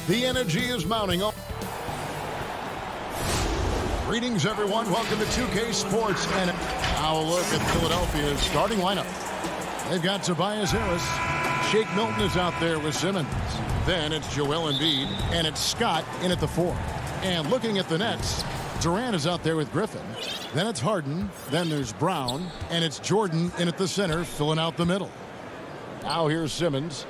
The energy is mounting up. Greetings, everyone. Welcome to 2K Sports. And now a look at Philadelphia's starting lineup. They've got Tobias Harris. Shake Milton is out there with Simmons. Then it's Joel Embiid. And it's Scott in at the 4. And looking at the Nets, Durant is out there with Griffin. Then it's Harden. Then there's Brown. And it's Jordan in at the center, filling out the middle. Now here's Simmons.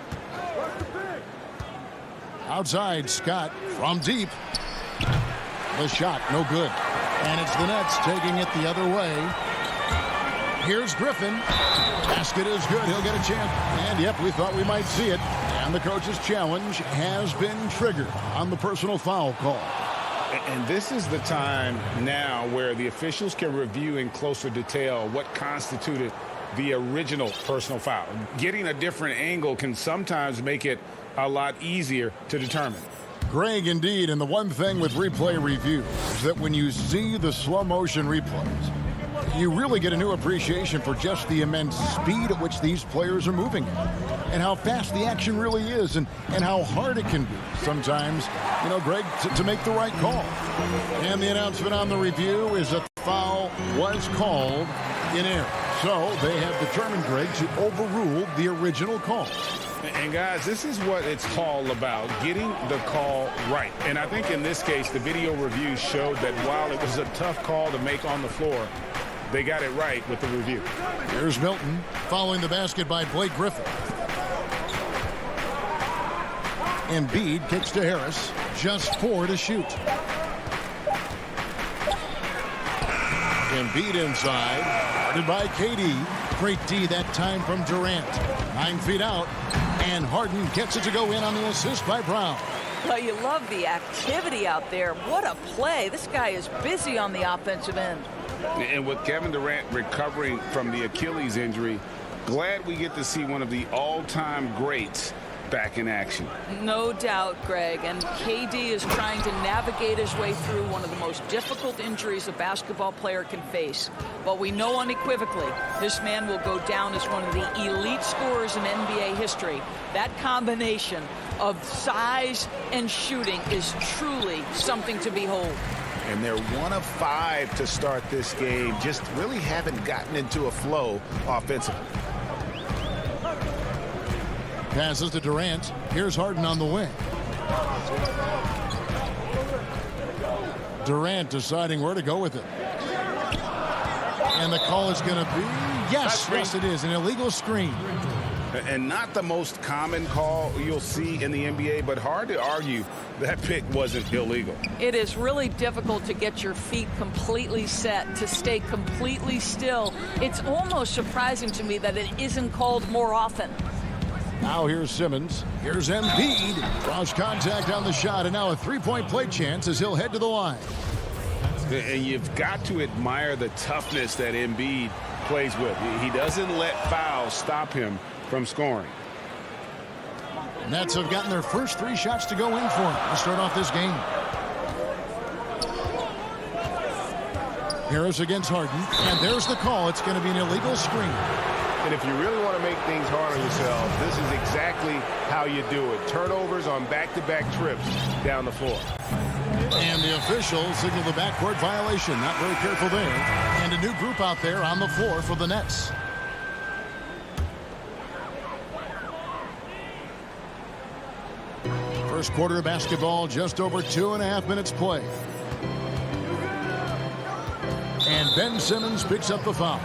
Outside, Scott from deep. The shot, no good. And it's the Nets taking it the other way. Here's Griffin. Basket is good. He'll get a chance. And, yep, we thought we might see it. And the coach's challenge has been triggered on the personal foul call. And this is the time now where the officials can review in closer detail what constituted the original personal foul. Getting a different angle can sometimes make it a lot easier to determine. Greg, indeed, and the one thing with replay review is that when you see the slow motion replays, you really get a new appreciation for just the immense speed at which these players are moving and how fast the action really is and how hard it can be sometimes, you know, Greg, to make the right call. And the announcement on the review is that the foul was called in error. So they have determined, Greg, to overrule the original call. And, guys, this is what it's all about, getting the call right. And I think in this case, the video review showed that while it was a tough call to make on the floor, they got it right with the review. Here's Milton following the basket by Blake Griffin. Embiid kicks to Harris. Just 4 to shoot. Embiid inside. Guarded by KD. Great D that time from Durant. 9 feet out. And Harden gets it to go in on the assist by Brown. Well, you love the activity out there. What a play. This guy is busy on the offensive end. And with Kevin Durant recovering from the Achilles injury, glad we get to see one of the all-time greats back in action. No doubt, Greg. And KD is trying to navigate his way through one of the most difficult injuries a basketball player can face. But we know unequivocally this man will go down as one of the elite scorers in NBA history. That combination of size and shooting is truly something to behold. And they're 1 of 5 to start this game. Just really haven't gotten into a flow offensively. Passes to Durant. Here's Harden on the wing. Durant deciding where to go with it. And the call is going to be, yes, it is, an illegal screen. And not the most common call you'll see in the NBA, but hard to argue that pick wasn't illegal. It is really difficult to get your feet completely set, to stay completely still. It's almost surprising to me that it isn't called more often. Now here's Simmons. Here's Embiid. Cross contact on the shot, and now a three-point play chance as he'll head to the line. And you've got to admire the toughness that Embiid plays with. He doesn't let fouls stop him from scoring. Nets have gotten their first 3 shots to go in for him to start off this game. Harris against Harden, and there's the call. It's going to be an illegal screen. And if you really want to make things hard on yourself, this is exactly how you do it. Turnovers on back-to-back trips down the floor. And the officials signal the backcourt violation. Not very careful there. And a new group out there on the floor for the Nets. First quarter of basketball, just over 2.5 minutes play. And Ben Simmons picks up the foul.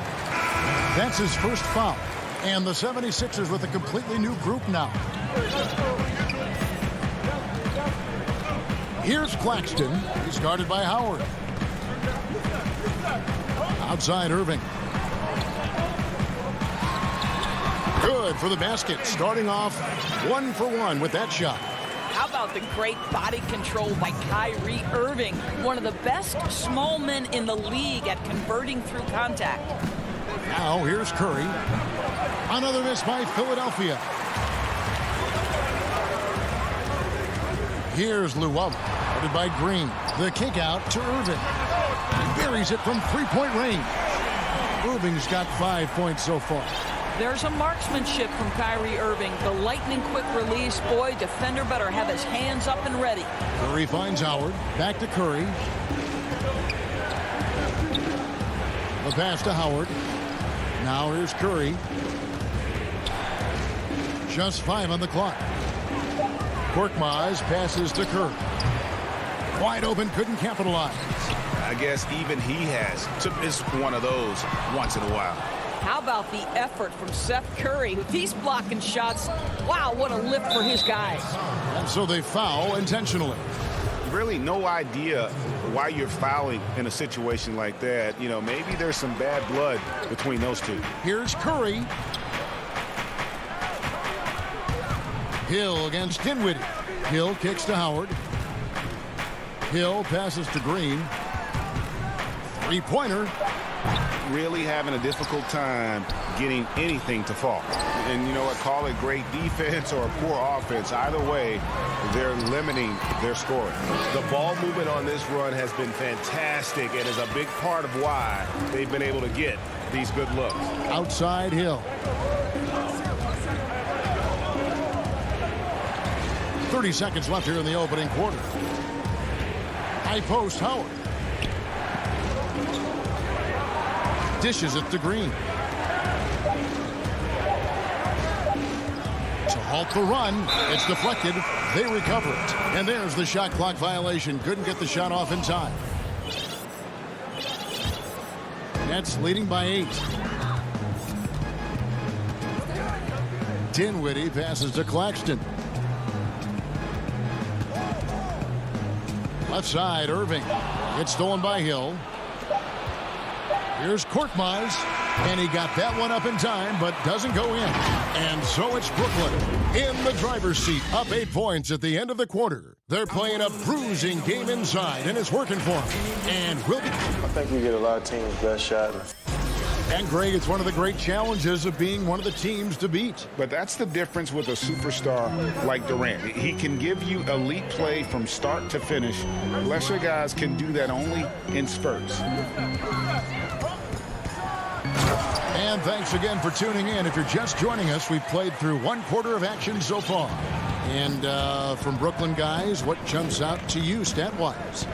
That's his first foul. And the 76ers with a completely new group now. Here's Claxton. He's guarded by Howard. Outside Irving. Good for the basket. Starting off 1 for 1 with that shot. How about the great body control by Kyrie Irving, one of the best small men in the league at converting through contact. Now here's Curry. Another miss by Philadelphia. Here's Llewellyn, guarded by Green. The kick out to Irving. He buries it from 3-point range. Irving's got 5 points so far. There's a marksmanship from Kyrie Irving. The lightning quick release. Boy, defender better have his hands up and ready. Curry finds Howard. Back to Curry. The pass to Howard. Now here's Curry. Just 5 on the clock. Korkmaz passes to Curry. Wide open, couldn't capitalize. I guess even he has to miss one of those once in a while. How about the effort from Seth Curry? If he's blocking shots, wow, what a lift for his guys. And so they foul intentionally. Really no idea why you're fouling in a situation like that. You know, maybe there's some bad blood between those two. Here's Curry. Hill against Dinwiddie. Hill kicks to Howard. Hill passes to Green. Three-pointer. Really having a difficult time getting anything to fall. And you know what, call it great defense or poor offense. Either way, they're limiting their scoring. The ball movement on this run has been fantastic and is a big part of why they've been able to get these good looks. Outside Hill. 30 seconds left here in the opening quarter. High post Howard. Dishes it to Green. To halt the run. It's deflected. They recover it. And there's the shot clock violation. Couldn't get the shot off in time. Nets leading by 8. Dinwiddie passes to Claxton. Left side, Irving. It's stolen by Hill. Here's Korkmaz, and he got that one up in time, but doesn't go in. And so it's Brooklyn in the driver's seat, up 8 points at the end of the quarter. They're playing a bruising game inside, and it's working for them. And will be. I think we get a lot of teams' best shot. And Greg, it's one of the great challenges of being one of the teams to beat. But that's the difference with a superstar like Durant. He can give you elite play from start to finish. Lesser guys can do that only in spurts. And thanks again for tuning in. If you're just joining us, we've played through 1 quarter of action so far. And from Brooklyn guys, what jumps out to you stat-wise?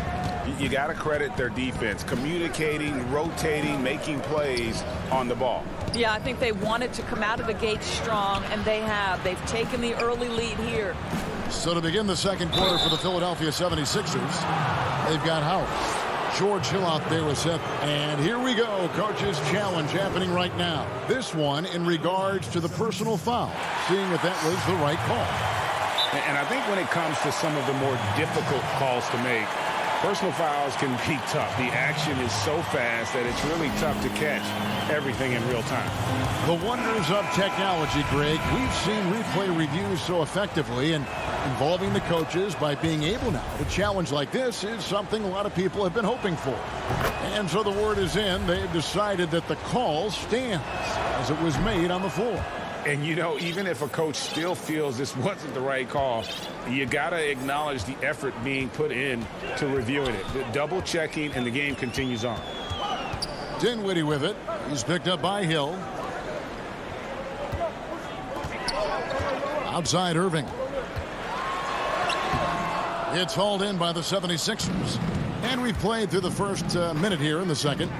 You got to credit their defense, communicating, rotating, making plays on the ball. Yeah, I think they wanted to come out of the gate strong, and they have. They've taken the early lead here. So to begin the second quarter for the Philadelphia 76ers, they've got Howard. George Hill out there with Seth. And here we go. Coach's challenge happening right now. This one in regards to the personal foul, seeing if that was the right call. And I think when it comes to some of the more difficult calls to make, personal fouls can be tough. The action is so fast that it's really tough to catch everything in real time. The wonders of technology, Greg. We've seen replay reviews so effectively, and involving the coaches by being able now to challenge like this is something a lot of people have been hoping for. And so the word is in. They've decided that the call stands as it was made on the floor. And, you know, even if a coach still feels this wasn't the right call, you got to acknowledge the effort being put in to reviewing it. The double checking, and the game continues on. Dinwiddie with it. He's picked up by Hill. Outside Irving. It's hauled in by the 76ers. And we've played through the first minute here in the second.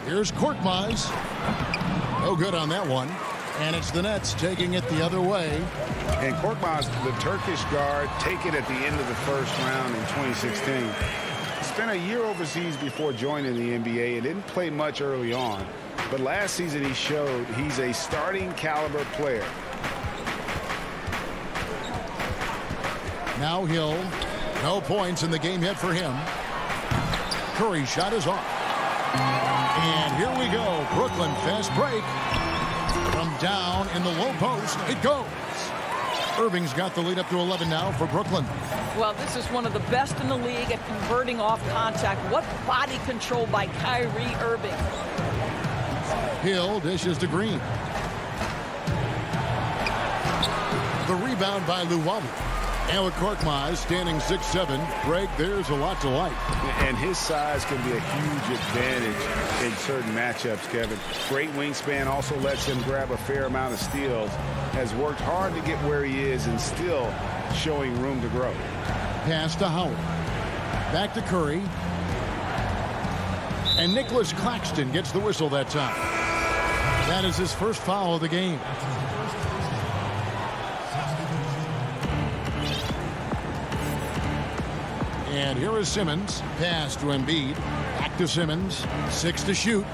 Here's Korkmaz. No good on that one. And it's the Nets taking it the other way. And Korkmaz, the Turkish guard, taken at the end of the first round in 2016. Spent a year overseas before joining the NBA and didn't play much early on. But last season he showed he's a starting caliber player. Now Hill. No points in the game yet for him. Curry's shot is off. And here we go. Brooklyn fast break. From down in the low post, it goes. Irving's got the lead up to 11 now for Brooklyn. Well, this is one of the best in the league at converting off contact. What body control by Kyrie Irving. Hill dishes to Green. The rebound by Luwawu. And with Korkmaz standing 6'7", Greg, there's a lot to like. And his size can be a huge advantage in certain matchups, Kevin. Great wingspan, also lets him grab a fair amount of steals. Has worked hard to get where he is and still showing room to grow. Pass to Howard. Back to Curry. And Nicholas Claxton gets the whistle that time. That is his first foul of the game. And here is Simmons. Pass to Embiid. Back to Simmons. 6 to shoot.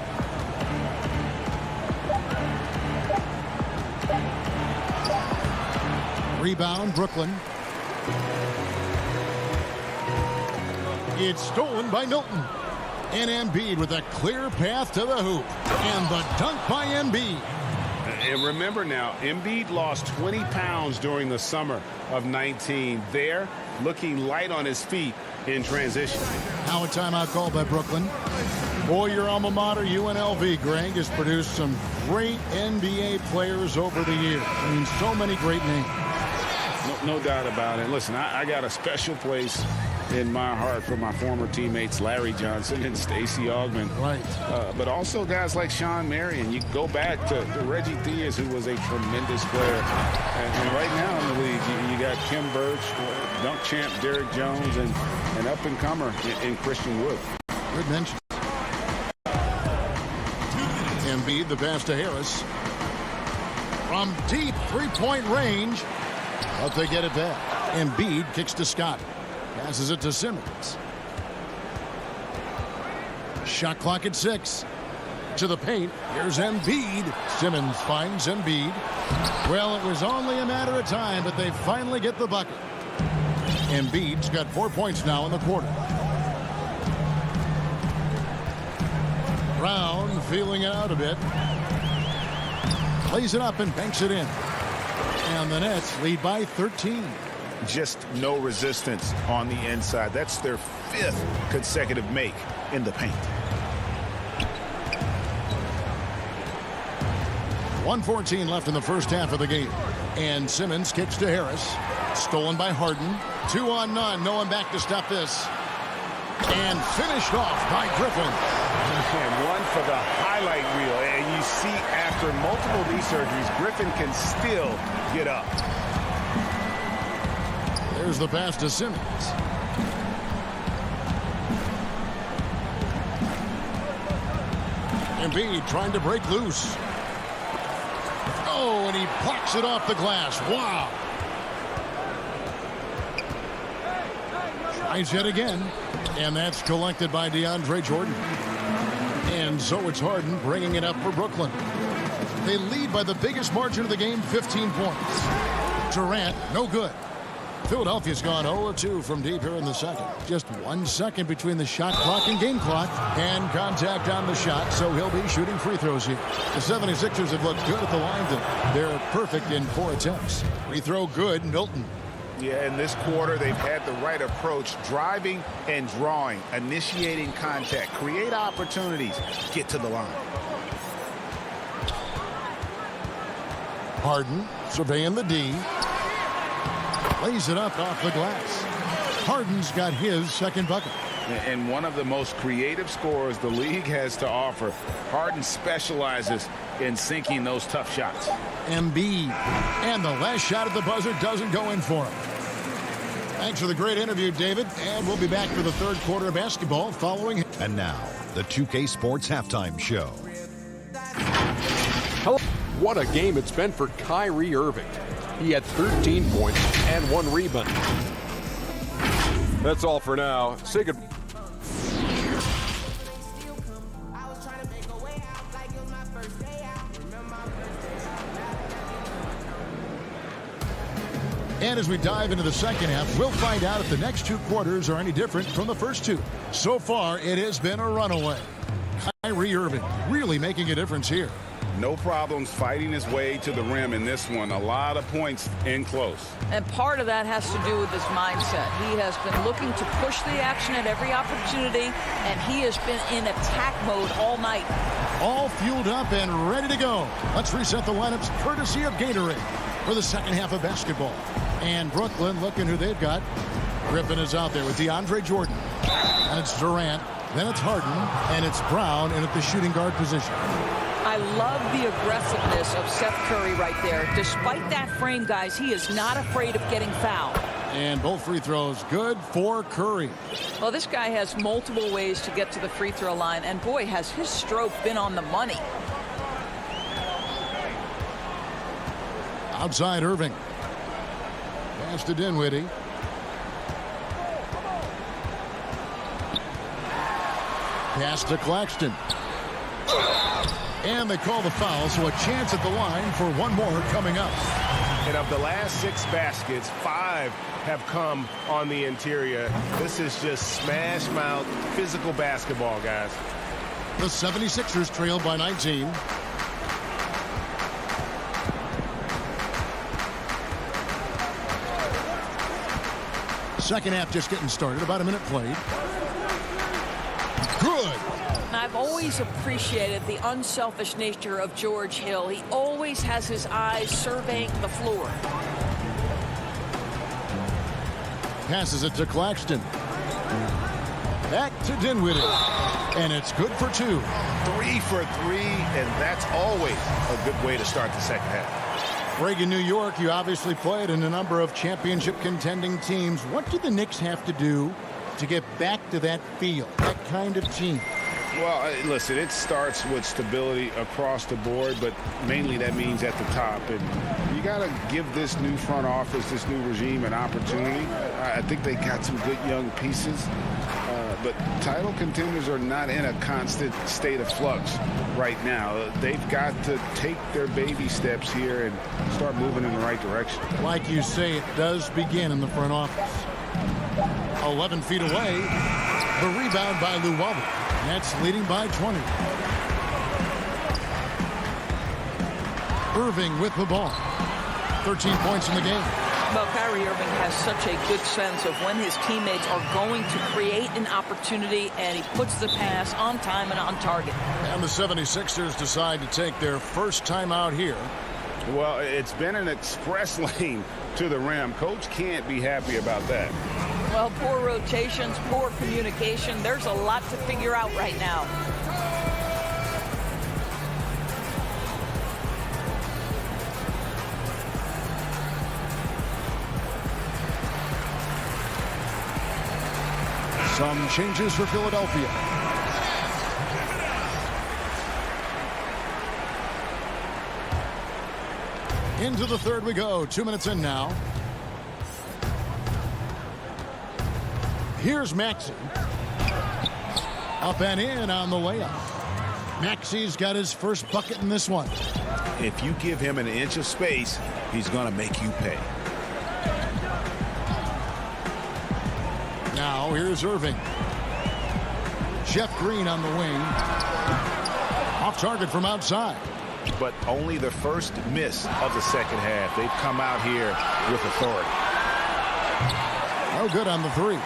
Rebound, Brooklyn. It's stolen by Milton. And Embiid with a clear path to the hoop. And the dunk by Embiid. And remember now, Embiid lost 20 pounds during the summer of 19. There, looking light on his feet in transition. Now a timeout called by Brooklyn. Boy, your alma mater, UNLV, Greg, has produced some great NBA players over the years. I mean, so many great names. No doubt about it. Listen, I got a special place in my heart for my former teammates Larry Johnson and Stacey Augmon. Right. But also guys like Sean Marion. You go back to Reggie Theus, who was a tremendous player. And right now in the league, you got Kim Birch, dunk champ Derrick Jones, and an up-and-comer in Christian Wood. Good mention. Embiid, the pass to Harris. From deep three-point range. But they get it back. Embiid kicks to Scott. Passes it to Simmons. Shot clock at 6. To the paint. Here's Embiid. Simmons finds Embiid. Well, it was only a matter of time, but they finally get the bucket. Embiid's got 4 points now in the quarter. Brown feeling it out a bit. Plays it up and banks it in. And the Nets lead by 13. Just no resistance on the inside. That's their 5th consecutive make in the paint. 1:14 left in the first half of the game. And Simmons kicks to Harris. Stolen by Harden. 2 on none. No one back to stop this. And finished off by Griffin. And one for the highlight reel. And you see after multiple knee surgeries, Griffin can still get up. There's the pass to Simmons. Embiid trying to break loose. Oh, and he blocks it off the glass. Wow. Tries yet again. And that's collected by DeAndre Jordan. And so it's Harden bringing it up for Brooklyn. They lead by the biggest margin of the game, 15 points. Durant, no good. Philadelphia's gone 0-2 from deep here in the second. Just 1 second between the shot clock and game clock. And contact on the shot, so he'll be shooting free throws here. The 76ers have looked good at the line. They're perfect in 4 attempts. Free throw good, Milton. Yeah, in this quarter, they've had the right approach, driving and drawing, initiating contact, create opportunities, get to the line. Harden surveying the D. Lays it up off the glass. Harden's got his second bucket. And one of the most creative scorers the league has to offer. Harden specializes in sinking those tough shots. Embiid. And the last shot at the buzzer doesn't go in for him. Thanks for the great interview, David. And we'll be back for the third quarter of basketball following. And now, the 2K Sports Halftime Show. Hello. What a game it's been for Kyrie Irving. He had 13 points and 1 rebound. That's all for now. Say good. And as we dive into the second half, we'll find out if the next 2 quarters are any different from the first 2. So far, it has been a runaway. Kyrie Irving really making a difference here. No problems fighting his way to the rim in this one. A lot of points in close. And part of that has to do with his mindset. He has been looking to push the action at every opportunity, and he has been in attack mode all night. All fueled up and ready to go. Let's reset the lineups courtesy of Gatorade for the second half of basketball. And Brooklyn looking who they've got. Griffin is out there with DeAndre Jordan. And it's Durant. Then it's Harden. And it's Brown in at the shooting guard position. I love the aggressiveness of Seth Curry right there. Despite that frame, guys, he is not afraid of getting fouled. And both free throws good for Curry. Well, this guy has multiple ways to get to the free throw line. And boy, has his stroke been on the money. Outside Irving. Pass to Dinwiddie. Pass to Claxton. And they call the foul, so a chance at the line for one more coming up. And of the last 6 baskets, 5 have come on the interior. This is just smash mouth physical basketball, guys. The 76ers trail by 19. Second half just getting started. About a minute played. Good. I've always appreciated the unselfish nature of George Hill. He always has his eyes surveying the floor. Passes it to Claxton. Back to Dinwiddie. And it's good for 2. 3 for 3, and that's always a good way to start the second half. Reagan, New York, you obviously played in a number of championship contending teams. What do the Knicks have to do to get back to that feel, that kind of team? Well, listen, it starts with stability across the board, but mainly that means at the top. And you got to give this new front office, this new regime, an opportunity. I think they got some good young pieces. But title contenders are not in a constant state of flux right now. They've got to take their baby steps here and start moving in the right direction. Like you say, it does begin in the front office. 11 feet away. The rebound by Luwawu. Nets leading by 20. Irving with the ball. 13 points in the game. Well, Kyrie Irving has such a good sense of when his teammates are going to create an opportunity, and he puts the pass on time and on target. And the 76ers decide to take their first time out here. Well, it's been an express lane to the rim. Coach can't be happy about that. Well, poor rotations, poor communication. There's a lot to figure out right now. Some changes for Philadelphia. Into the third we go. 2 minutes in now. Here's Maxey. Up and in on the layup. Maxey's got his first bucket in this one. If you give him an inch of space, he's going to make you pay. Now here's Irving. Jeff Green on the wing. Off target from outside. But only the first miss of the second half. They've come out here with authority. No good on the 3.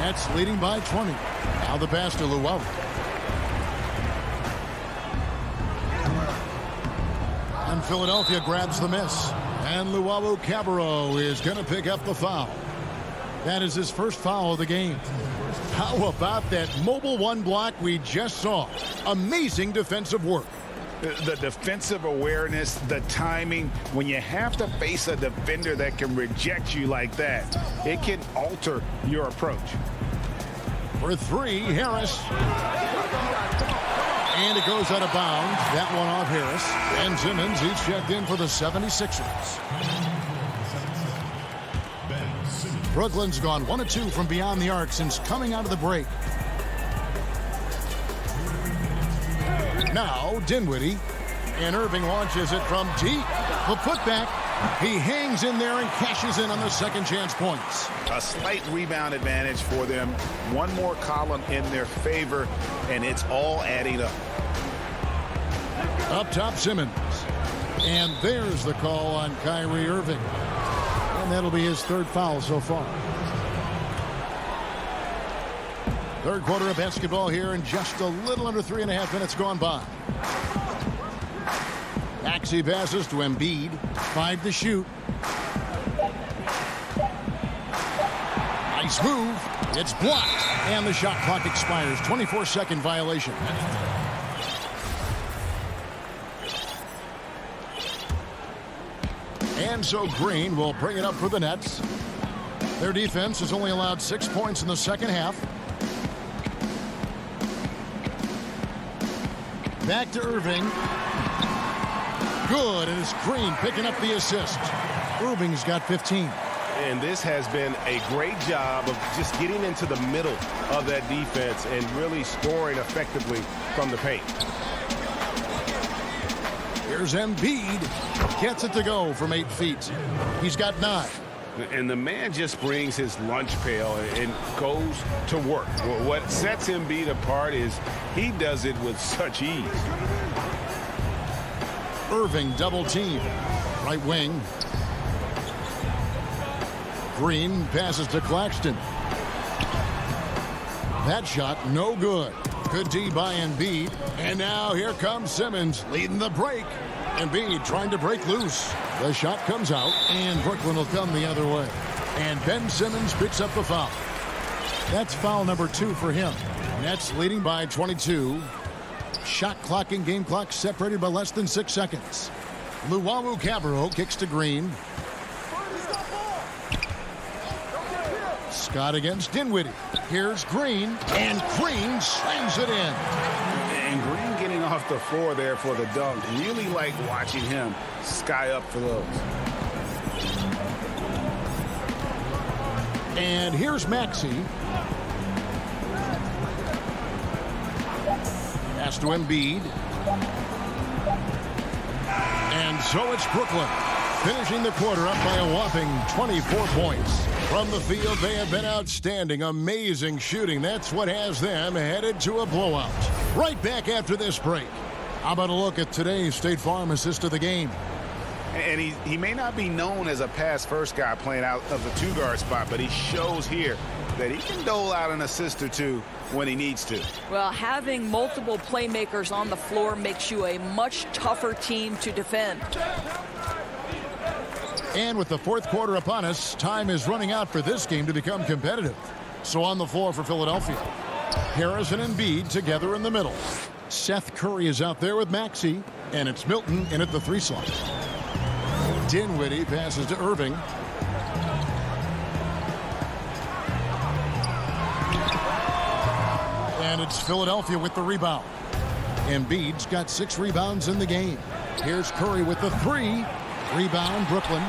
Nets leading by 20. Now the pass to Luwawu. And Philadelphia grabs the miss. And Luwawu-Cabarrot is going to pick up the foul. That is his first foul of the game. How about that mobile 1 block we just saw? Amazing defensive work. The defensive awareness, the timing, when you have to face a defender that can reject you like that, it can alter your approach. For 3, Harris. And it goes out of bounds. That one off Harris. And Simmons, he's checked in for the 76ers. Brooklyn's gone 1 of 2 from beyond the arc since coming out of the break. Now Dinwiddie, and Irving launches it from deep. The putback. He hangs in there and cashes in on the second chance points. A slight rebound advantage for them. One more column in their favor, and it's all adding up. Up top, Simmons. And there's the call on Kyrie Irving. And that'll be his 3rd foul so far. Third quarter of basketball here, and just a little under 3.5 minutes gone by. Maxey passes to Embiid. 5 to shoot. Nice move. It's blocked. And the shot clock expires. 24-second violation. And so Green will bring it up for the Nets. Their defense has only allowed 6 points in the second half. Back to Irving. Good, and it's Green picking up the assist. Irving's got 15. And this has been a great job of just getting into the middle of that defense and really scoring effectively from the paint. Here's Embiid. Gets it to go from 8 feet. He's got 9. And the man just brings his lunch pail and goes to work. What sets Embiid apart is he does it with such ease. Irving double team. Right wing. Green passes to Claxton. That shot no good. Good D by Embiid. And now here comes Simmons leading the break. Embiid trying to break loose. The shot comes out, and Brooklyn will come the other way. And Ben Simmons picks up the foul. That's foul number 2 for him. Nets leading by 22. Shot clock and game clock separated by less than 6 seconds. Luwawu Cabarro kicks to Green. Scott against Dinwiddie. Here's Green, and Green slams it in. And Green getting off the floor there for the dunk. Really like watching him sky up for those. And here's Maxey. Pass to Embiid. And so it's Brooklyn, finishing the quarter up by a whopping 24 points. From the field, they have been outstanding. Amazing shooting. That's what has them headed to a blowout. Right back after this break. How about a look at today's State Farm assist of the game? And he may not be known as a pass-first guy playing out of the 2-guard spot, but he shows here that he can dole out an assist or two when he needs to. Well, having multiple playmakers on the floor makes you a much tougher team to defend. And with the fourth quarter upon us, time is running out for this game to become competitive. So on the floor for Philadelphia, Harris and Embiid together in the middle. Seth Curry is out there with Maxey, and it's Milton in at the 3 slot. Dinwiddie passes to Irving. And it's Philadelphia with the rebound. Embiid's got 6 rebounds in the game. Here's Curry with the 3. Rebound, Brooklyn.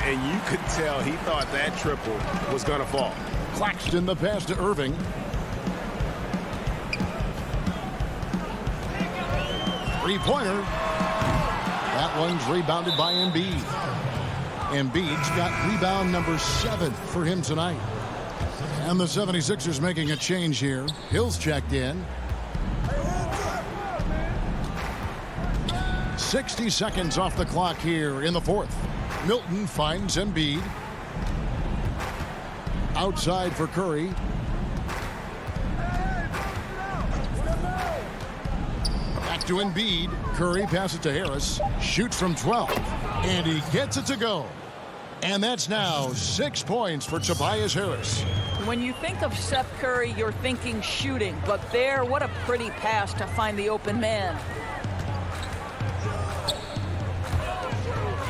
And you could tell he thought that triple was going to fall. Claxton the pass to Irving. Three-pointer. That one's rebounded by Embiid. Embiid's got rebound number 7 for him tonight. And the 76ers making a change here. Hill's checked in. 60 seconds off the clock here in the fourth. Milton finds Embiid. Outside for Curry. Back to Embiid. Curry passes to Harris. Shoots from 12. And he gets it to go. And that's now 6 points for Tobias Harris. When you think of Seth Curry, you're thinking shooting. But there, what a pretty pass to find the open man.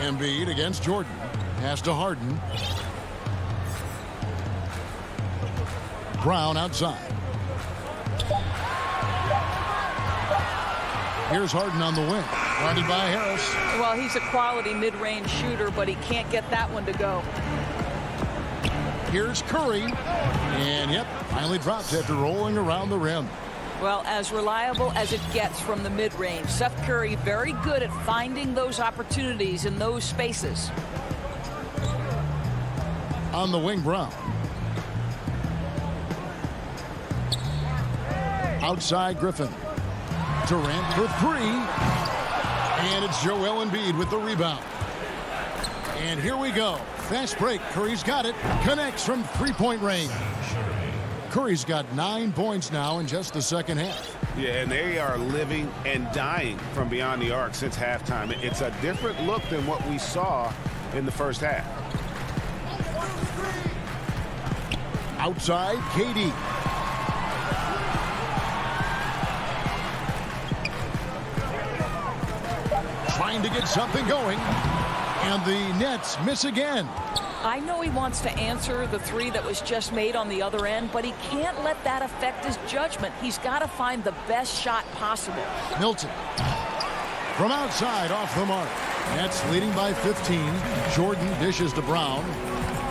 Embiid against Jordan. Pass to Harden. Brown outside. Here's Harden on the wing. Guarded by Harris. Well, he's a quality mid-range shooter, but he can't get that one to go. Here's Curry. And, yep, finally drops after rolling around the rim. Well, as reliable as it gets from the mid-range. Seth Curry very good at finding those opportunities in those spaces. On the wing, Brown. Outside, Griffin. Durant for 3. And it's Joel Embiid with the rebound. And here we go. Fast break. Curry's got it. Connects from 3-point range. Curry's got 9 points now in just the second half. Yeah, and they are living and dying from beyond the arc since halftime. It's a different look than what we saw in the first half. Outside, KD. Trying to get something going. And the Nets miss again. I know he wants to answer the three that was just made on the other end, but he can't let that affect his judgment. He's got to find the best shot possible. Milton. From outside, off the mark. Nets leading by 15. Jordan dishes to Brown.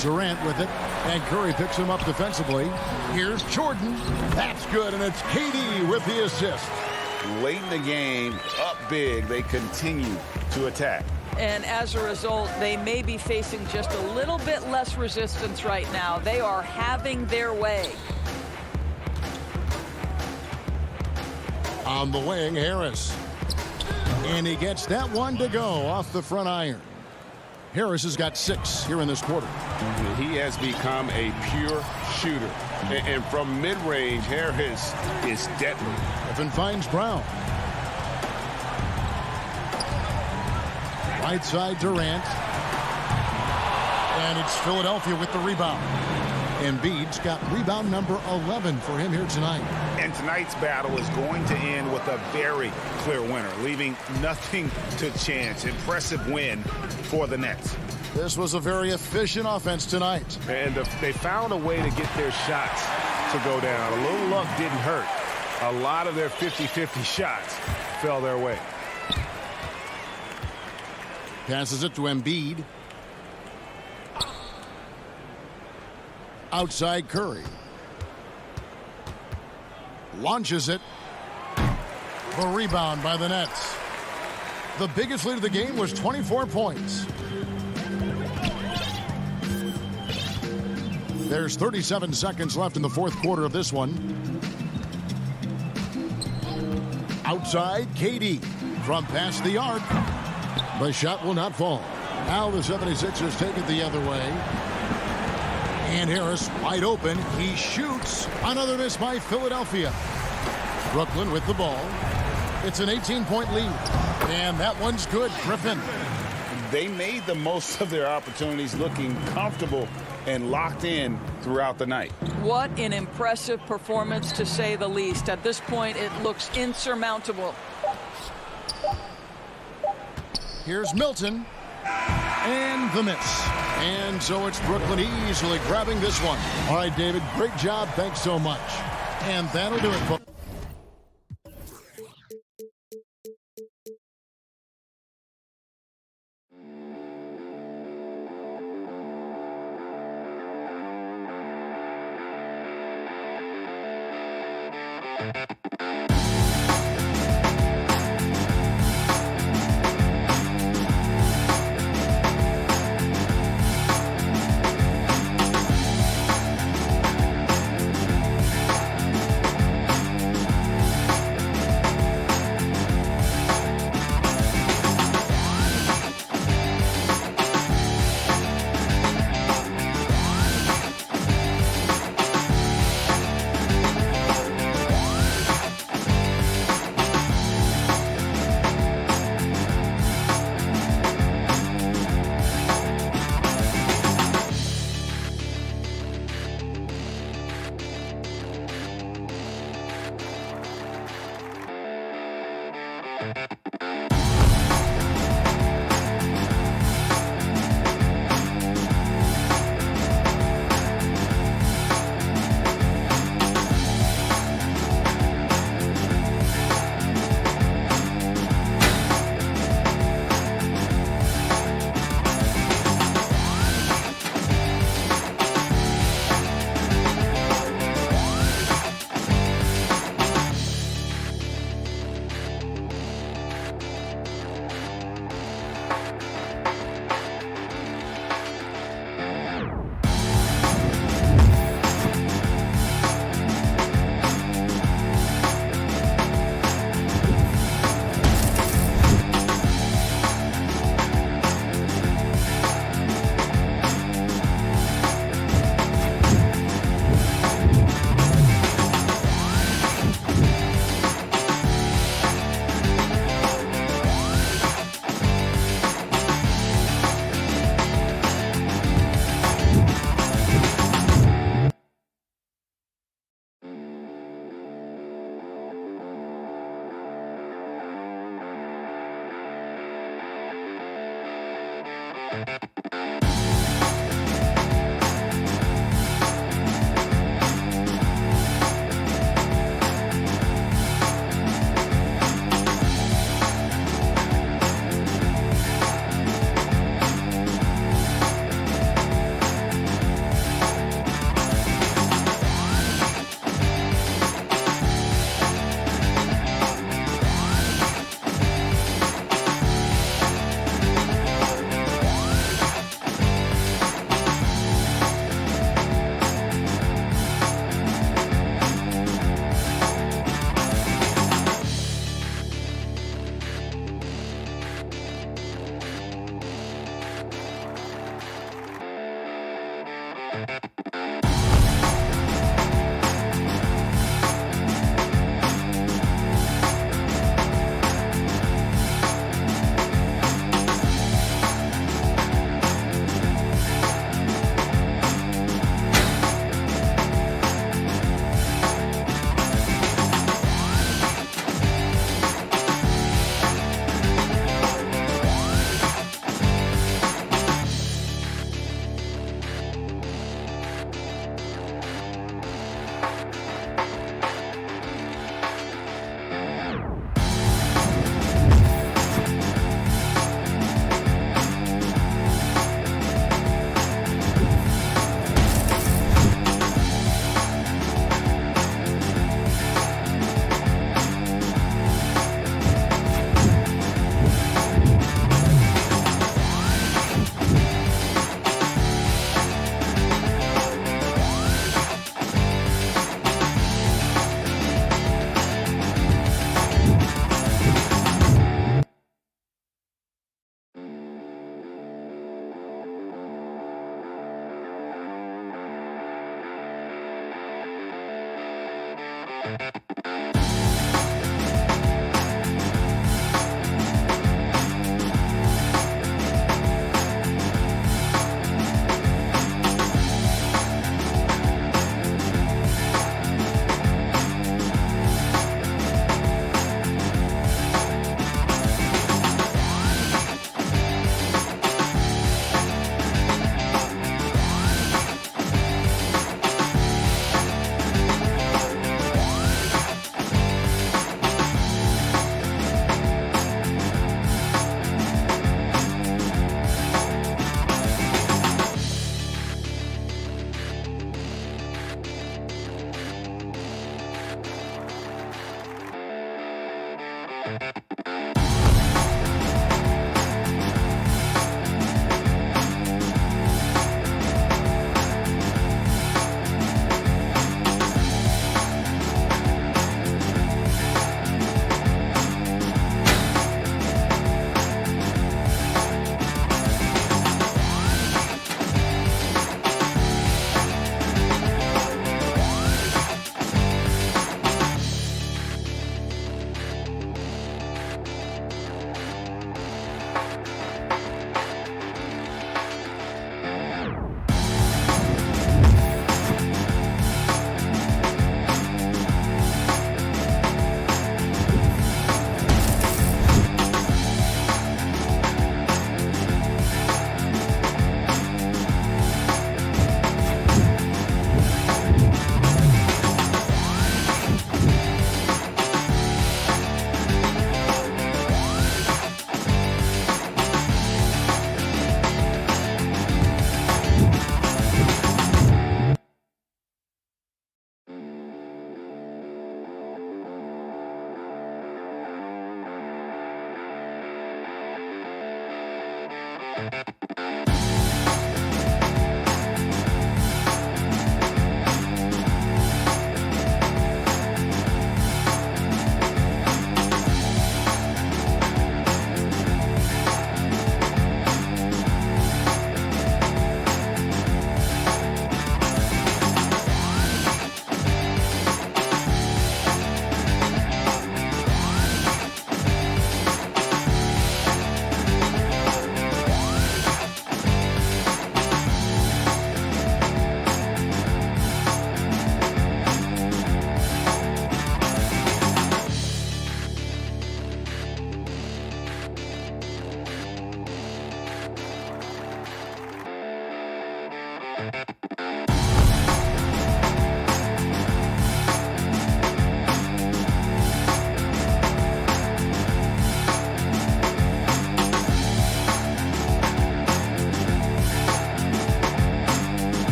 Durant with it. And Curry picks him up defensively. Here's Jordan. That's good, and it's KD with the assist. Late in the game, up big, they continue to attack. And as a result, they may be facing just a little bit less resistance right now. They are having their way. On the wing, Harris. And he gets that one to go off the front iron. Harris has got 6 here in this quarter. He has become a pure shooter. And from mid-range, Harris is deadly. Griffin finds Brown. Right side, Durant. And it's Philadelphia with the rebound. Embiid's got rebound number 11 for him here tonight. And tonight's battle is going to end with a very clear winner, leaving nothing to chance. Impressive win for the Nets. This was a very efficient offense tonight. And they found a way to get their shots to go down. A little luck didn't hurt. A lot of their 50-50 shots fell their way. Passes it to Embiid. Outside Curry. Launches it. The rebound by the Nets. The biggest lead of the game was 24 points. There's 37 seconds left in the fourth quarter of this one. Outside, KD. From past the arc. The shot will not fall. Now the 76ers take it the other way. And Harris wide open. He shoots. Another miss by Philadelphia. Brooklyn with the ball. It's an 18-point lead. And that one's good. Griffin. They made the most of their opportunities, looking comfortable and locked in throughout the night. What an impressive performance, to say the least. At this point, it looks insurmountable. Here's Milton. And the miss. And so it's Brooklyn easily grabbing this one. All right, David, great job. Thanks so much. And that'll do it, folks.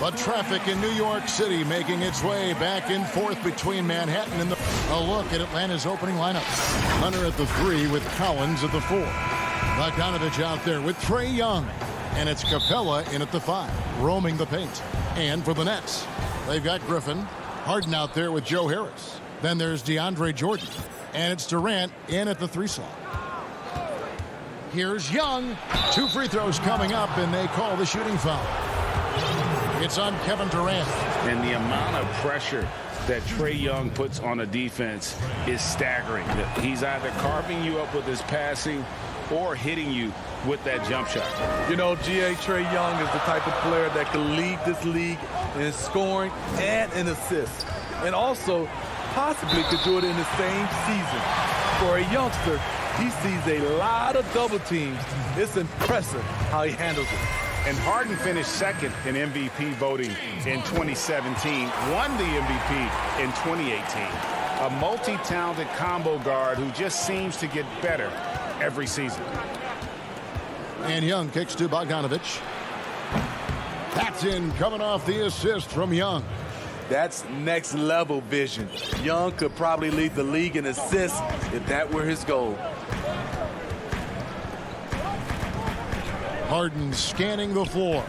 But traffic in New York City making its way back and forth between Manhattan and a look at Atlanta's opening lineup. Hunter at the 3 with Collins at the 4. Bogdanovich out there with Trae Young. And it's Capella in at the 5, roaming the paint. And for the Nets, they've got Griffin. Harden out there with Joe Harris. Then there's DeAndre Jordan. And it's Durant in at the 3 slot. Here's Young. 2 free throws coming up, and they call the shooting foul. It's on Kevin Durant. And the amount of pressure that Trae Young puts on a defense is staggering. He's either carving you up with his passing or hitting you with that jump shot. You know, Trae Young is the type of player that can lead this league in scoring and in assists. And also possibly could do it in the same season. For a youngster, he sees a lot of double teams. It's impressive how he handles it. And Harden finished second in MVP voting in 2017, won the MVP in 2018. A multi-talented combo guard who just seems to get better every season. And Young kicks to Bogdanovich. That's in, coming off the assist from Young. That's next level vision. Young could probably lead the league in assists if that were his goal. Harden scanning the floor.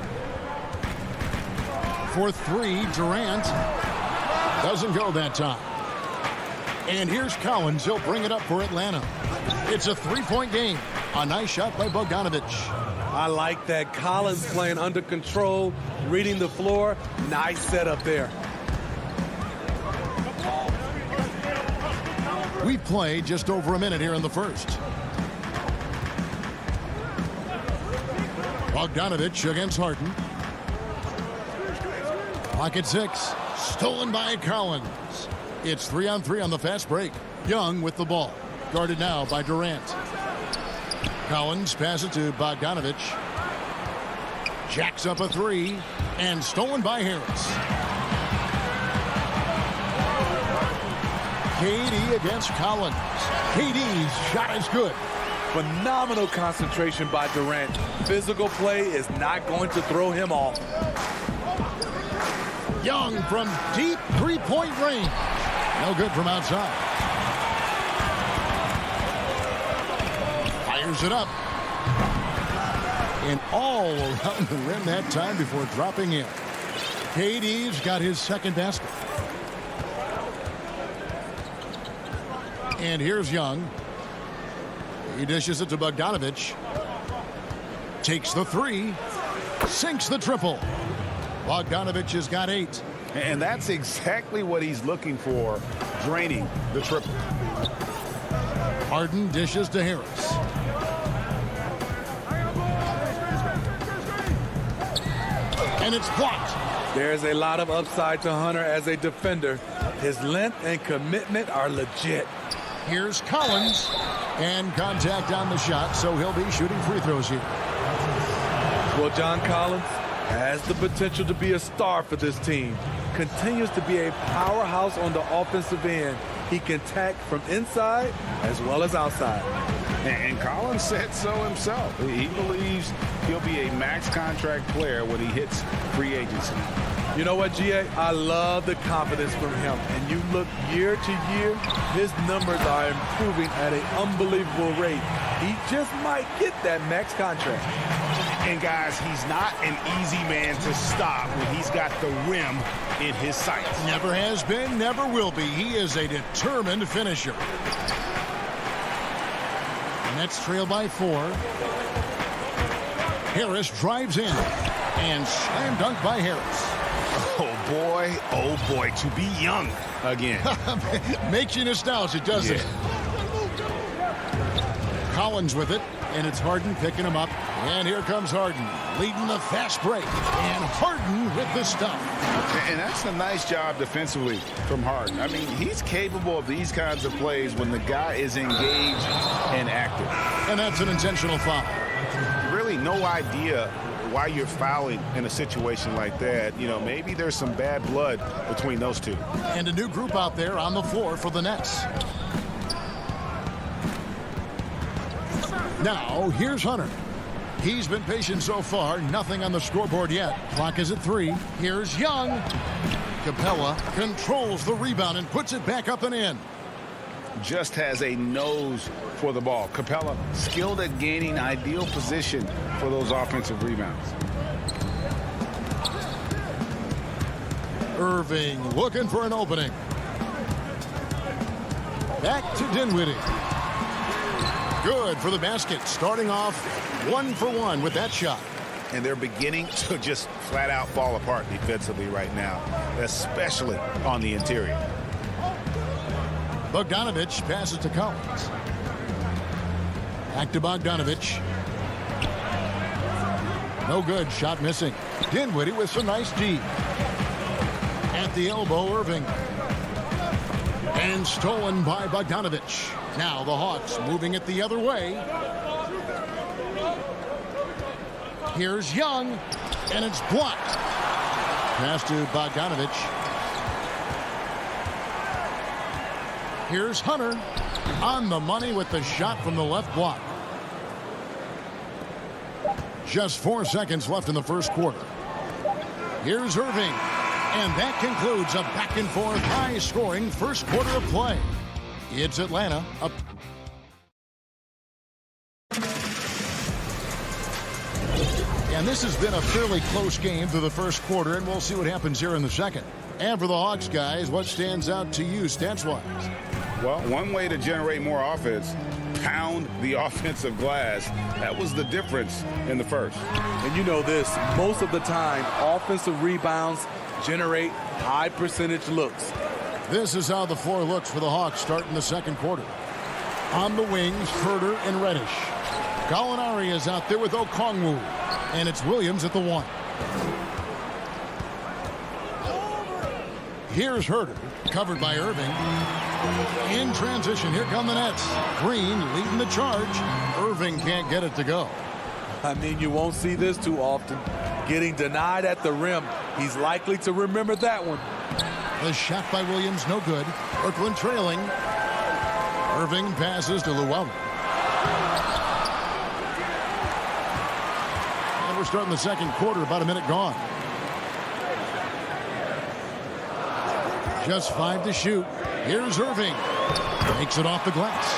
For 3, Durant. Doesn't go that time. And here's Collins. He'll bring it up for Atlanta. It's a 3-point game. A nice shot by Bogdanovich. I like that. Collins playing under control, reading the floor. Nice setup there. We've played just over a minute here in the first. Bogdanovich against Harden. Pocket 6. Stolen by Collins. It's 3-on-3 on the fast break. Young with the ball. Guarded now by Durant. Collins passes to Bogdanovich. Jacks up a 3. And stolen by Harris. KD against Collins. KD's shot is good. Phenomenal concentration by Durant. Physical play is not going to throw him off. Young from deep 3-point range. No good from outside. Fires it up. And all around the rim that time before dropping in. KD's got his second basket. And here's Young. He dishes it to Bogdanovich. Takes the 3. Sinks the triple. Bogdanovich has got 8. And that's exactly what he's looking for, draining the triple. Harden dishes to Harris. And it's blocked. There's a lot of upside to Hunter as a defender. His length and commitment are legit. Here's Collins. And contact on the shot, so he'll be shooting free throws here. Well, John Collins has the potential to be a star for this team. Continues to be a powerhouse on the offensive end. He can attack from inside as well as outside. And Collins said so himself. He believes he'll be a max contract player when he hits free agency. You know what, GA? I love the confidence from him. And you look year to year, his numbers are improving at an unbelievable rate. He just might get that max contract. And guys, he's not an easy man to stop when he's got the rim in his sights. Never has been, never will be. He is a determined finisher. Nets trail by 4. Harris drives in. And slam dunk by Harris. Oh boy, to be young again. Makes you nostalgic, doesn't it? Collins with it, and it's Harden picking him up. And here comes Harden, leading the fast break. And Harden with the stuff. And that's a nice job defensively from Harden. I mean, he's capable of these kinds of plays when the guy is engaged and active. And that's an intentional foul. Really no idea why you're fouling in a situation like that. You know, maybe there's some bad blood between those two. And a new group out there on the floor for the Nets. Now, here's Hunter. He's been patient so far. Nothing on the scoreboard yet. Clock is at 3. Here's Young. Capella controls the rebound and puts it back up and in. Just has a nose for the ball. Capella skilled at gaining ideal position for those offensive rebounds. Irving looking for an opening. Back to Dinwiddie. Good for the basket. Starting off 1 for 1 with that shot. And they're beginning to just flat out fall apart defensively right now, especially on the interior. Bogdanovich passes to Collins. Back to Bogdanovich. No good. Shot missing. Dinwiddie with some nice D. At the elbow, Irving. And stolen by Bogdanovich. Now the Hawks moving it the other way. Here's Young. And it's blocked. Pass to Bogdanovich. Here's Hunter on the money with the shot from the left block. Just 4 seconds left in the first quarter. Here's Irving. And that concludes a back-and-forth, high-scoring first quarter of play. It's Atlanta up. And this has been a fairly close game through the first quarter, and we'll see what happens here in the second. And for the Hawks, guys, what stands out to you stats-wise? Well, one way to generate more offense, pound the offensive glass. That was the difference in the first. And you know this, most of the time, offensive rebounds generate high percentage looks. This is how the floor looks for the Hawks starting the second quarter. On the wings, Herter and Reddish. Gallinari is out there with Okongwu. And it's Williams at the 1. Here's Herter, covered by Irving. In transition, here come the Nets. Green leading the charge. Irving can't get it to go. I mean, you won't see this too often. Getting denied at the rim. He's likely to remember that one. The shot by Williams, no good. Brooklyn trailing. Irving passes to Llewellyn. And we're starting the second quarter, about a minute gone. Just 5 to shoot. Here's Irving. Makes it off the glass.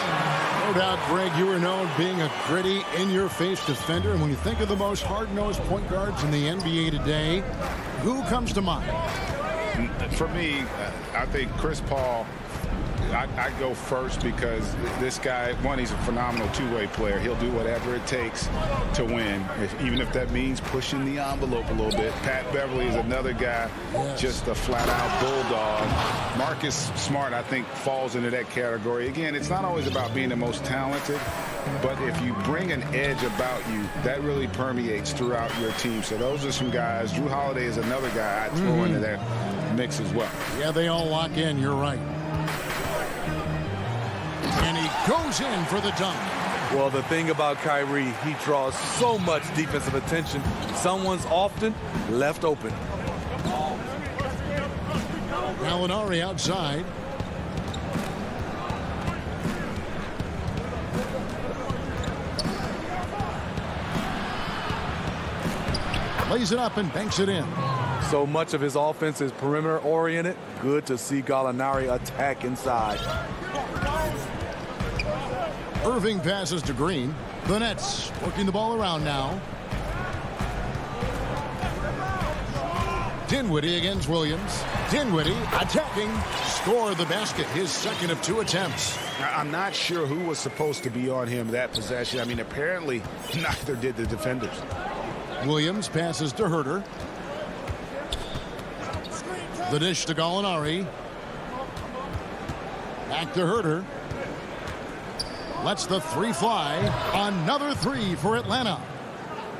No doubt, Greg, you are known being a gritty, in-your-face defender. And when you think of the most hard-nosed point guards in the NBA today, who comes to mind? For me, I think Chris Paul, I'd go first because this guy, one, he's a phenomenal two-way player. He'll do whatever it takes to win, even if that means pushing the envelope a little bit. Pat Beverly is another guy, just a flat-out bulldog. Marcus Smart, I think, falls into that category. Again, it's not always about being the most talented, but if you bring an edge about you, that really permeates throughout your team. So those are some guys. Drew Holiday is another guy I'd throw into that mix as well. Yeah, they all lock in. You're right. And he goes in for the dunk. Well, the thing about Kyrie, he draws so much defensive attention. Someone's often left open. Gallinari outside. lays it up and banks it in. So much of his offense is perimeter-oriented. Good to see Gallinari attack inside. Irving passes to Green. The Nets working the ball around now. Dinwiddie against Williams. Dinwiddie attacking. Score the basket. His second of 2 attempts. I'm not sure who was supposed to be on him that possession. I mean, apparently neither did the defenders. Williams passes to Herter. The dish to Gallinari. Back to Herter. Lets the 3 fly. Another 3 for Atlanta.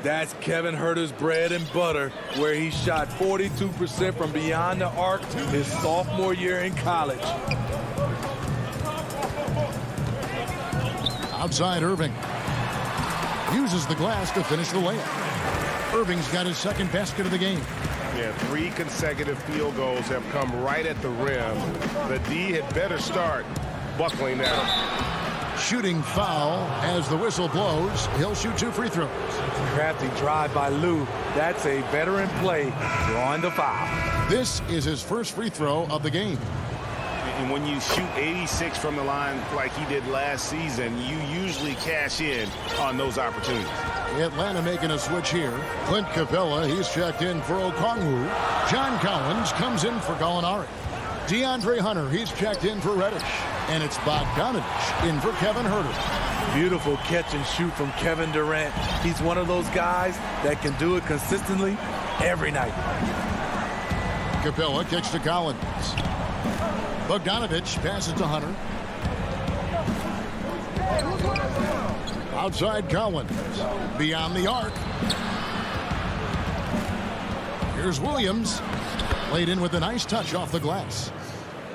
That's Kevin Herter's bread and butter, where he shot 42% from beyond the arc his sophomore year in college. Outside Irving. Uses the glass to finish the layup. Irving's got his second basket of the game. Yeah, 3 consecutive field goals have come right at the rim. The D had better start buckling down. Shooting foul as the whistle blows. He'll shoot 2 free throws. Crafty drive by Lou. That's a veteran play, drawing the foul. This is his first free throw of the game. And when you shoot 86 from the line like he did last season, you usually cash in on those opportunities. Atlanta making a switch here. Clint Capella, he's checked in for Okongwu. John Collins comes in for Gallinari. DeAndre Hunter, he's checked in for Reddish. And it's Bogdanovich in for Kevin Herter. Beautiful catch and shoot from Kevin Durant. He's one of those guys that can do it consistently every night. Capella kicks to Collins. Bogdanovich passes to Hunter. Outside Collins. Beyond the arc. Here's Williams. Laid in with a nice touch off the glass.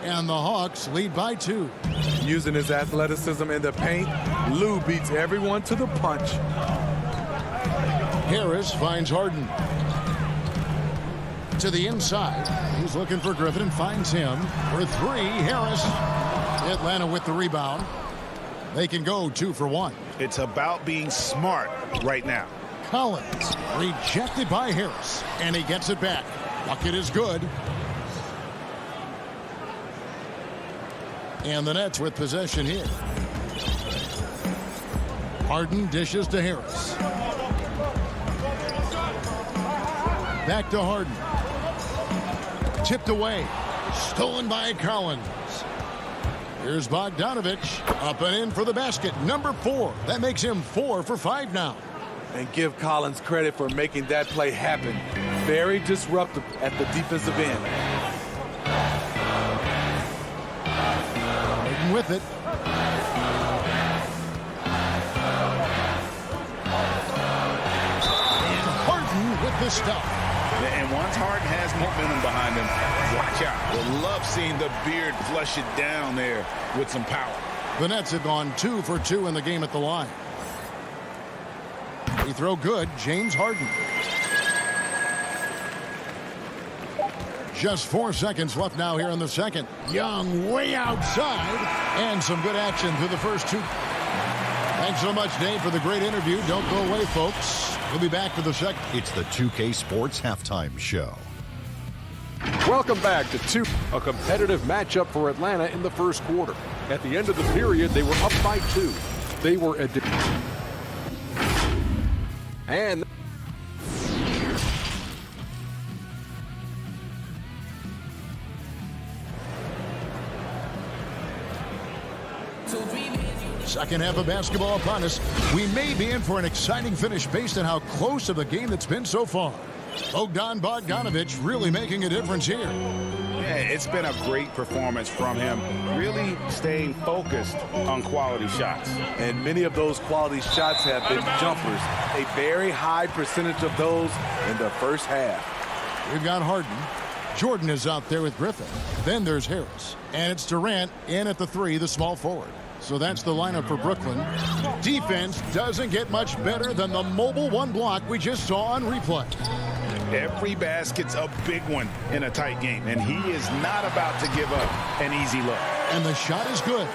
And the Hawks lead by 2. Using his athleticism in the paint, Lou beats everyone to the punch. Harris finds Harden. To the inside. He's looking for Griffin and finds him. For 3, Harris. Atlanta with the rebound. They can go 2 for 1. It's about being smart right now. Collins rejected by Harris. And he gets it back. Bucket is good. And the Nets with possession here. Harden dishes to Harris. Back to Harden. Tipped away. Stolen by Collins. Here's Bogdanovich. Up and in for the basket. Number 4. That makes him 4 for 5 now. And give Collins credit for making that play happen. Very disruptive at the defensive end. With it. And Harden with the stuff. And once Harden has momentum behind him, watch out. We'll love seeing the beard flush it down there with some power. The Nets have gone 2 for 2 in the game at the line. Free throw good. James Harden. Just 4 seconds left now here in the second. Young way outside. And some good action through the first 2. Thanks so much, Dave, for the great interview. Don't go away, folks. We'll be back for the second. It's the 2K Sports Halftime Show. Welcome back to 2. A competitive matchup for Atlanta in the first quarter. At the end of the period, they were up by 2. They were and second half of basketball upon us. We may be in for an exciting finish based on how close of the game that's been so far. Bogdanovich really making a difference here. Yeah, it's been a great performance from him, really staying focused on quality shots. And many of those quality shots have been jumpers. A very high percentage of those in the first half. We've got Harden. Jordan is out there with Griffin. Then there's Harris. And it's Durant in at the 3, the small forward. So that's the lineup for Brooklyn. Defense doesn't get much better than the mobile 1 block we just saw on replay. Every basket's a big one in a tight game, and he is not about to give up an easy look. And the shot is good.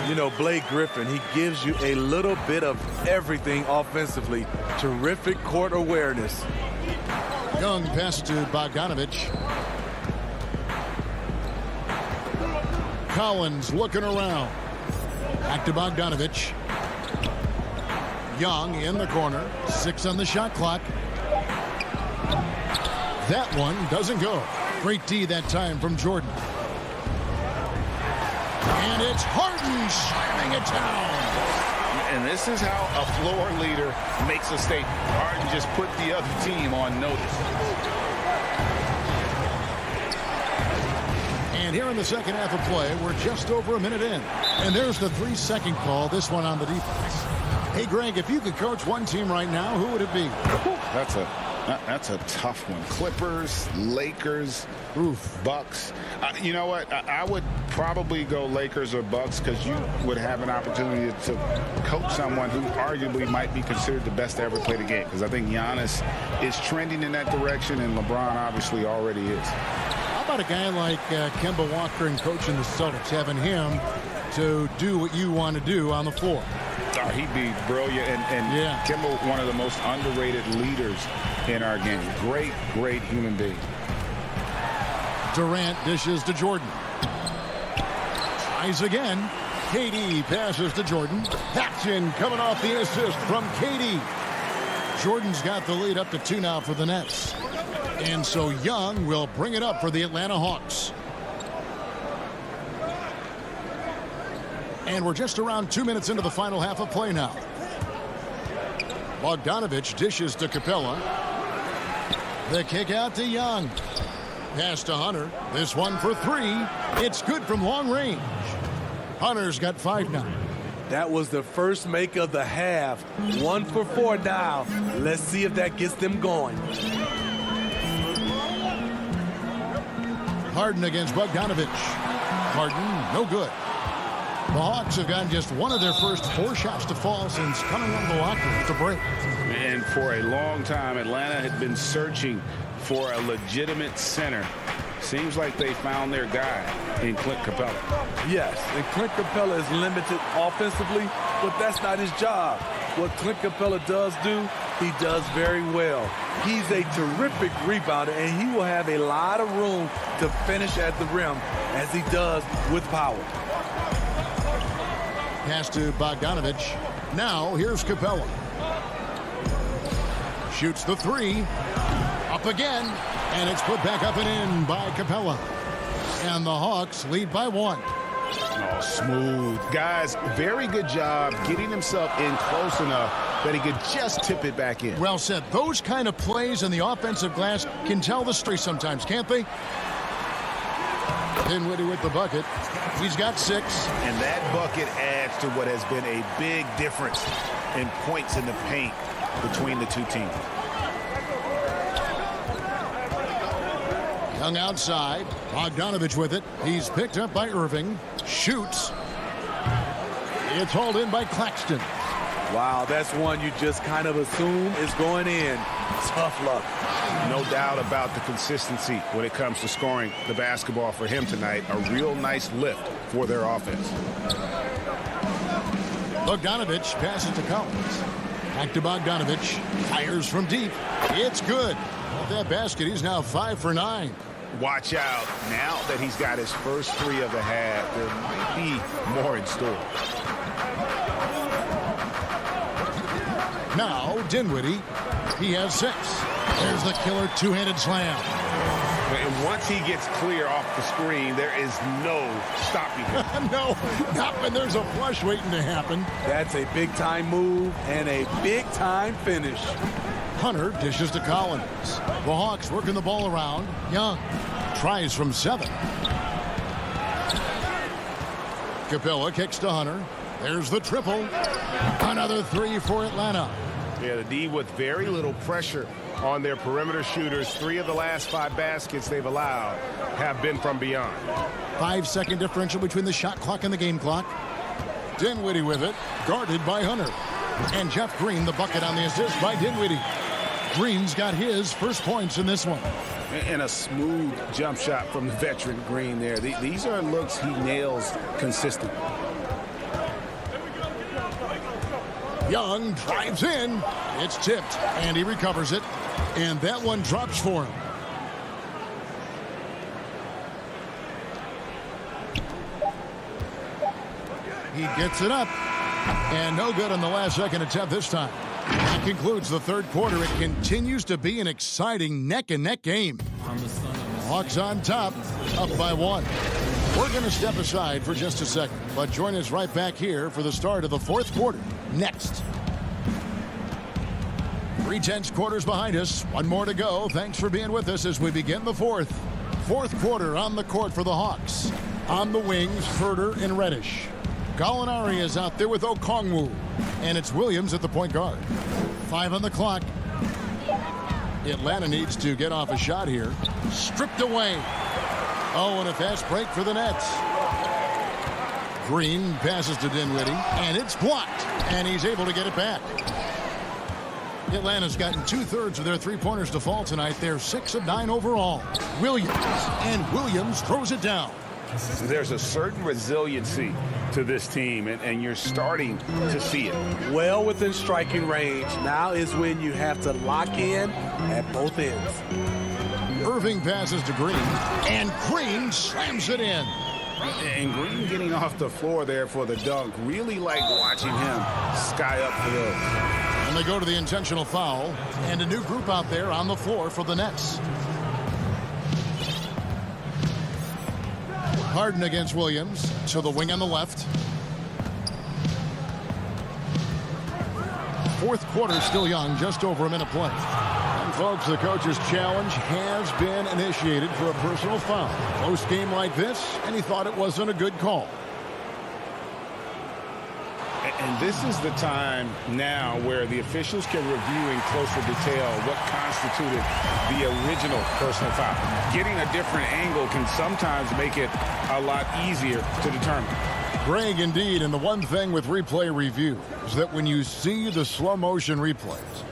You know, Blake Griffin, he gives you a little bit of everything offensively. Terrific court awareness. Young pass to Bogdanovich. Collins looking around. Back to Bogdanovich. Young in the corner. 6 on the shot clock. That one doesn't go. Great D that time from Jordan. And it's Harden slamming it down. And this is how a floor leader makes a statement. Harden just put the other team on notice. And here in the second half of play, we're just over a minute in. And there's the 3-second call, this one on the defense. Hey, Greg, if you could coach one team right now, who would it be? That's a tough one. Clippers, Lakers, Bucks. You know what? I would probably go Lakers or Bucks because you would have an opportunity to coach someone who arguably might be considered the best to ever play the game. Because I think Giannis is trending in that direction, and LeBron obviously already is. How about a guy like Kemba Walker and coaching the Celtics, having him to do what you want to do on the floor? Oh, he'd be brilliant. And yeah. Kemba, one of the most underrated leaders in our game. Great human being. Durant dishes to Jordan. Tries again. KD passes to Jordan. That's in, coming off the assist from KD. Jordan's got the lead up to 2 now for the Nets. And so Young will bring it up for the Atlanta Hawks. And we're just around 2 minutes into the final half of play now. Bogdanovich dishes to Capella. The kick out to Young. Pass to Hunter. This one for 3. It's good from long range. Hunter's got 5 now. That was the first make of the half. 1 for 4 now. Let's see if that gets them going. Harden against Bogdanovich. Harden, no good. The Hawks have gotten just one of their first 4 shots to fall since coming out of the locker room to break. And for a long time, Atlanta had been searching for a legitimate center. Seems like they found their guy in Clint Capella. Yes, and Clint Capella is limited offensively, but that's not his job. What Clint Capella does do, he does very well. He's a terrific rebounder, and he will have a lot of room to finish at the rim, as he does with power. Pass to Bogdanovich. Now here's Capella. Shoots the 3. Up again. And it's put back up and in by Capella. And the Hawks lead by 1. Oh, smooth. Guys, very good job getting himself in close enough that he could just tip it back in. Well said. Those kind of plays in the offensive glass can tell the story sometimes, can't they? Dinwiddie with the bucket. He's got 6. And that bucket adds to what has been a big difference in points in the paint between the two teams. Young outside. Bogdanovich with it. He's picked up by Irving. Shoots. It's hauled in by Claxton. Wow, that's one you just kind of assume is going in. Tough luck. No doubt about the consistency when it comes to scoring the basketball for him tonight. A real nice lift for their offense. Bogdanovich passes to Collins. Back to Bogdanovich. Fires from deep. It's good. With that basket, he's now 5 for 9. Watch out. Now that he's got his first 3 of the half, there might be more in store. Now, Dinwiddie. He has 6. There's the killer 2-handed slam. And once he gets clear off the screen, there is no stopping him. No, not when there's a flush waiting to happen. That's a big-time move and a big-time finish. Hunter dishes to Collins. The Hawks working the ball around. Young tries from 7. Capella kicks to Hunter. There's the triple. Another 3 for Atlanta. Yeah, the D with very little pressure on their perimeter shooters. 3 of the last 5 baskets they've allowed have been from beyond. 5-second differential between the shot clock and the game clock. Dinwiddie with it, guarded by Hunter. And Jeff Green, the bucket on the assist by Dinwiddie. Green's got his first points in this one. And a smooth jump shot from the veteran Green there. These are looks he nails consistently. Young drives in. It's tipped, and he recovers it. And that one drops for him. He gets it up. And no good on the last second attempt this time. That concludes the third quarter. It continues to be an exciting neck-and-neck game. Hawks on top, up by 1. We're going to step aside for just a second, but join us right back here for the start of the fourth quarter next. 3/10 quarters behind us. One more to go. Thanks for being with us as we begin the fourth. Fourth quarter on the court for the Hawks. On the wings, Herter and Reddish. Gallinari is out there with Okongwu. And it's Williams at the point guard. 5 on the clock. Atlanta needs to get off a shot here. Stripped away. Oh, and a fast break for the Nets. Green passes to Dinwiddie, and it's blocked. And he's able to get it back. Atlanta's gotten 2/3 of their three-pointers to fall tonight. They're 6 of 9 overall. Williams, and Williams throws it down. There's a certain resiliency to this team, and you're starting to see it. Well within striking range. Now is when you have to lock in at both ends. Irving passes to Green, and Green slams it in. And Green getting off the floor there for the dunk. Really like watching him sky up for those. And they go to the intentional foul, and a new group out there on the floor for the Nets. Harden against Williams to the wing on the left. Fourth quarter still young, just over a minute play. And folks, the coach's challenge has been initiated for a personal foul. Close game like this, and he thought it wasn't a good call. And this is the time now where the officials can review in closer detail what constituted the original personal foul. Getting a different angle can sometimes make it a lot easier to determine. Greg, indeed, and the one thing with replay review is that when you see the slow motion replays,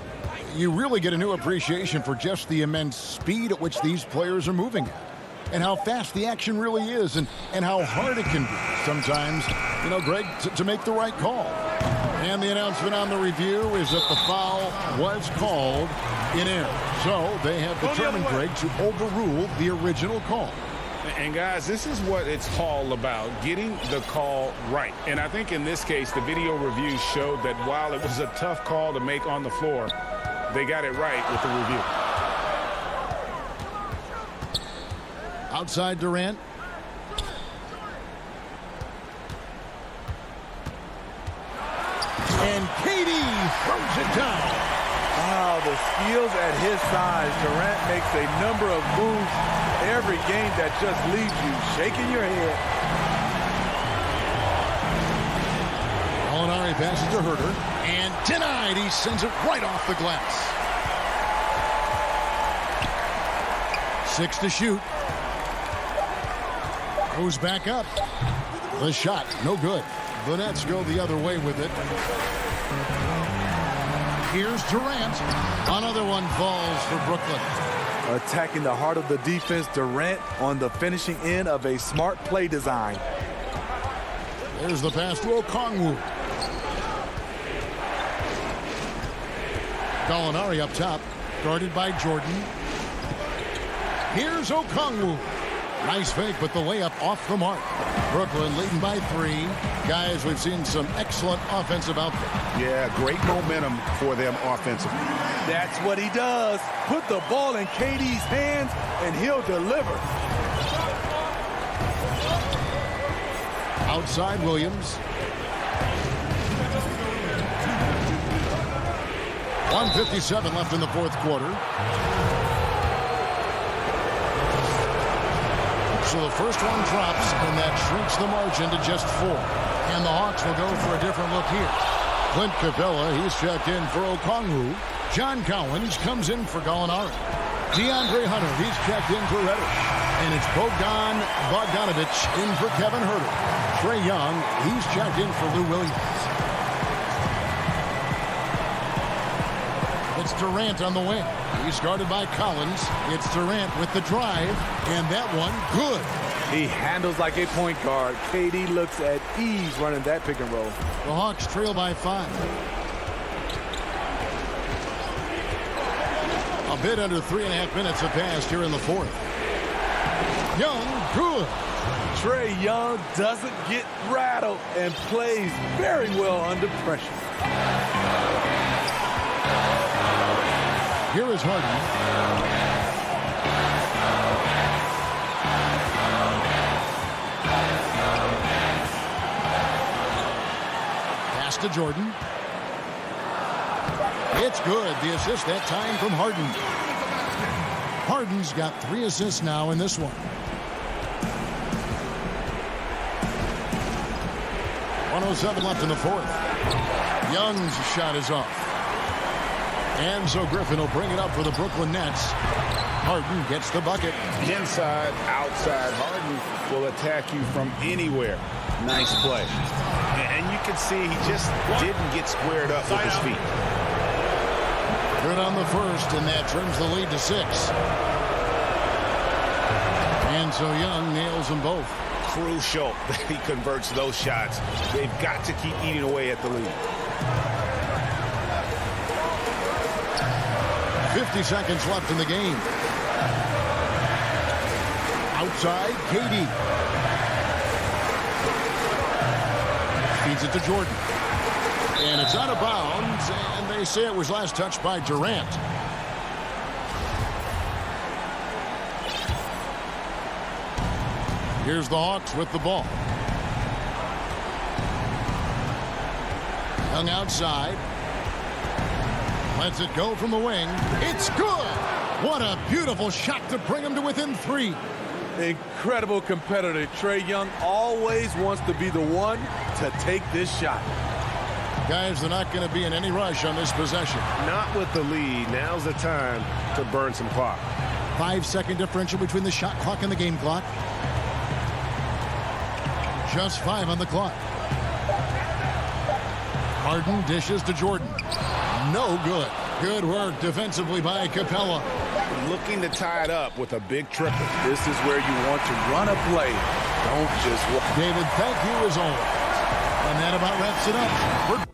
you really get a new appreciation for just the immense speed at which these players are moving at. And how fast the action really is, and how hard it can be sometimes, Greg, to make the right call. And the announcement on the review is that the foul was called in error. So they have determined, Greg, to overrule the original call. And guys, this is what it's all about, getting the call right. And I think in this case, the video review showed that while it was a tough call to make on the floor, they got it right with the review. Outside Durant. And KD throws it down. Wow, the skills at his size. Durant makes a number of moves every game that just leaves you shaking your head. Gallinari passes to Herter. And denied. He sends it right off the glass. 6 to shoot. Goes back up. The shot, no good. The Nets go the other way with it. Here's Durant. Another one falls for Brooklyn. Attacking the heart of the defense, Durant on the finishing end of a smart play design. There's the pass to Okongwu. Gallinari up top, guarded by Jordan. Here's Okongwu. Nice fake, but the layup off the mark. Brooklyn leading by 3. Guys, we've seen some excellent offensive output. Yeah, great momentum for them offensively. That's what he does. Put the ball in KD's hands, and he'll deliver. Outside Williams. 1:57 left in the fourth quarter. So the first one drops, and that shrinks the margin to just 4. And the Hawks will go for a different look here. Clint Capella, he's checked in for Okongwu. John Collins comes in for Gallinari. DeAndre Hunter, he's checked in for Reddish. And it's Bogdanovich in for Kevin Herter. Trae Young, he's checked in for Lou Williams. It's Durant on the wing. He's guarded by Collins. It's Durant with the drive, and that one good. He handles like a point guard. KD looks at ease running that pick and roll. The Hawks trail by 5. A bit under 3.5 minutes have passed here in the fourth. Young, good. Trae Young doesn't get rattled and plays very well under pressure. Here is Harden. Pass to Jordan. It's good. The assist that time from Harden. Harden's got 3 assists now in this one. 1:07 left in the fourth. Young's shot is off. And so Griffin will bring it up for the Brooklyn Nets. Harden gets the bucket. Inside, outside, Harden will attack you from anywhere. Nice play. And you can see he just didn't get squared up with his feet. Good on the first, and that trims the lead to 6. And so Young nails them both. Crucial that he converts those shots. They've got to keep eating away at the lead. 50 seconds left in the game. Outside, KD. Feeds it to Jordan. And it's out of bounds, and they say it was last touched by Durant. Here's the Hawks with the ball. Young outside. Lets it go from the wing. It's good. What a beautiful shot to bring him to within 3. Incredible competitor. Trae Young always wants to be the one to take this shot. Guys, they're not going to be in any rush on this possession. Not with the lead. Now's the time to burn some clock. 5-second differential between the shot clock and the game clock. Just 5 on the clock. Harden dishes to Jordan. No good. Good work defensively by Capella. Looking to tie it up with a big triple. This is where you want to run a play. Don't just walk. David, thank you as always. And that about wraps it up.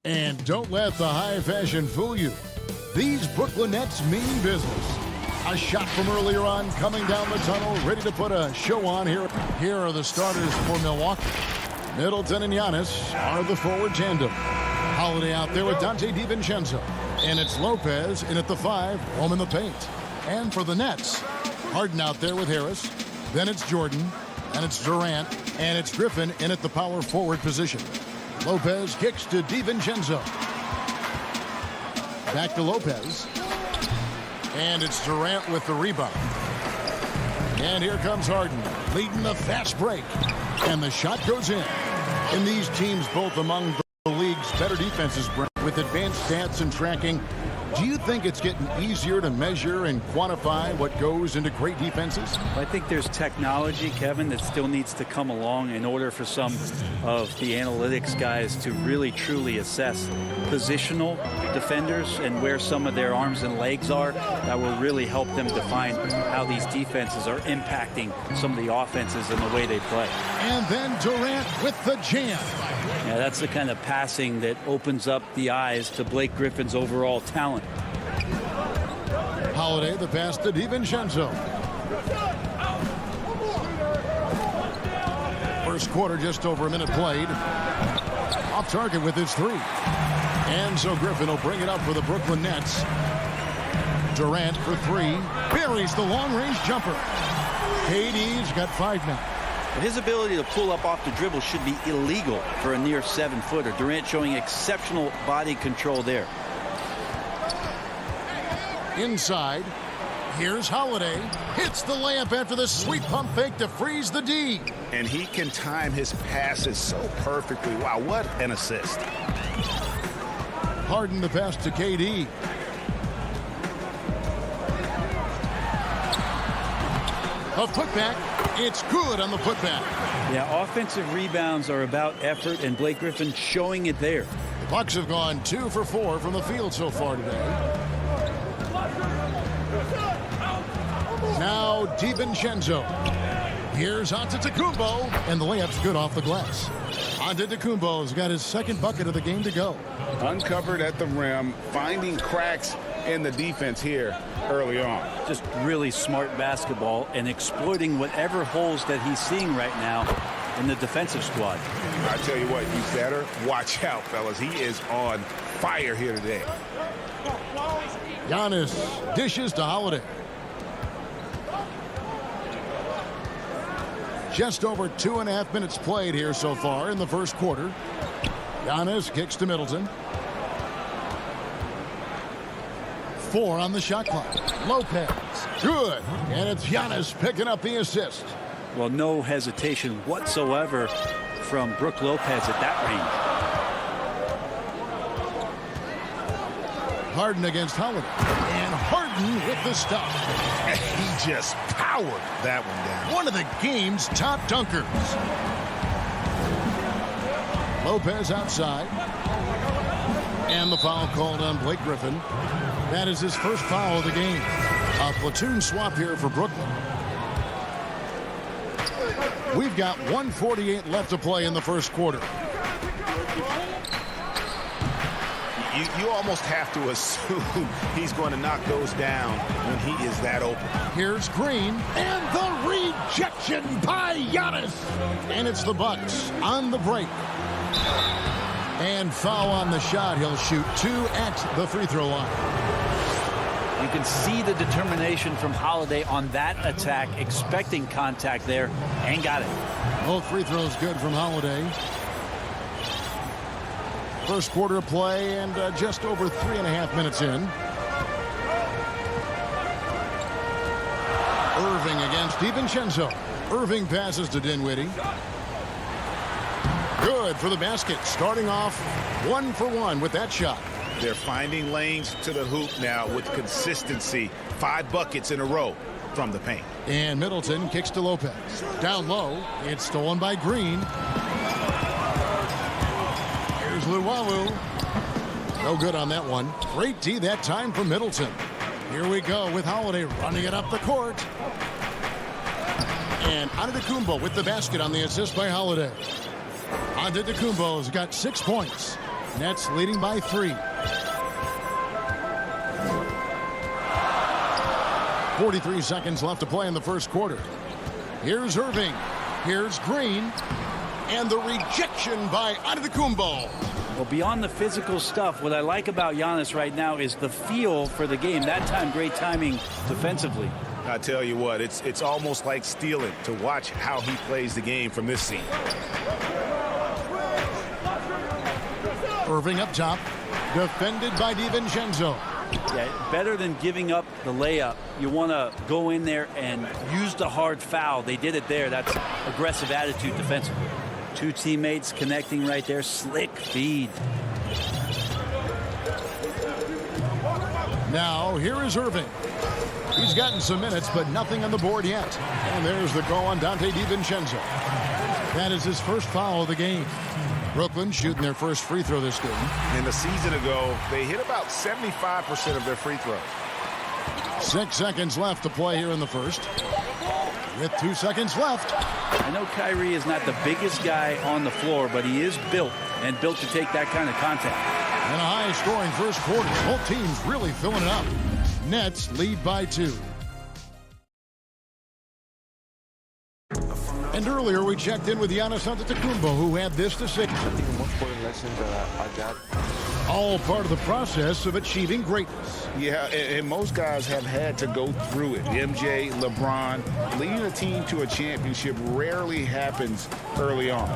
And don't let the high fashion fool you. These Brooklyn Nets mean business. A shot from earlier on coming down the tunnel, ready to put a show on here. Here are the starters for Milwaukee. Middleton and Giannis are the forward tandem. Holiday out there with Dante DiVincenzo. And it's Lopez in at the 5, home in the paint. And for the Nets, Harden out there with Harris. Then it's Jordan. And it's Durant. And it's Griffin in at the power forward position. Lopez kicks to DiVincenzo. Back to Lopez. And it's Durant with the rebound. And here comes Harden, leading the fast break. And the shot goes in. And these teams both among the league's better defenses, with advanced stats and tracking. Do you think it's getting easier to measure and quantify what goes into great defenses? I think there's technology, Kevin, that still needs to come along in order for some of the analytics guys to really truly assess positional defenders and where some of their arms and legs are. That will really help them define how these defenses are impacting some of the offenses and the way they play. And then Durant with the jam. Yeah, that's the kind of passing that opens up the eyes to Blake Griffin's overall talent. Holiday, the pass to DiVincenzo. First quarter, just over a minute played. Off target with his 3. And so Griffin will bring it up for the Brooklyn Nets. Durant for 3. Buries the long-range jumper. KD's got 5 now. His ability to pull up off the dribble should be illegal for a near 7-footer. Durant showing exceptional body control there. Inside, here's Holiday. Hits the layup after the sweet pump fake to freeze the D. And he can time his passes so perfectly. Wow, what an assist. Harden the pass to KD. A putback. It's good on the putback. Yeah, offensive rebounds are about effort, and Blake Griffin showing it there. The Bucks have gone 2 for 4 from the field so far today. Now DiVincenzo. Here's Antetokounmpo, and the layup's good off the glass. Antetokounmpo's got his second bucket of the game to go. Uncovered at the rim, finding cracks in the defense here early on. Just really smart basketball and exploiting whatever holes that he's seeing right now in the defensive squad. I tell you what, you better watch out, fellas. He is on fire here today. Giannis dishes to Holiday. Just over 2.5 minutes played here so far in the first quarter. Giannis kicks to Middleton. 4 on the shot clock. Lopez. Good. And it's Giannis picking up the assist. Well, no hesitation whatsoever from Brook Lopez at that range. Harden against Holiday. And Harden with the stop. He just powered that one down. One of the game's top dunkers. Lopez outside. And the foul called on Blake Griffin. That is his first foul of the game. A platoon swap here for Brooklyn. We've got 1:48 left to play in the first quarter. You almost have to assume he's going to knock those down when he is that open. Here's Green, and the rejection by Giannis. And it's the Bucks on the break. And foul on the shot. He'll shoot 2 at the free throw line. You can see the determination from Holiday on that attack, expecting contact there, and got it. Both free throws good from Holiday. First quarter of play and just over 3.5 minutes in. Irving against DiVincenzo. Irving passes to Dinwiddie. Good for the basket. Starting off 1 for 1 with that shot. They're finding lanes to the hoop now with consistency. 5 buckets in a row from the paint. And Middleton kicks to Lopez. Down low. It's stolen by Green. Here's Luwawu. No good on that one. Great D that time from Middleton. Here we go with Holiday running it up the court. And Antetokounmpo with the basket on the assist by Holiday. Antetokounmpo's got 6 points. Nets leading by 3. 43 seconds left to play in the first quarter. Here's Irving. Here's Green. And the rejection by Antetokounmpo. Well, beyond the physical stuff, what I like about Giannis right now is the feel for the game. That time, great timing defensively. I tell you what, it's almost like stealing to watch how he plays the game from this scene. Irving up top, defended by DiVincenzo. Yeah, better than giving up the layup. You want to go in there and use the hard foul. They did it there. That's aggressive attitude defensively. Two teammates connecting right there. Slick feed. Now, here is Irving. He's gotten some minutes, but nothing on the board yet. And there's the call on Dante DiVincenzo. That is his first foul of the game. Brooklyn shooting their first free throw this game. And a season ago, they hit about 75% of their free throws. 6 seconds left to play here in the first. With 2 seconds left. I know Kyrie is not the biggest guy on the floor, but he is built to take that kind of contact. And a high-scoring first quarter. Both teams really filling it up. Nets lead by 2. And earlier we checked in with Giannis Antetokounmpo, who had this to say. I think the most important lesson that I got. All part of the process of achieving greatness. Yeah, and most guys have had to go through it. MJ, LeBron, leading a team to a championship rarely happens early on.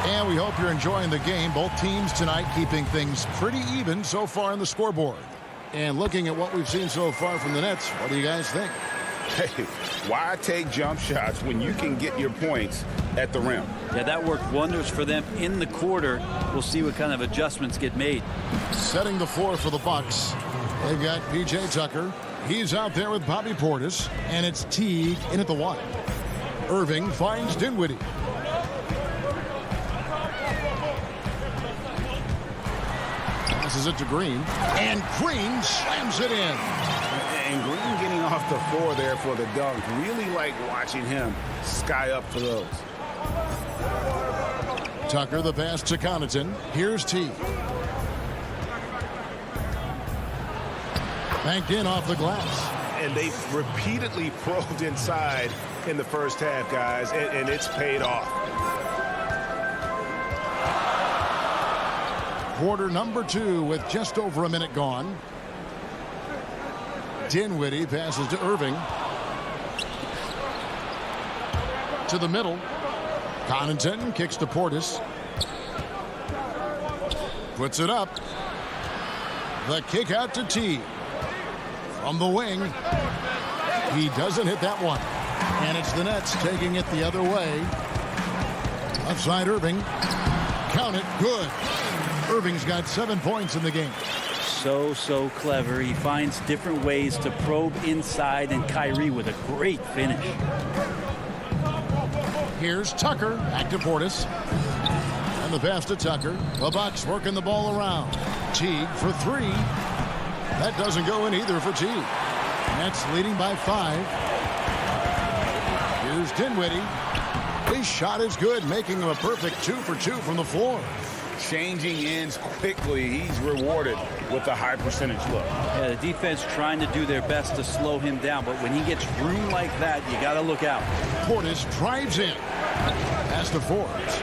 And we hope you're enjoying the game. Both teams tonight keeping things pretty even so far on the scoreboard. And looking at what we've seen so far from the Nets, what do you guys think? Hey, why take jump shots when you can get your points at the rim? Yeah, that worked wonders for them in the quarter. We'll see what kind of adjustments get made. Setting the floor for the Bucks. They've got P.J. Tucker. He's out there with Bobby Portis. And it's Teague in at the 1. Irving finds Dinwiddie. Passes it to Green. And Green slams it in. And Green getting off the floor there for the dunk. Really like watching him sky up for those. Tucker the pass to Connaughton. Here's T. Banked in off the glass. And they repeatedly probed inside in the first half, guys, and it's paid off. Quarter number 2 with just over a minute gone. Dinwiddie passes to Irving. To the middle. Connaughton kicks to Portis. Puts it up. The kick out to T. From the wing. He doesn't hit that one. And it's the Nets taking it the other way. Left side Irving. Count it. Good. Irving's got 7 points in the game. So clever. He finds different ways to probe inside, and Kyrie with a great finish. Here's Tucker. Back to Portis. And the pass to Tucker. The Bucks working the ball around. Teague for 3. That doesn't go in either for Teague. Nets leading by 5. Here's Dinwiddie. His shot is good, making him a perfect 2 for 2 from the floor. Changing ends quickly. He's rewarded with a high percentage look. Yeah, the defense trying to do their best to slow him down, but when he gets room like that, you got to look out. Portis drives in. Pass to Forbes.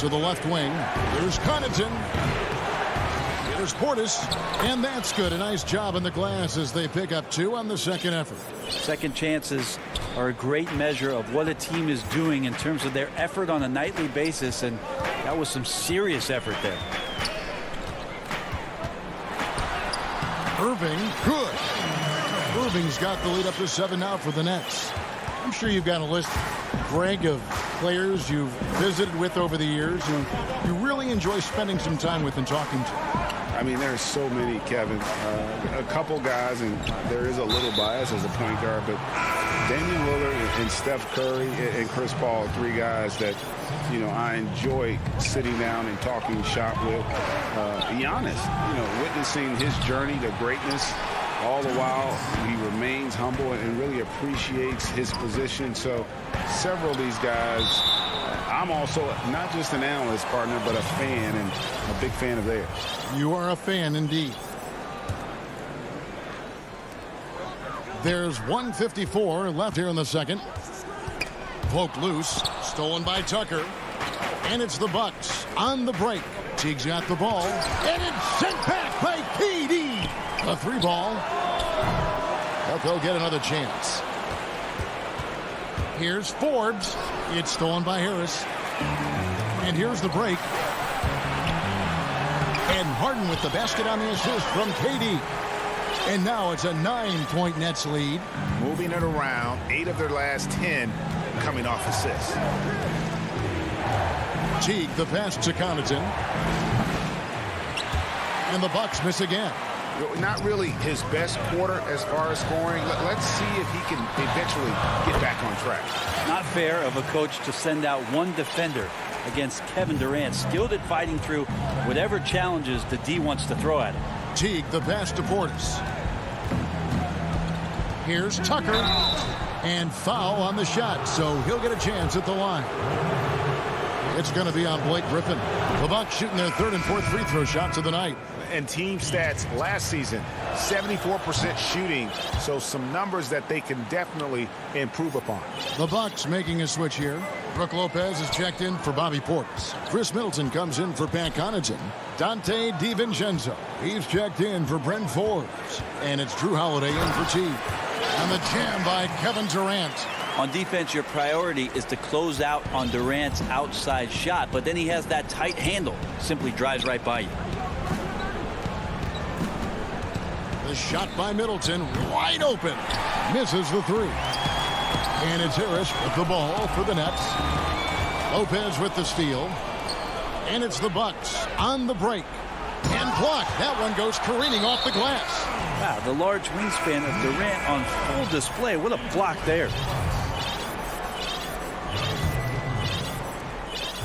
To the left wing. There's Connaughton. There's Portis. And that's good. A nice job in the glass as they pick up 2 on the second effort. Second chances are a great measure of what a team is doing in terms of their effort on a nightly basis, and that was some serious effort there. Irving, good. Irving's got the lead up to 7 now for the Nets. I'm sure you've got a list, Greg, of players you've visited with over the years who you really enjoy spending some time with and talking to. I mean, there's so many, Kevin. A couple guys, and there is a little bias as a point guard, but Damian Lillard and Steph Curry and Chris Paul, 3 guys that, you know, I enjoy sitting down and talking shop with. Giannis, you know, witnessing his journey to greatness. All the while, he remains humble and really appreciates his position. So several of these guys, I'm also not just an analyst, partner, but a fan, and a big fan of theirs. You are a fan indeed. There's 1:54 left here in the second. Poked loose. Stolen by Tucker. And it's the Bucks on the break. Teague's got the ball. And it's sent back by KD. A 3-ball. But they'll get another chance. Here's Forbes. It's stolen by Harris. And here's the break. And Harden with the basket on the assist from KD. And now it's a 9-point Nets lead. Moving it around, 8 of their last 10 coming off assists. Teague, the pass to Connaughton. And the Bucks miss again. Not really his best quarter as far as scoring. Let's see if he can eventually get back on track. Not fair of a coach to send out one defender against Kevin Durant, skilled at fighting through whatever challenges the D wants to throw at him. Teague, the pass to Portis. Here's Tucker. And foul on the shot, so he'll get a chance at the line. It's going to be on Blake Griffin. The Bucks shooting their 3rd and 4th free throw shots of the night. And team stats last season, 74% shooting, so some numbers that they can definitely improve upon. The Bucks making a switch here. Brook Lopez is checked in for Bobby Portis. Chris Middleton comes in for Pat Connaughton. Dante DiVincenzo, he's checked in for Brent Forbes. And it's Drew Holiday in for Teague. And the jam by Kevin Durant. On defense, your priority is to close out on Durant's outside shot, but then he has that tight handle. Simply drives right by you. The shot by Middleton, wide open. Misses the 3. And it's Harris with the ball for the Nets. Lopez with the steal. And it's the Bucks on the break. And blocked. That one goes careening off the glass. Wow, the large wingspan of Durant on full display. What a block there.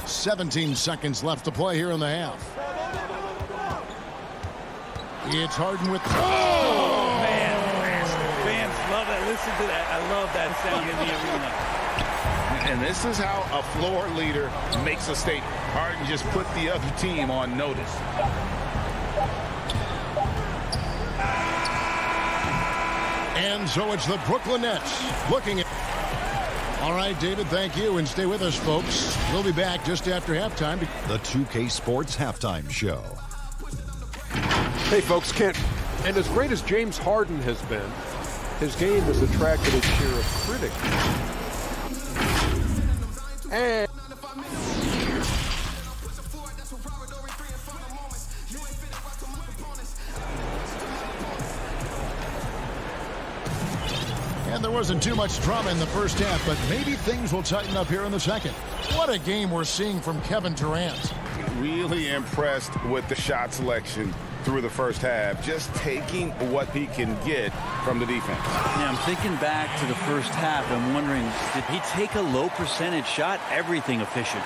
17 seconds left to play here in the half. It's Harden with... Oh, man. Fans love that. Listen to that. I love that sound in the arena. And this is how a floor leader makes a statement. Harden just put the other team on notice. And so it's the Brooklyn Nets looking at... All right, David, thank you. And stay with us, folks. We'll be back just after halftime. The 2K Sports Halftime Show. Hey, folks, Kent. And as great as James Harden has been, his game has attracted a share of critics. And there wasn't too much drama in the first half, but maybe things will tighten up here in the second. What a game we're seeing from Kevin Durant. Really impressed with the shot selection through the first half, just taking what he can get from the defense. Yeah, I'm thinking back to the first half. I'm wondering, did he take a low percentage shot? Everything efficient.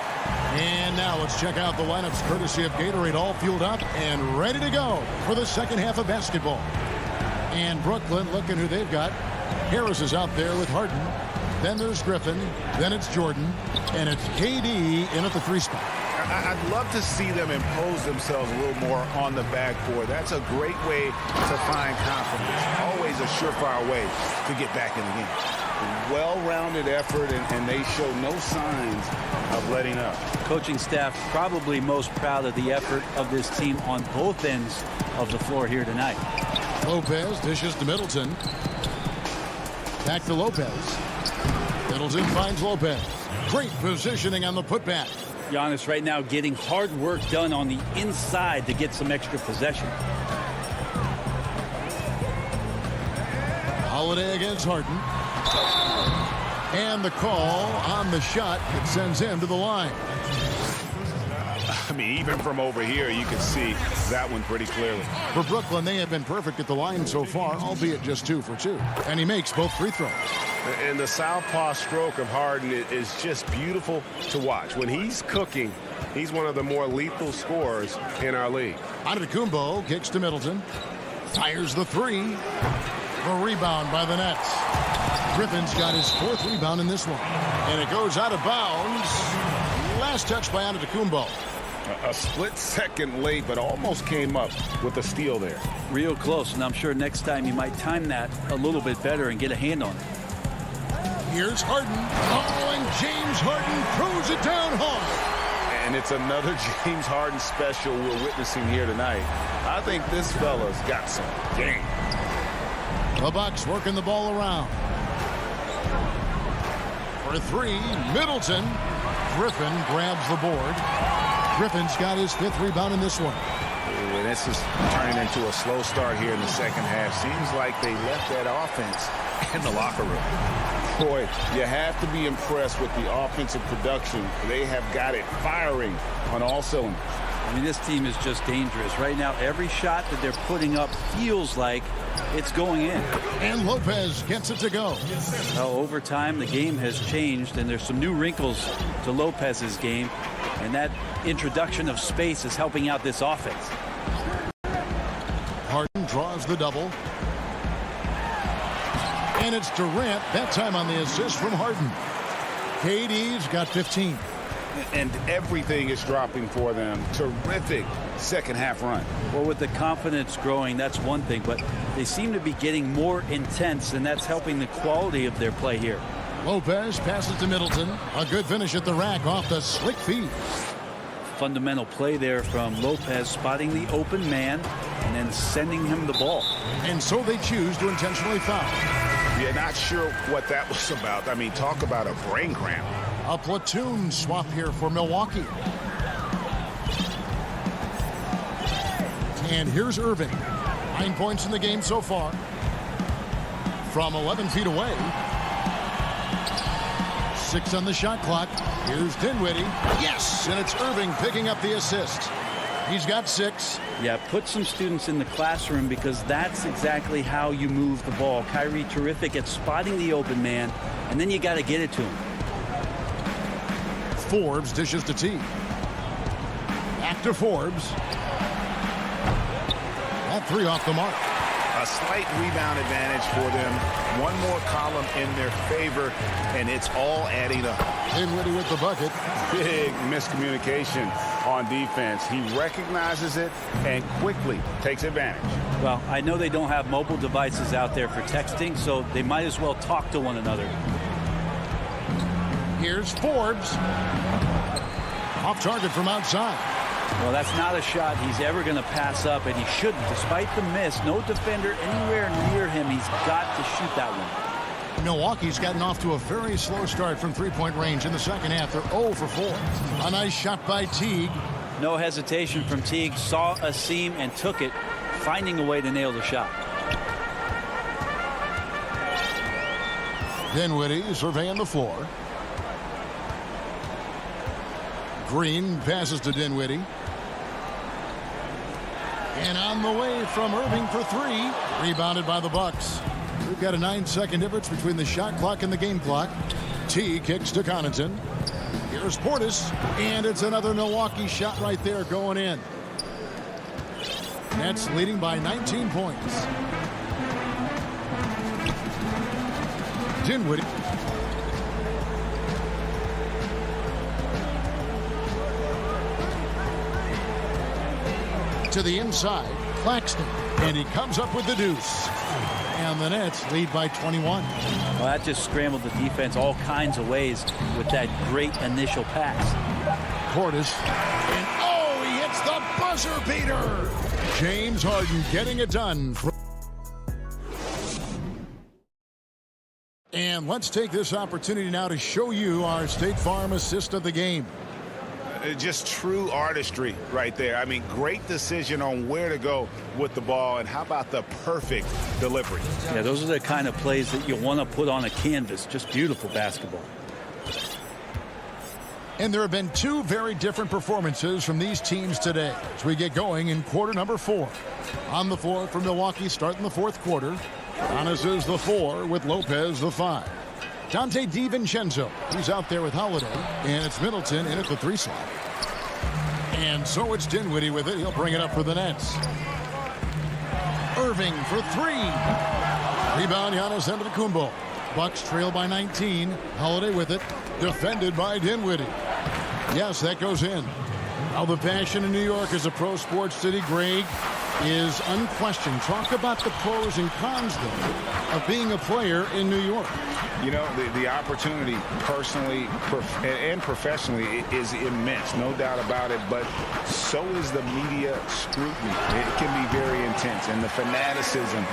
And now let's check out the lineups courtesy of Gatorade, all fueled up and ready to go for the second half of basketball. And Brooklyn, looking who they've got. Harris is out there with Harden. Then there's Griffin. Then it's Jordan. And it's KD in at the 3 spot. I'd love to see them impose themselves a little more on the backboard. That's a great way to find confidence. Always a surefire way to get back in the game. Well-rounded effort, and they show no signs of letting up. Coaching staff probably most proud of the effort of this team on both ends of the floor here tonight. Lopez dishes to Middleton. Back to Lopez. Middleton finds Lopez. Great positioning on the putback. Giannis right now getting hard work done on the inside to get some extra possession. Holiday against Harden. And the call on the shot that sends him to the line. I mean, even from over here, you can see that one pretty clearly. For Brooklyn, they have been perfect at the line so far, albeit just 2 for 2. And he makes both free throws. And the southpaw stroke of Harden is just beautiful to watch. When he's cooking, he's one of the more lethal scorers in our league. Antetokounmpo kicks to Middleton. Fires the 3. The rebound by the Nets. Griffin's got his 4th rebound in this one. And it goes out of bounds. Last touch by Antetokounmpo. A split second late, but almost came up with a steal there. Real close, and I'm sure next time you might time that a little bit better and get a hand on it. Here's Harden. Oh, and James James Harden throws it down hard. And it's another James Harden special we're witnessing here tonight. I think this fella's got some game. The Bucks working the ball around. For three, Middleton. Griffin grabs the board. Griffin's got his 5th rebound in this one. And this is turning into a slow start here in the second half. Seems like they left that offense in the locker room. Boy, you have to be impressed with the offensive production. They have got it firing on all cylinders. I mean, this team is just dangerous. Right now, every shot that they're putting up feels like it's going in. And Lopez gets it to go. Well, over time, the game has changed, and there's some new wrinkles to Lopez's game, and that introduction of space is helping out this offense. Harden draws the double. And it's Durant, that time on the assist from Harden. KD's got 15. And everything is dropping for them. Terrific second half run. Well, with the confidence growing, that's one thing, but they seem to be getting more intense, and that's helping the quality of their play here. Lopez passes to Middleton. A good finish at the rack off the slick feed. Fundamental play there from Lopez, spotting the open man and then sending him the ball. And so they choose to intentionally foul. Yeah, not sure what that was about. I mean, talk about a brain cramp. A platoon swap here for Milwaukee. And here's Irving. 9 points in the game so far. From 11 feet away. 6 on the shot clock. Here's Dinwiddie. Yes! And it's Irving picking up the assist. He's got 6. Yeah, put some students in the classroom because that's exactly how you move the ball. Kyrie terrific at spotting the open man, and then you got to get it to him. Forbes dishes to T. Back to Forbes. That 3 off the mark. A slight rebound advantage for them. One more column in their favor, and it's all adding up. Dinwiddie with the bucket. Big miscommunication on defense. He recognizes it and quickly takes advantage. Well, I know they don't have mobile devices out there for texting, so they might as well talk to one another. Here's Forbes. Off target from outside. Well, that's not a shot he's ever going to pass up, and he shouldn't. Despite the miss, no defender anywhere near him. He's got to shoot that one. Milwaukee's gotten off to a very slow start from three-point range in the second half. They're 0 for 4. A nice shot by Teague. No hesitation from Teague. Saw a seam and took it, finding a way to nail the shot. Dinwiddie surveying the floor. Green passes to Dinwiddie. And on the way from Irving for 3. Rebounded by the Bucks. We've got a 9-second difference between the shot clock and the game clock. T kicks to Connaughton. Here's Portis. And it's another Milwaukee shot right there going in. Nets leading by 19 points. Dinwiddie. To the inside, Claxton, and he comes up with the deuce. And the Nets lead by 21. Well, that just scrambled the defense all kinds of ways with that great initial pass. Portis, and oh, he hits the buzzer beater. James Harden getting it done. And let's take this opportunity now to show you our State Farm assist of the game. Just true artistry right there. I mean, great decision on where to go with the ball, and how about the perfect delivery? Yeah, those are the kind of plays that you want to put on a canvas. Just beautiful basketball. And there have been 2 very different performances from these teams today as we get going in quarter number 4. On the floor for Milwaukee starting the 4th quarter. Giannis is the 4 with Lopez the 5. Dante DiVincenzo, he's out there with Holiday, and it's Middleton in at the 3 slot. And so it's Dinwiddie with it. He'll bring it up for the Nets. Irving for 3. Rebound, Giannis Antetokounmpo. Bucks trail by 19. Holiday with it. Defended by Dinwiddie. Yes, that goes in. Now the passion in New York is a pro sports city. Greg, is unquestioned. Talk about the pros and cons, though, of being a player in New York. You know, the opportunity personally and professionally is immense, no doubt about it, but so is the media scrutiny. It can be very intense, and the fanaticism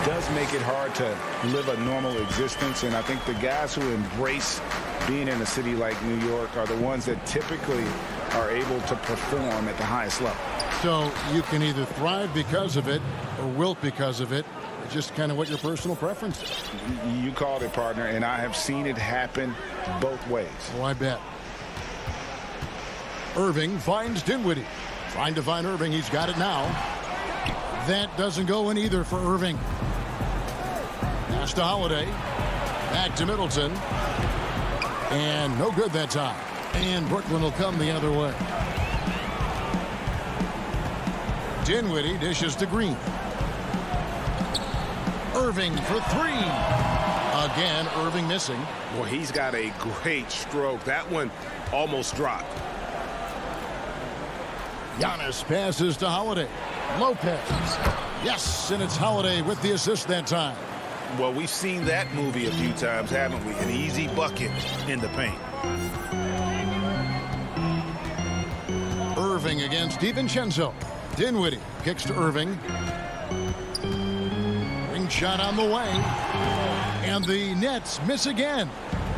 does make it hard to live a normal existence, and I think the guys who embrace being in a city like New York are the ones that typically are able to perform at the highest level. So you can either thrive because of it or wilt because of it. It's just kind of what your personal preference is. You called it, partner, and I have seen it happen both ways. Oh, I bet. Irving finds Dinwiddie. Trying to find Irving. He's got it now. That doesn't go in either for Irving. Pass to Holiday. Back to Middleton. And no good that time. And Brooklyn will come the other way. Dinwiddie dishes to Green. Irving for three. Again, Irving missing. Well, he's got a great stroke. That one almost dropped. Giannis passes to Holiday. Lopez. Yes, and it's Holiday with the assist that time. Well, we've seen that movie a few times, haven't we? An easy bucket in the paint. Irving against DiVincenzo. Dinwiddie kicks to Irving. Ring shot on the way. And the Nets miss again.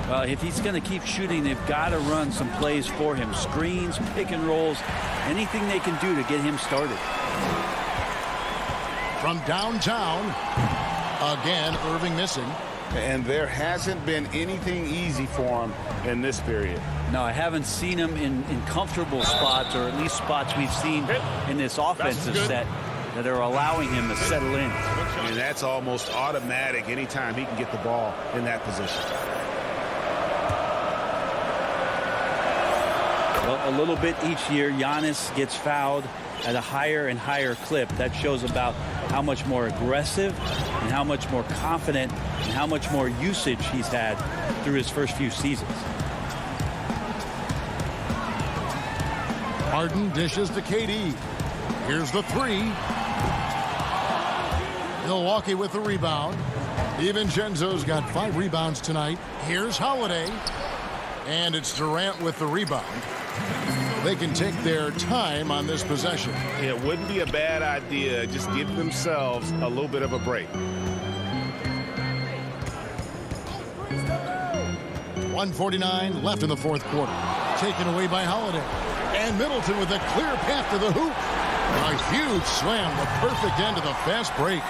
If he's going to keep shooting, they've got to run some plays for him. Screens, pick and rolls, anything they can do to get him started. From downtown, again, Irving missing. And there hasn't been anything easy for him in this period. No, I haven't seen him in comfortable spots, or at least spots we've seen in this offensive set that are allowing him to settle in. And that's almost automatic anytime he can get the ball in that position. Well, a little bit each year, Giannis gets fouled at a higher and higher clip. That shows about how much more aggressive and how much more confident and how much more usage he's had through his first few seasons. Harden dishes to KD. Here's the three. Milwaukee with the rebound. DiVincenzo's got 5 rebounds tonight. Here's Holiday. And it's Durant with the rebound. They can take their time on this possession. It wouldn't be a bad idea. Just give themselves a little bit of a break. 1:49 left in the fourth quarter. Taken away by Holiday. And Middleton with a clear path to the hoop. A huge slam, the perfect end of the fast break.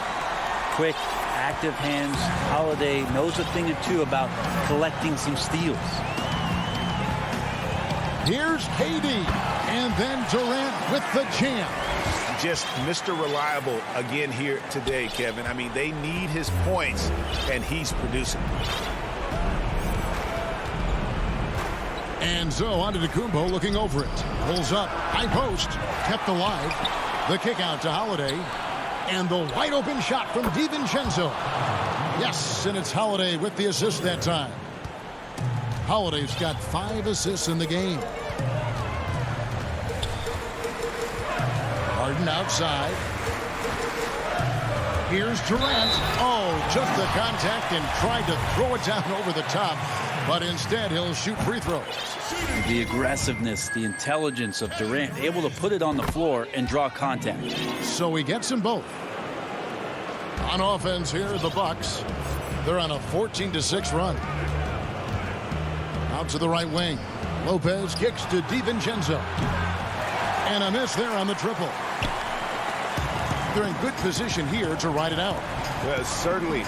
Quick, active hands. Holiday knows a thing or two about collecting some steals. Here's KD, and then Durant with the jam. Just Mr. Reliable again here today, Kevin. I mean, they need his points, and he's producing. And so Antetokounmpo looking over it. Pulls up, high post, kept alive. The kick out to Holiday. And the wide open shot from DiVincenzo. Yes, and it's Holiday with the assist that time. Holiday's got 5 assists in the game. Harden outside. Here's Durant. Oh, took the contact and tried to throw it down over the top. But instead, he'll shoot free throws. The aggressiveness, the intelligence of Durant, able to put it on the floor and draw contact. So he gets them both. On offense here, the Bucks. They're on a 14-6 run. Out to the right wing. Lopez kicks to DiVincenzo. And a miss there on the triple. They're in good position here to ride it out. Well, certainly,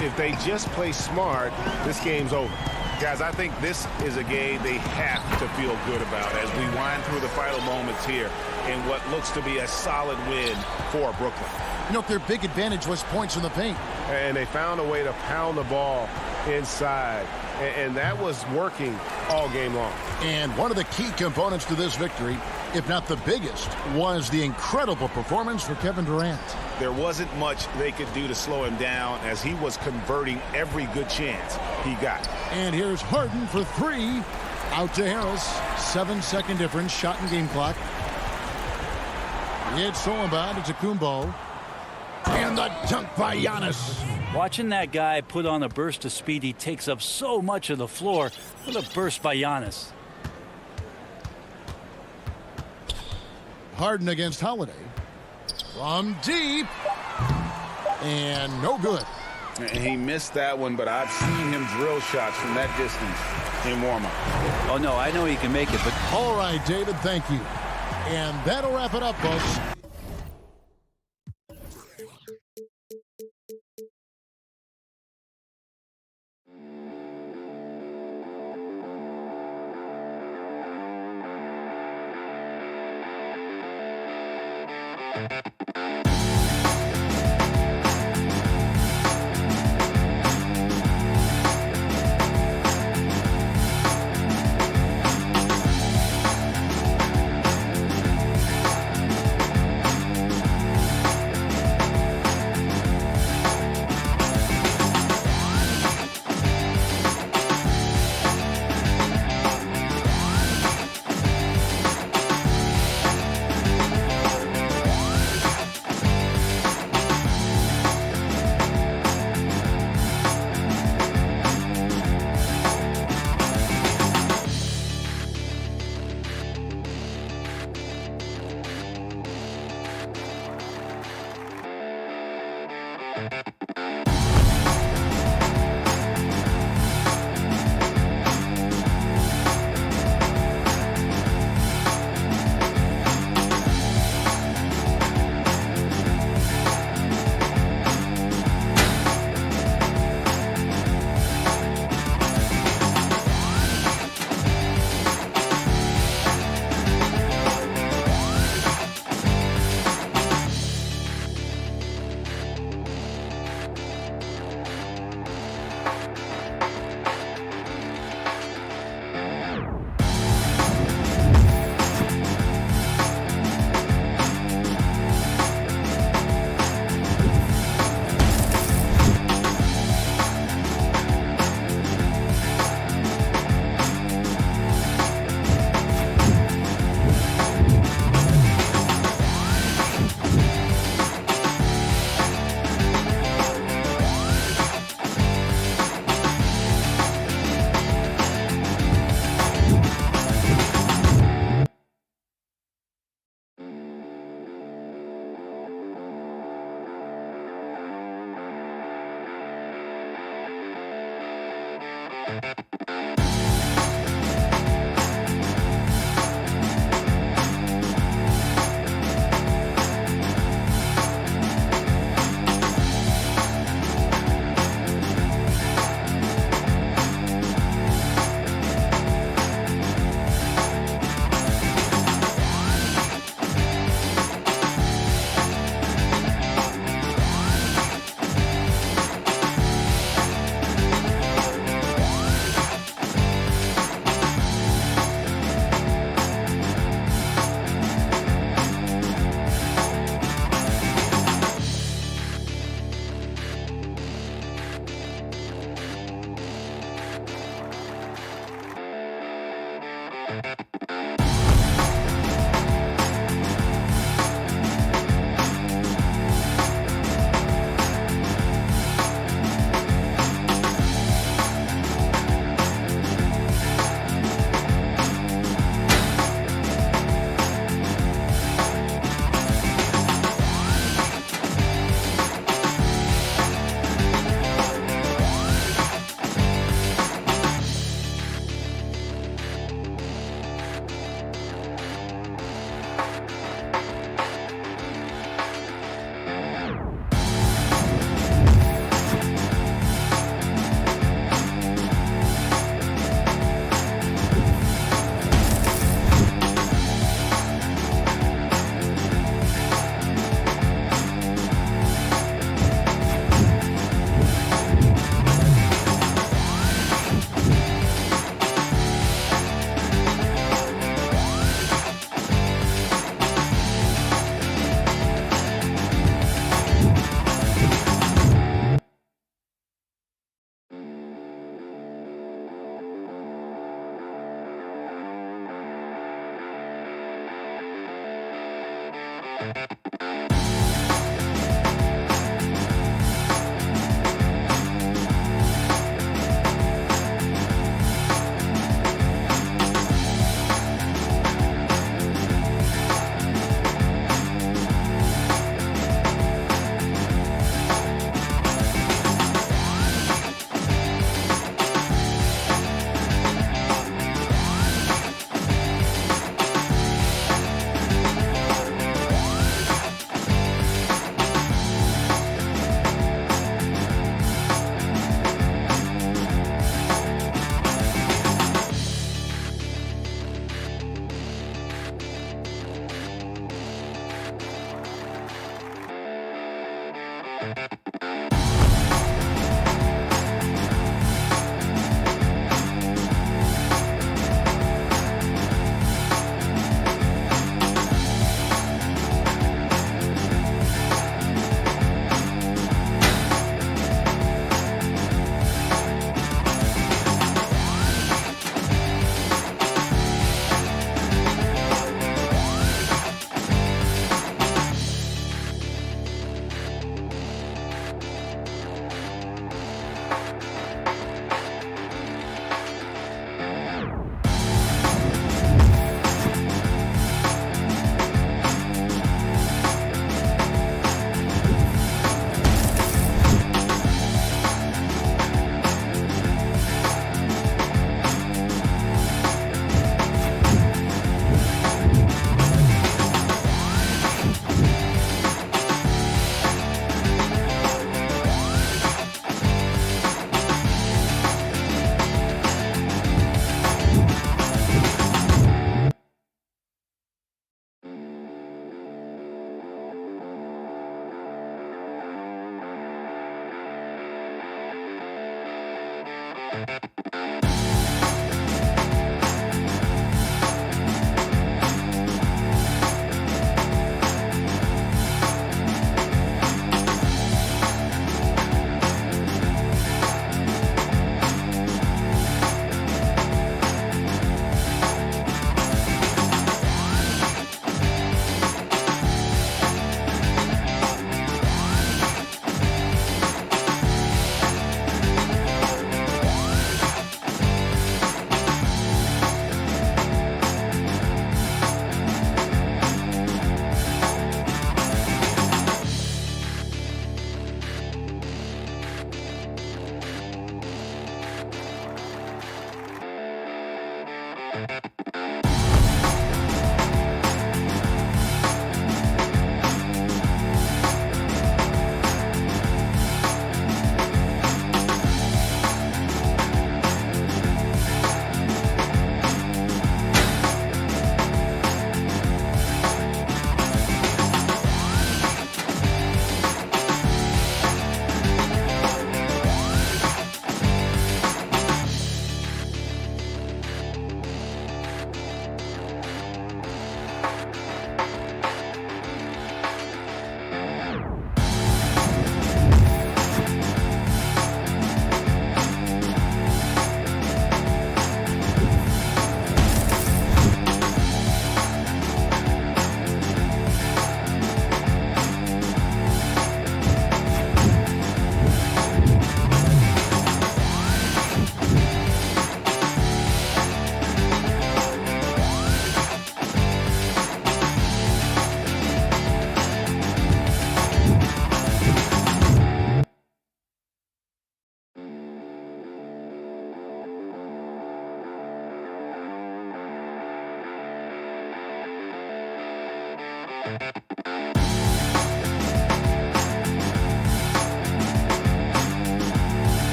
if they just play smart, this game's over. Guys, I think this is a game they have to feel good about as we wind through the final moments here in what looks to be a solid win for Brooklyn. You know, their big advantage was points in the paint. And they found a way to pound the ball inside. And that was working all game long. And one of the key components to this victory, if not the biggest, was the incredible performance for Kevin Durant. There wasn't much they could do to slow him down as he was converting every good chance he got. And here's Harden for 3. Out to Harris. 7-second difference. Shot and game clock. It's Solomon to Kumbo. And the dunk by Giannis. Watching that guy put on a burst of speed, he takes up so much of the floor. What a burst by Giannis. Harden against Holiday. From deep. And no good. And he missed that one, but I've seen him drill shots from that distance in warm-up. Oh, no, I know he can make it, but... All right, David, thank you. And that'll wrap it up, folks.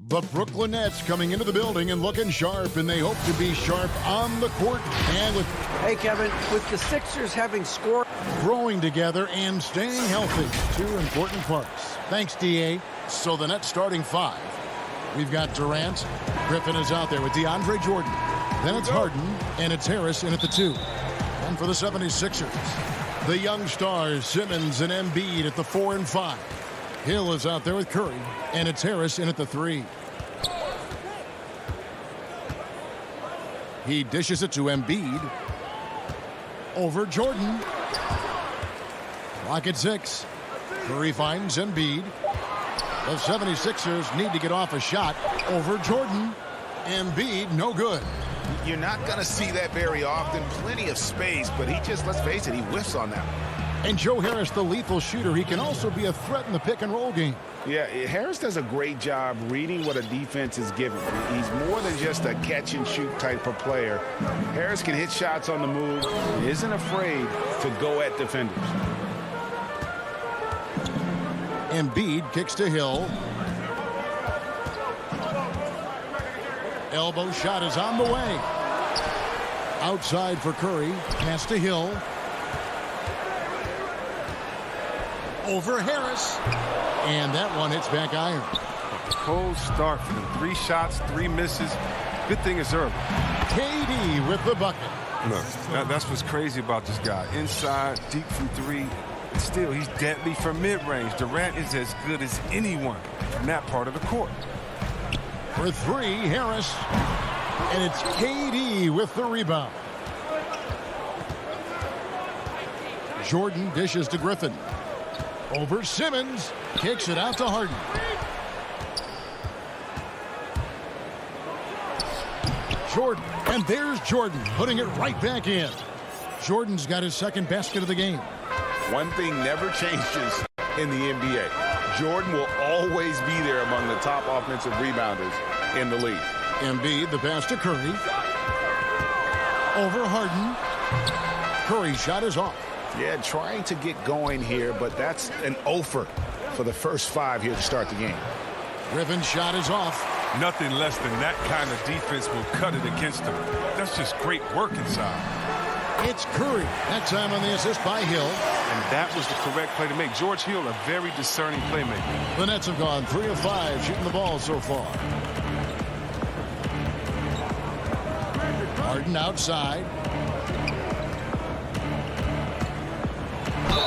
The Brooklyn Nets coming into the building and looking sharp, and they hope to be sharp on the court. And with Hey, Kevin, with the Sixers having scored, growing together and staying healthy, two important parts. Thanks, D.A. So the Nets starting five. We've got Durant. Griffin is out there with DeAndre Jordan. Then it's Harden, and it's Harris in at the 2. And for the 76ers, the young stars, Simmons and Embiid at the 4 and 5. Hill is out there with Curry, and it's Harris in at the 3. He dishes it to Embiid. Over Jordan. Clock at 6. Curry finds Embiid. The 76ers need to get off a shot. Over Jordan. Embiid, no good. You're not going to see that very often. Plenty of space, but he just, let's face it, he whiffs on that one. And Joe Harris, the lethal shooter, he can also be a threat in the pick-and-roll game. Yeah, Harris does a great job reading what a defense is giving. He's more than just a catch-and-shoot type of player. Harris can hit shots on the move and isn't afraid to go at defenders. Embiid kicks to Hill. Elbow shot is on the way. Outside for Curry. Pass to Hill. Over Harris. And that one hits back iron. Cold start for them. 3 shots, 3 misses. Good thing it's early. KD with the bucket. Look, that's what's crazy about this guy. Inside, deep from 3. And still, he's deadly from mid-range. Durant is as good as anyone from that part of the court. For 3, Harris. And it's KD with the rebound. Jordan dishes to Griffin. Over Simmons. Kicks it out to Harden. Jordan. And there's Jordan putting it right back in. Jordan's got his second basket of the game. One thing never changes in the NBA. Jordan will always be there among the top offensive rebounders in the league. Embiid, the pass to Curry. Over Harden. Curry's shot is off. Yeah, trying to get going here, but that's an offer for the first 5 here to start the game. Griffin's shot is off. Nothing less than that kind of defense will cut it against them. That's just great work inside. It's Curry. That time on the assist by Hill. And that was the correct play to make. George Hill, a very discerning playmaker. The Nets have gone 3 of 5 shooting the ball so far. Harden outside.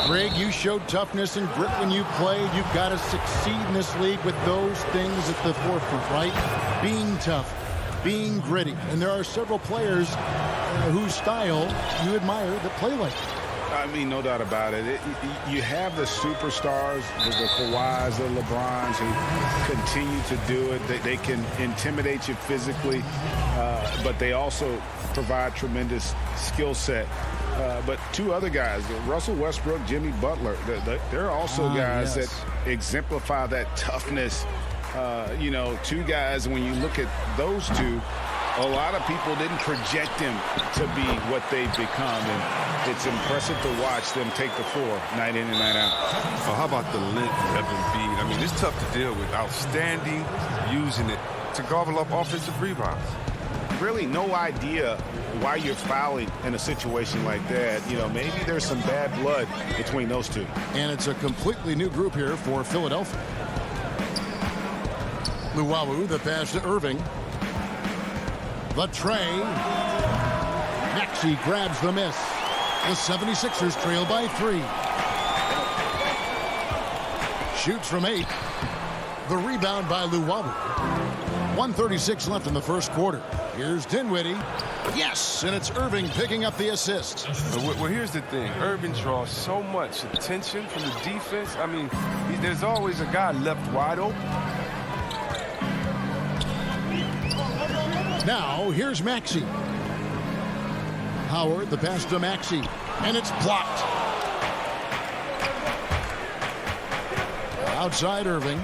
Greg, you showed toughness and grit when you played. You've got to succeed in this league with those things at the forefront, right? Being tough, being gritty. And there are several players whose style you admire that play like it. I mean, no doubt about it. You have the superstars, the Kawhis, the LeBrons, who continue to do it. They can intimidate you physically, but they also provide tremendous skill set. But two other guys, Russell Westbrook, Jimmy Butler, they're also guys that exemplify that toughness. You know, two guys, when you look at those two, a lot of people didn't project them to be what they've become, and it's impressive to watch them take the floor night in and night out. Oh, how about the length of Embiid? I mean, it's tough to deal with. Outstanding, using it to gobble up offensive rebounds. Really no idea why you're fouling in a situation like that. You know, maybe there's some bad blood between those two. And it's a completely new group here for Philadelphia. Luwawu, the pass to Irving. The tray. Maxey grabs the miss. The 76ers trail by 3. Shoots from 8. The rebound by Luwawu. 1:36 left in the first quarter. Here's Dinwiddie. Yes, and it's Irving picking up the assist. Well, here's the thing. Irving draws so much attention from the defense. I mean, there's always a guy left wide open. Now, here's Maxey. Howard, the pass to Maxey, and it's blocked. Outside Irving.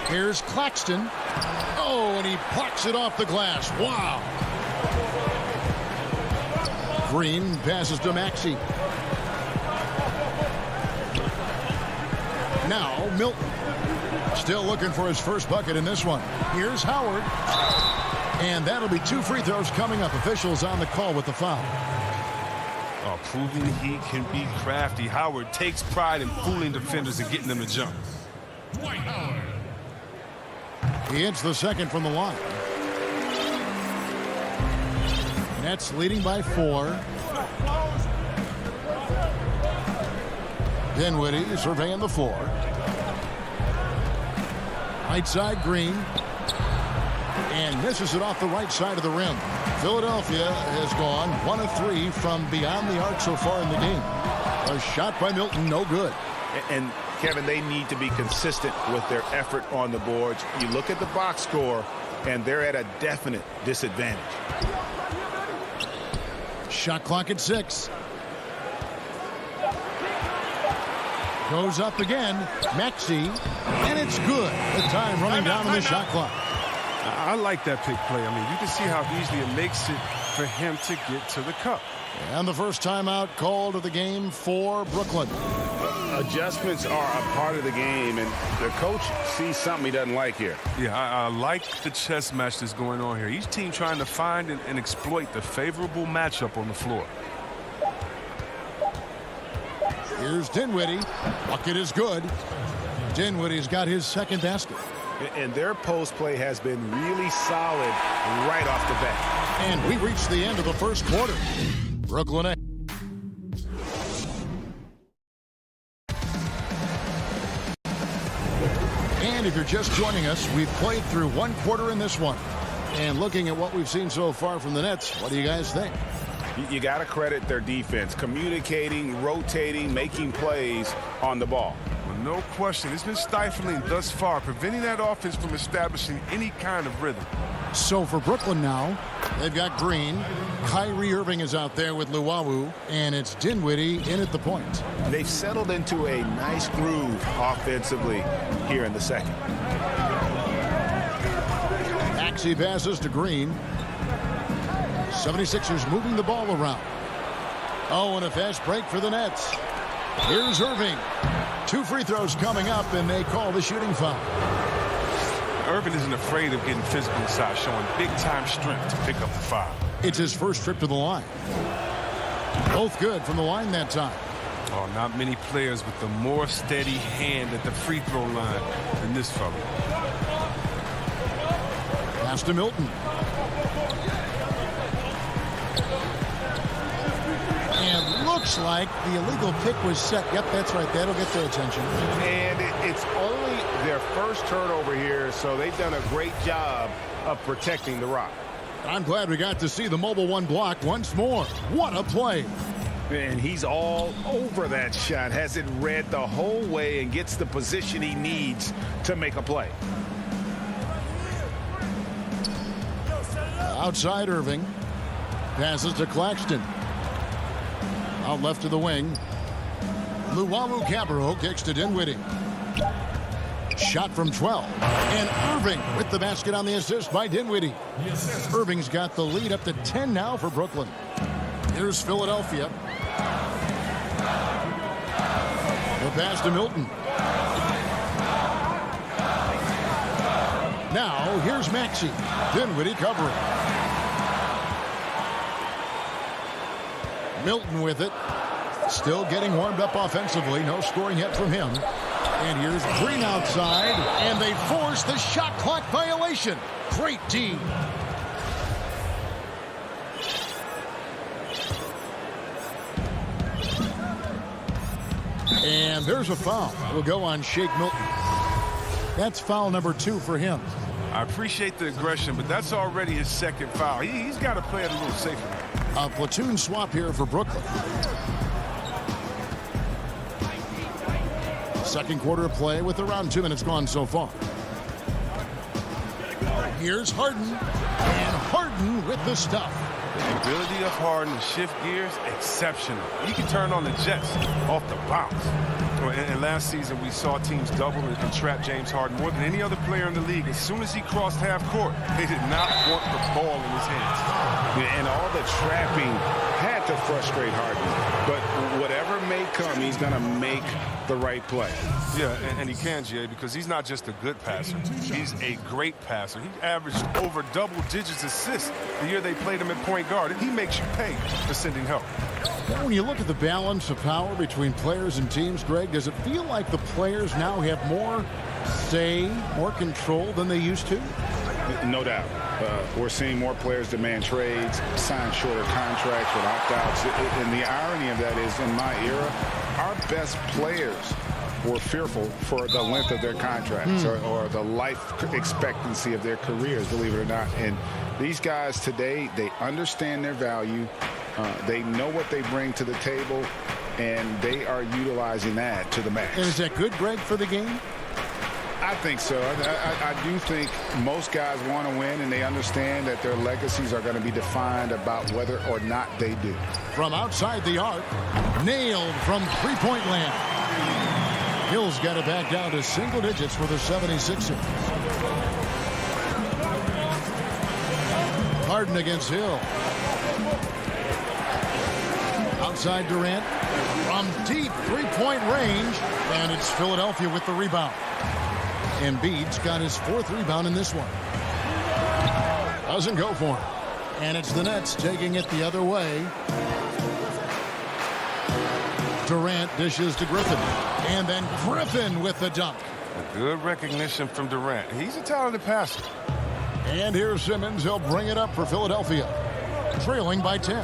Here's Claxton. Oh, and he plucks it off the glass. Wow. Green passes to Maxey. Now, Milton. Still looking for his first bucket in this one. Here's Howard. And that'll be 2 free throws coming up. Officials on the call with the foul. Oh, proving he can be crafty. Howard takes pride in fooling defenders and getting them to jump. He hits the second from the line. Nets leading by 4. Dinwiddie surveying the floor. Right side Green. And misses it off the right side of the rim. Philadelphia has gone 1 of 3 from beyond the arc so far in the game. A shot by Milton, no good. And Kevin, they need to be consistent with their effort on the boards. You look at the box score, and they're at a definite disadvantage. Shot clock at 6. Goes up again. Maxey, and it's good. The time running down on the shot clock. I like that pick play. I mean, you can see how easily it makes it for him to get to the cup. And the first timeout called of the game for Brooklyn. Adjustments are a part of the game, and the coach sees something he doesn't like here. Yeah, I like the chess match that's going on here. Each team trying to find and exploit the favorable matchup on the floor. Here's Dinwiddie. Bucket is good. Dinwiddie's got his second basket. And their post play has been really solid right off the bat. And we reached the end of the first quarter. Brooklyn. And if you're just joining us, we've played through 1 quarter in this one. And looking at what we've seen so far from the Nets, what do you guys think? You got to credit their defense, communicating, rotating, making plays on the ball. Well, no question. It's been stifling thus far, preventing that offense from establishing any kind of rhythm. So for Brooklyn now, they've got Green. Kyrie Irving is out there with Luwawu, and it's Dinwiddie in at the point. They've settled into a nice groove offensively here in the second. Maxey passes to Green. 76ers moving the ball around. Oh, and a fast break for the Nets. Here's Irving. 2 free throws coming up, and they call the shooting foul. Irving isn't afraid of getting physical inside, showing big-time strength to pick up the foul. It's his first trip to the line. Both good from the line that time. Oh, not many players with a more steady hand at the free throw line than this fella. Pass to Milton. And looks like the illegal pick was set. Yep, that's right. That'll get their attention. And it's only their first turnover here, so they've done a great job of protecting the rock. I'm glad we got to see the mobile one block once more. What a play. And he's all over that shot, has it read the whole way and gets the position he needs to make a play. Outside Irving. Passes to Claxton. Out left to the wing. Luwawu-Cabarrot kicks to Dinwiddie. Shot from 12. And Irving with the basket on the assist by Dinwiddie. Irving's got the lead up to 10 now for Brooklyn. Here's Philadelphia. The pass to Milton. Now here's Maxey. Dinwiddie covering. Milton with it. Still getting warmed up offensively. No scoring yet from him. And here's Green outside. And they force the shot clock violation. Great D. And there's a foul. Will go on Shake Milton. That's foul number 2 for him. I appreciate the aggression, but that's already his second foul. He's got to play it a little safer. A platoon swap here for Brooklyn. Second quarter of play with around 2 minutes gone so far. Here's Harden. And Harden with the stuff. The ability of Harden to shift gears, exceptional. He can turn on the Jets off the bounce. And last season, we saw teams double and trap James Harden more than any other player in the league. As soon as he crossed half court, they did not want the ball in his hands. And all the trapping had to frustrate Harden. But whatever may come, he's going to make the right play. Yeah, and he can, Jay, because he's not just a good passer. He's a great passer. He averaged over double digits assists the year they played him at point guard. And he makes you pay for sending help. When you look at the balance of power between players and teams, Greg, does it feel like the players now have more say, more control than they used to? No doubt. We're seeing more players demand trades, sign shorter contracts with opt-outs. And the irony of that is, in my era, our best players were fearful for the length of their contracts or the life expectancy of their careers, believe it or not. And these guys today, they understand their value. They know what they bring to the table, and they are utilizing that to the max. And is that good, Greg, for the game? I think so. I do think most guys want to win, and they understand that their legacies are going to be defined about whether or not they do. From outside the arc, nailed from three-point land. Hill's got it back down to single digits for the 76ers. Harden against Hill. Outside Durant from deep three-point range, and it's Philadelphia with the rebound. Embiid's got his 4th rebound in this one. Doesn't go for him. And it's the Nets taking it the other way. Durant dishes to Griffin. And then Griffin with the dunk. Good recognition from Durant. He's a talented passer. And here's Simmons. He'll bring it up for Philadelphia. Trailing by 10.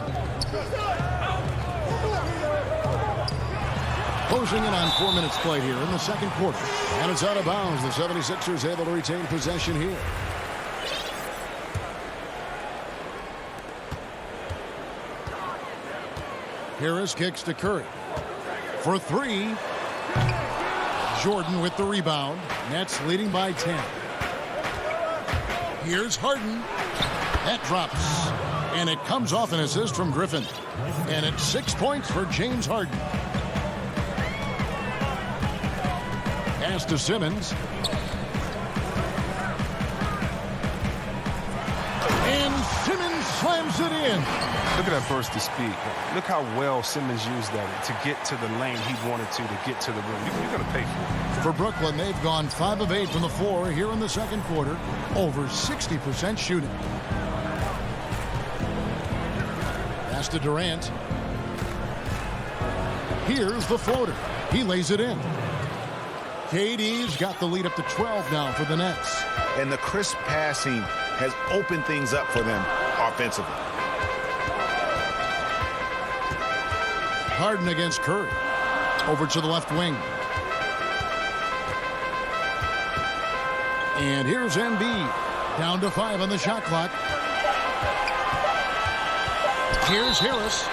Closing in on 4 minutes played here in the second quarter. And it's out of bounds. The 76ers able to retain possession here. Harris kicks to Curry. For 3. Jordan with the rebound. Nets leading by 10. Here's Harden. That drops. And it comes off an assist from Griffin. And it's 6 points for James Harden. Pass to Simmons. And Simmons slams it in. Look at that burst of speed. Look how well Simmons used that to get to the lane he wanted to get to the rim. You're going to pay for it. For Brooklyn, they've gone 5 of 8 from the floor here in the second quarter. Over 60% shooting. Pass to Durant. Here's the floater. He lays it in. KD's got the lead up to 12 now for the Nets. And the crisp passing has opened things up for them offensively. Harden against Curry. Over to the left wing. And here's Embiid. Down to 5 on the shot clock. Here's Harris.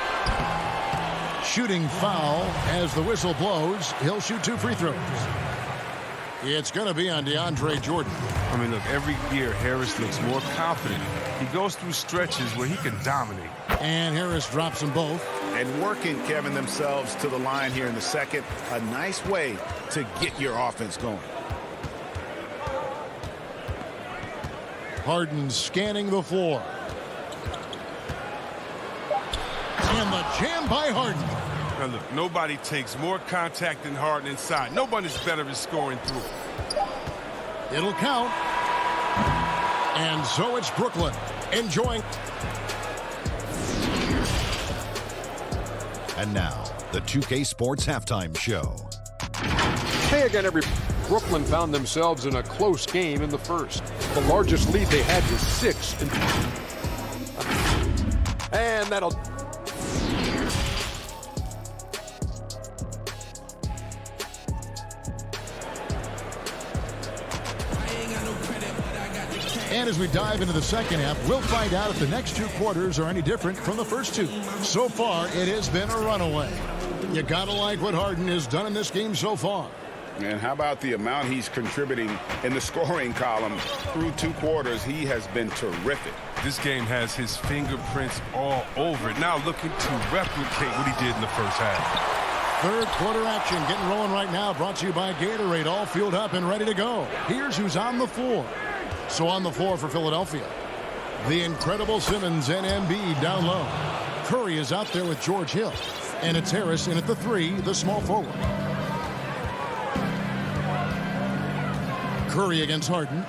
Shooting foul as the whistle blows. He'll shoot 2 free throws. It's going to be on DeAndre Jordan. I mean, look, every year Harris looks more confident. He goes through stretches where he can dominate. And Harris drops them both. And working, Kevin, themselves to the line here in the second. A nice way to get your offense going. Harden scanning the floor. And the jam by Harden. Now look, nobody takes more contact than Harden inside. Nobody's better at scoring through. It'll count. And so it's Brooklyn enjoying. And now, the 2K Sports Halftime Show. Hey again, Brooklyn found themselves in a close game in the first. The largest lead they had was 6. And that'll... And as we dive into the second half, we'll find out if the next 2 quarters are any different from the first 2. So far, it has been a runaway. You gotta like what Harden has done in this game so far. And how about the amount he's contributing in the scoring column through 2 quarters? He has been terrific. This game has his fingerprints all over it. Now looking to replicate what he did in the first half. Third quarter action getting rolling right now. Brought to you by Gatorade. All fueled up and ready to go. Here's who's on the floor. So on the floor for Philadelphia, the incredible Simmons and Embiid down low. Curry is out there with George Hill. And it's Harris in at the 3, the small forward. Curry against Harden.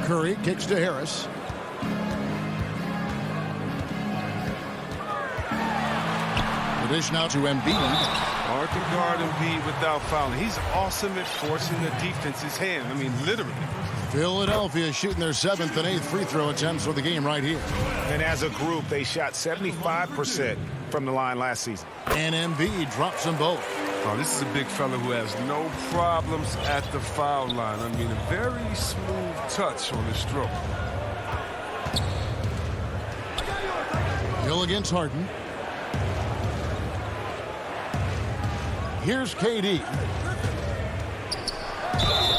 Curry kicks to Harris. The dish now to Embiid. Hard to guard Embiid without fouling. He's awesome at forcing the defense's hand. I mean, literally. Philadelphia shooting their 7th and 8th free throw attempts for the game right here. And as a group, they shot 75% from the line last season. And Embiid drops them both. Oh, this is a big fella who has no problems at the foul line. I mean, a very smooth touch on the stroke. Hill against Harden. Here's KD.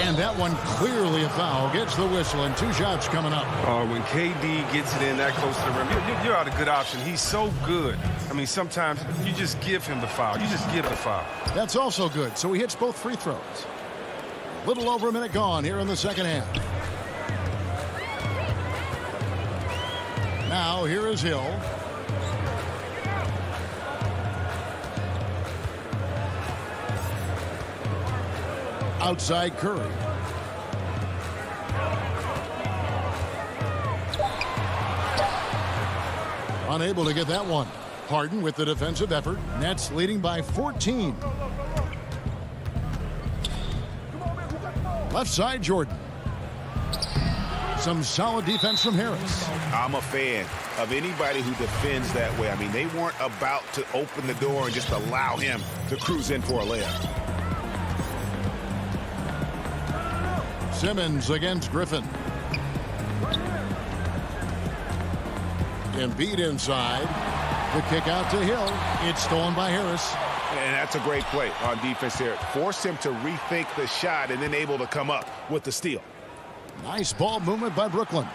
And that one clearly a foul. Gets the whistle and 2 shots coming up. When KD gets it in that close to the rim, you're out a good option. He's so good. I mean, sometimes you just give him the foul. You just give the foul. That's also good. So he hits both free throws. A little over a minute gone here in the second half. Now here is Hill. Outside Curry. Unable to get that one. Harden with the defensive effort. Nets leading by 14. Left side, Jordan. Some solid defense from Harris. I'm a fan of anybody who defends that way. I mean, they weren't about to open the door and just allow him to cruise in for a layup. Simmons against Griffin. Embiid inside. The kick out to Hill. It's stolen by Harris. And that's a great play on defense there. Forced him to rethink the shot and then able to come up with the steal. Nice ball movement by Brooklyn.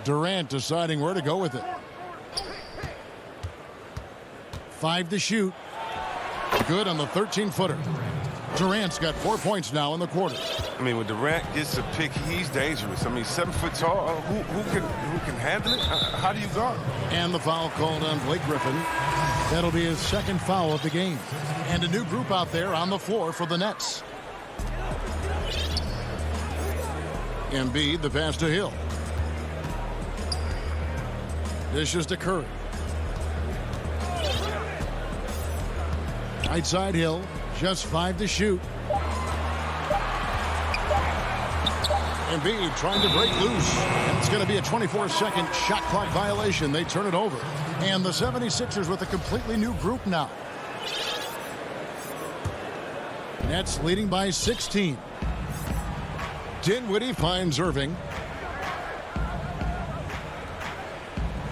Durant deciding where to go with it. 5 to shoot. Good on the 13-footer. Durant's got 4 points now in the quarter. I mean, when Durant gets a pick, he's dangerous. I mean, 7 foot tall. Who can handle it? How do you guard? And the foul called on Blake Griffin. That'll be his second foul of the game. And a new group out there on the floor for the Nets. Embiid, the pass to Hill. Dishes to Curry. Right side Hill. Just 5 to shoot. Embiid trying to break loose. And it's going to be a 24-second shot clock violation. They turn it over. And the 76ers with a completely new group now. Nets leading by 16. Dinwiddie finds Irving.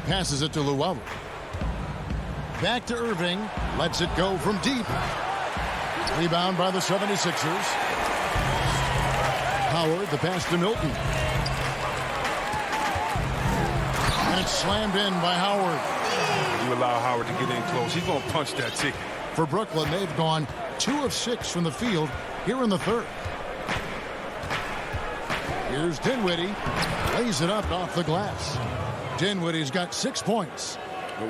Passes it to Luwawu. Back to Irving. Lets it go from deep. Rebound by the 76ers. Howard, the pass to Milton. And it's slammed in by Howard. You allow Howard to get in close, he's going to punch that ticket. For Brooklyn, they've gone 2 of 6 from the field here in the third. Here's Dinwiddie. Lays it up off the glass. Dinwiddie's got 6 points.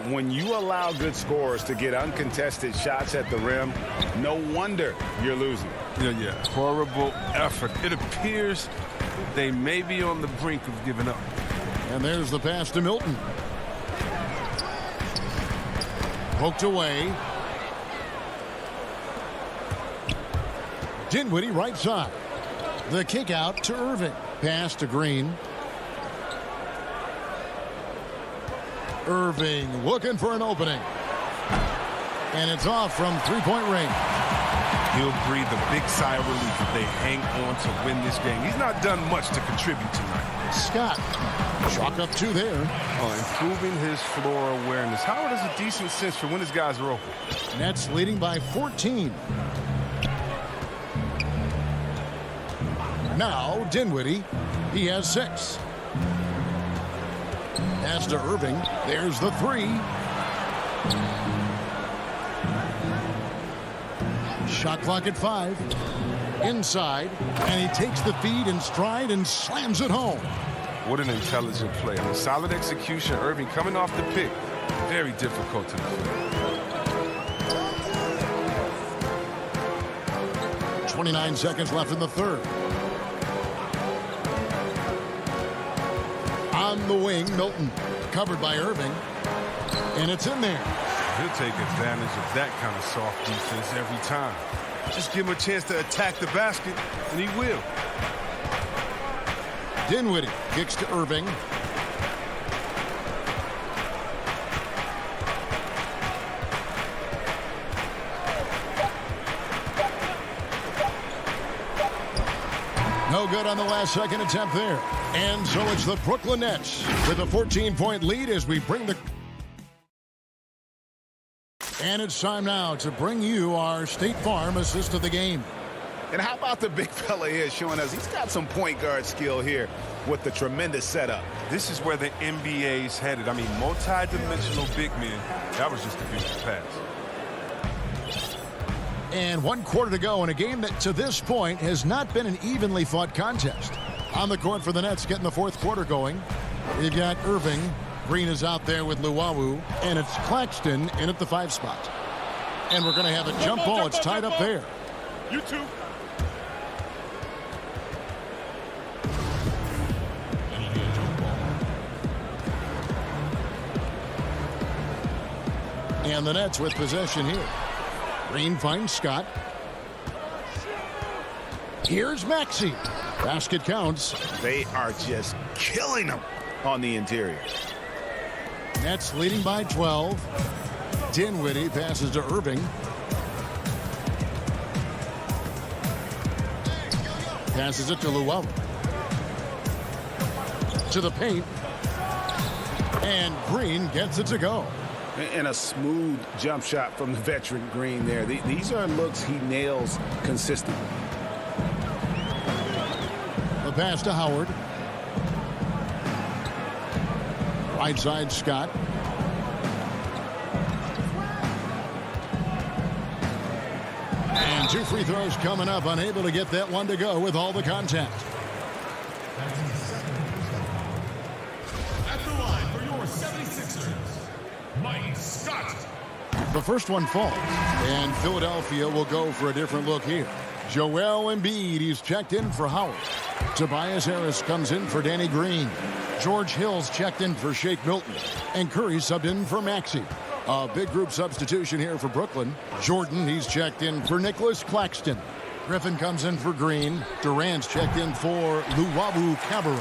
When you allow good scorers to get uncontested shots at the rim, no wonder you're losing. Yeah. Horrible effort. It appears they may be on the brink of giving up. And there's the pass to Milton. Poked away. Dinwiddie right side. The kick out to Irving. Pass to Green. Irving looking for an opening. And it's off from three-point range. He'll breathe a big sigh of relief if they hang on to win this game. He's not done much to contribute tonight. Scott, chalk up 2 there. Improving his floor awareness. Howard has a decent sense for when his guys are open. Nets leading by 14. Now Dinwiddie, he has 6. Pass to Irving. There's the 3. Shot clock at 5. Inside. And he takes the feed in stride and slams it home. What an intelligent play. I mean, solid execution. Irving coming off the pick. Very difficult to defend. 29 seconds left in the third. On the wing, Milton. Covered by Irving. And it's in there. He'll take advantage of that kind of soft defense every time. Just give him a chance to attack the basket, and he will. Dinwiddie kicks to Irving. No good on the last second attempt there. And so it's the Brooklyn Nets with a 14-point lead as we bring the... And it's time now to bring you our State Farm assist of the game. And how about the big fella here showing us he's got some point guard skill here with the tremendous setup. This is where the NBA's headed. I mean, multi-dimensional big men. That was just a beautiful pass. And 1 quarter to go in a game that to this point has not been an evenly fought contest. On the court for the Nets getting the 4th quarter going. You've got Irving. Green is out there with Luwawu. And it's Claxton in at the 5 spot. And we're going to have a jump ball. It's tied up there. You too. And the Nets with possession here. Green finds Scott. Here's Maxey. Basket counts. They are just killing them on the interior. Nets leading by 12. Dinwiddie passes to Irving. Passes it to Luwawu. To the paint. And Green gets it to go. And a smooth jump shot from the veteran Green there. These are looks he nails consistently. The pass to Howard. Right side, Scott. And 2 free throws coming up. Unable to get that one to go with all the contact. At the line for your 76ers, Mike Scott. The first one falls, and Philadelphia will go for a different look here. Joel Embiid, he's checked in for Howard. Tobias Harris comes in for Danny Green. George Hill's checked in for Shake Milton. And Curry subbed in for Maxey. A big group substitution here for Brooklyn. Jordan, he's checked in for Nicholas Claxton. Griffin comes in for Green. Durant's checked in for Luwawu Cabarro.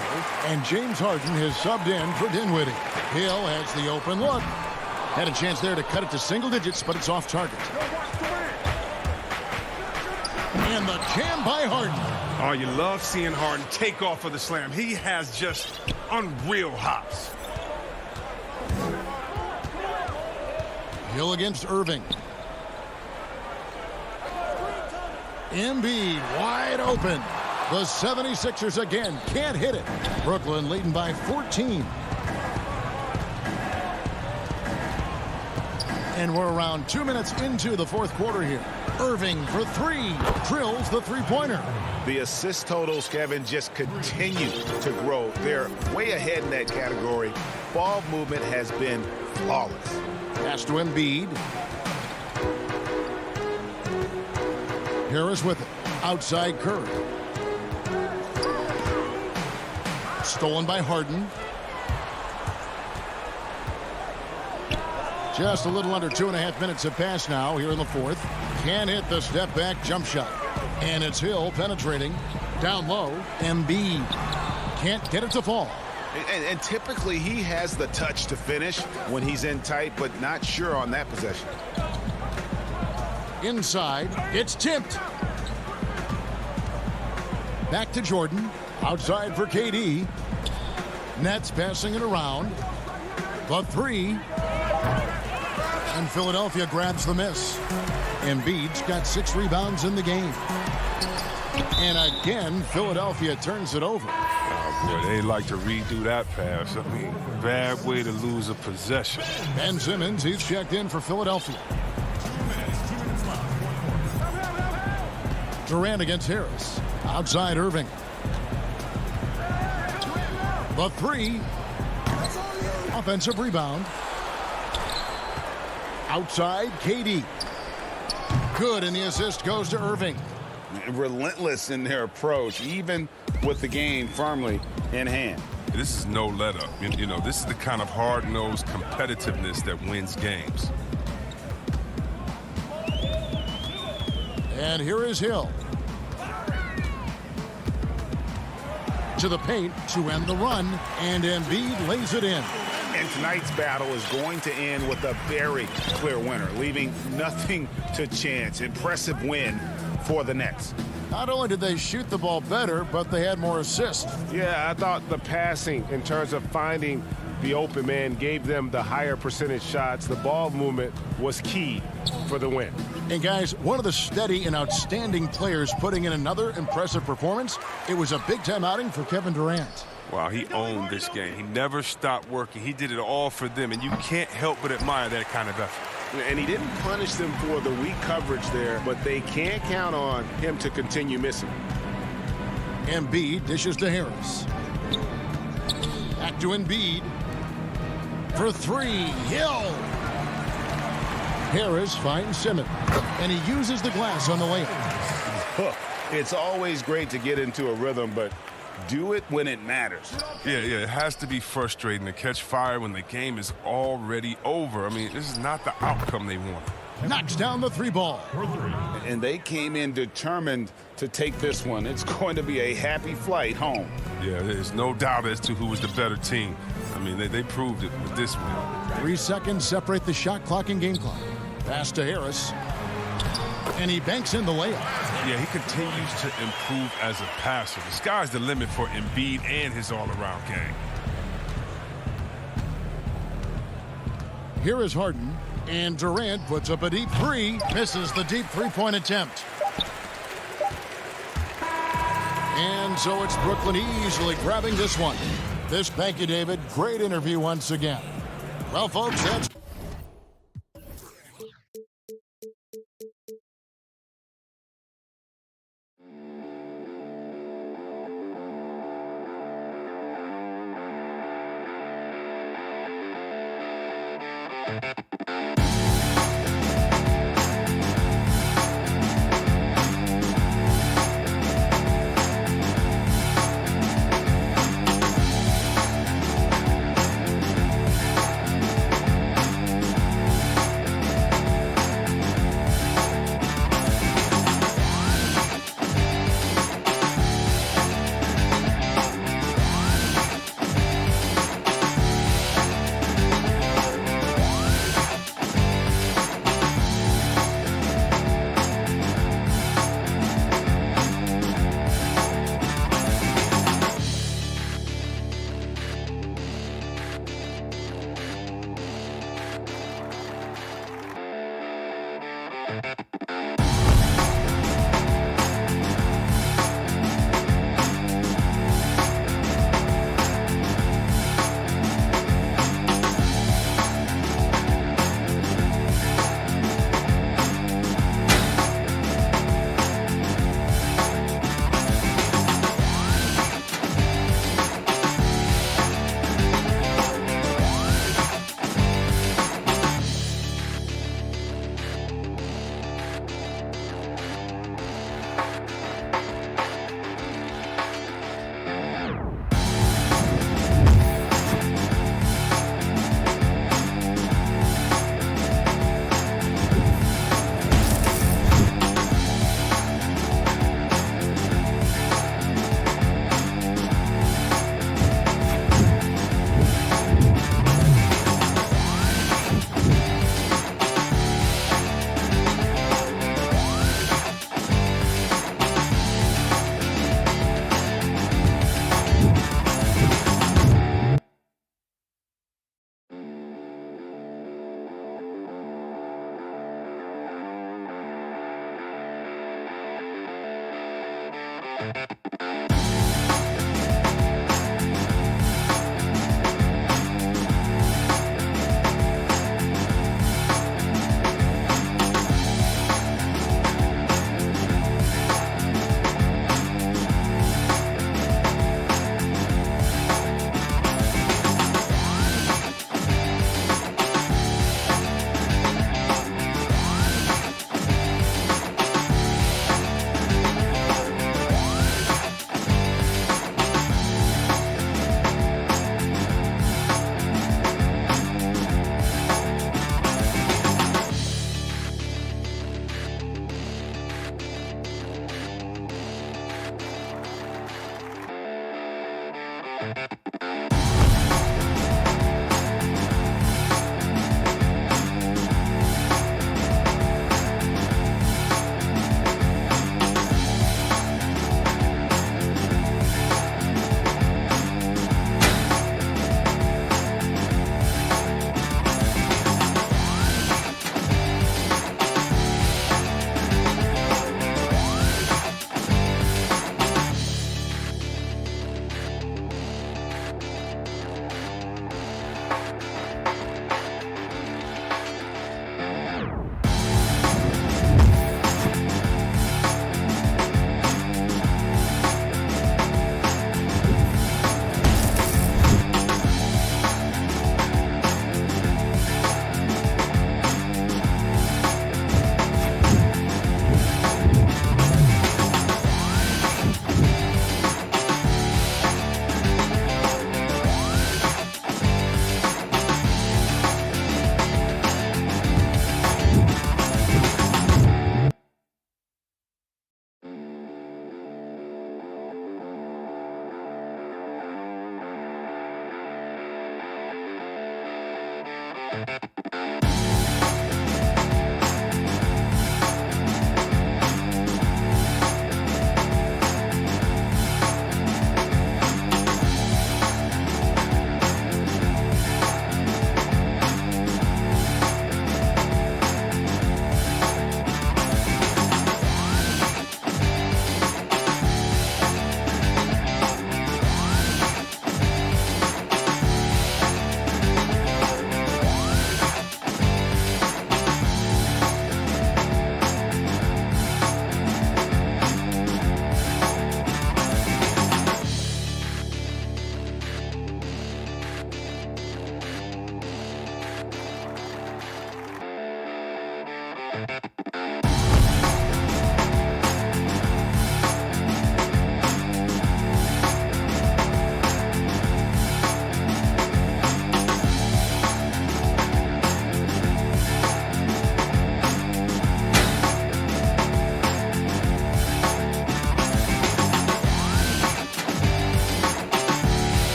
And James Harden has subbed in for Dinwiddie. Hill has the open look. Had a chance there to cut it to single digits, but it's off target. And the jam by Harden. Oh, you love seeing Harden take off of the slam. He has just unreal hops. Hill against Irving. Embiid wide open. The 76ers again can't hit it. Brooklyn leading by 14. And we're around 2 minutes into the fourth quarter here. Irving for 3. Drills the three-pointer. The assist totals, Kevin, just continue to grow. They're way ahead in that category. Ball movement has been flawless. Pass to Embiid. Harris with it. Outside Curry. Stolen by Harden. Just a little under 2.5 minutes have passed now here in the fourth. Can't hit the step back jump shot. And it's Hill penetrating. Down low. Embiid can't get it to fall. And typically he has the touch to finish when he's in tight, but not sure on that possession. Inside, it's tipped. Back to Jordan. Outside for KD. Nets passing it around. The 3. And Philadelphia grabs the miss. Embiid's got 6 rebounds in the game. And again, Philadelphia turns it over. Boy, they like to redo that pass. I mean, bad way to lose a possession. Ben Simmons, he's checked in for Philadelphia. Durant against Harris. Outside Irving. The 3. Offensive rebound. Outside KD. Good, and the assist goes to Irving. Relentless in their approach, even with the game firmly in hand. This is no let-up. You know, this is the kind of hard-nosed competitiveness that wins games. And here is Hill. To the paint to end the run, and Embiid lays it in. And tonight's battle is going to end with a very clear winner, leaving nothing to chance. Impressive win for the Nets. Not only did they shoot the ball better, but they had more assists. Yeah, I thought the passing in terms of finding the open man gave them the higher percentage shots. The ball movement was key for the win. And guys, one of the steady and outstanding players putting in another impressive performance. It was a big-time outing for Kevin Durant. Wow, he owned this game. He never stopped working. He did it all for them, and you can't help but admire that kind of effort. And he didn't punish them for the weak coverage there, but they can't count on him to continue missing. Embiid dishes to Harris. Back to Embiid. For 3, Hill. Harris finds Simmons, and he uses the glass on the layup. It's always great to get into a rhythm, but do it when it matters. Yeah, it has to be frustrating to catch fire when the game is already over. I mean, this is not the outcome they want. Knocks down the 3 ball. And they came in determined to take this one. It's going to be a happy flight home. Yeah, there's no doubt as to who was the better team. I mean, they proved it with this one. 3 seconds separate the shot clock and game clock. Pass to Harris. And he banks in the layup. Yeah, he continues to improve as a passer. The sky's the limit for Embiid and his all-around game. Here is Harden. And Durant puts up a deep 3. Misses the deep 3-point attempt. And so it's Brooklyn easily grabbing this one. Thank you, David. Great interview once again. Well, folks, that's...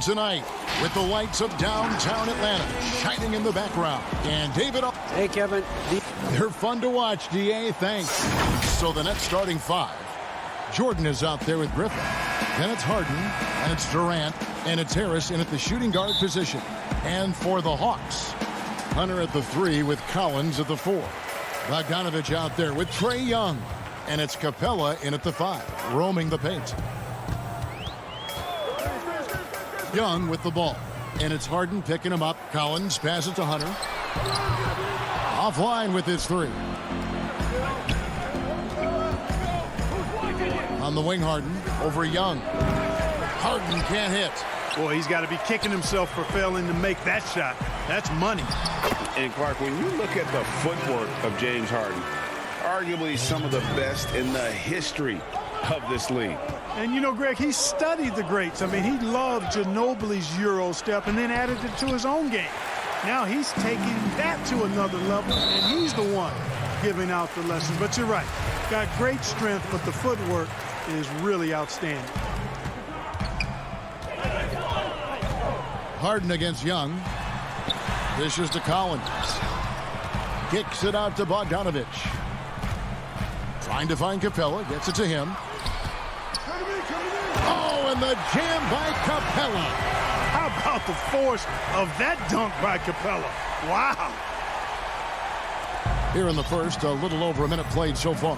Tonight, with the lights of downtown Atlanta shining in the background. And David... Hey, Kevin. They're fun to watch, DA. Thanks. So the Nets starting five. Jordan is out there with Griffin. Then it's Harden, and it's Durant, and it's Harris in at the shooting guard position. And for the Hawks, Hunter at the 3 with Collins at the 4. Bogdanovich out there with Trae Young. And it's Capella in at the 5, roaming the paint. Young with the ball. And it's Harden picking him up. Collins passes to Hunter. Offline with his 3. On the wing, Harden over Young. Harden can't hit. Boy, he's got to be kicking himself for failing to make that shot. That's money. And Clark, when you look at the footwork of James Harden, arguably some of the best in the history of this league. And, you know, Greg, he studied the greats. I mean, he loved Ginobili's Euro step and then added it to his own game. Now he's taking that to another level, and he's the one giving out the lessons. But you're right. Got great strength, but the footwork is really outstanding. Harden against Young. Dishes to Collins. Kicks it out to Bogdanovich. Trying to find Capella. Gets it to him. Oh, and the jam by Capella. How about the force of that dunk by Capella? Wow. Here in the first, a little over a minute played so far.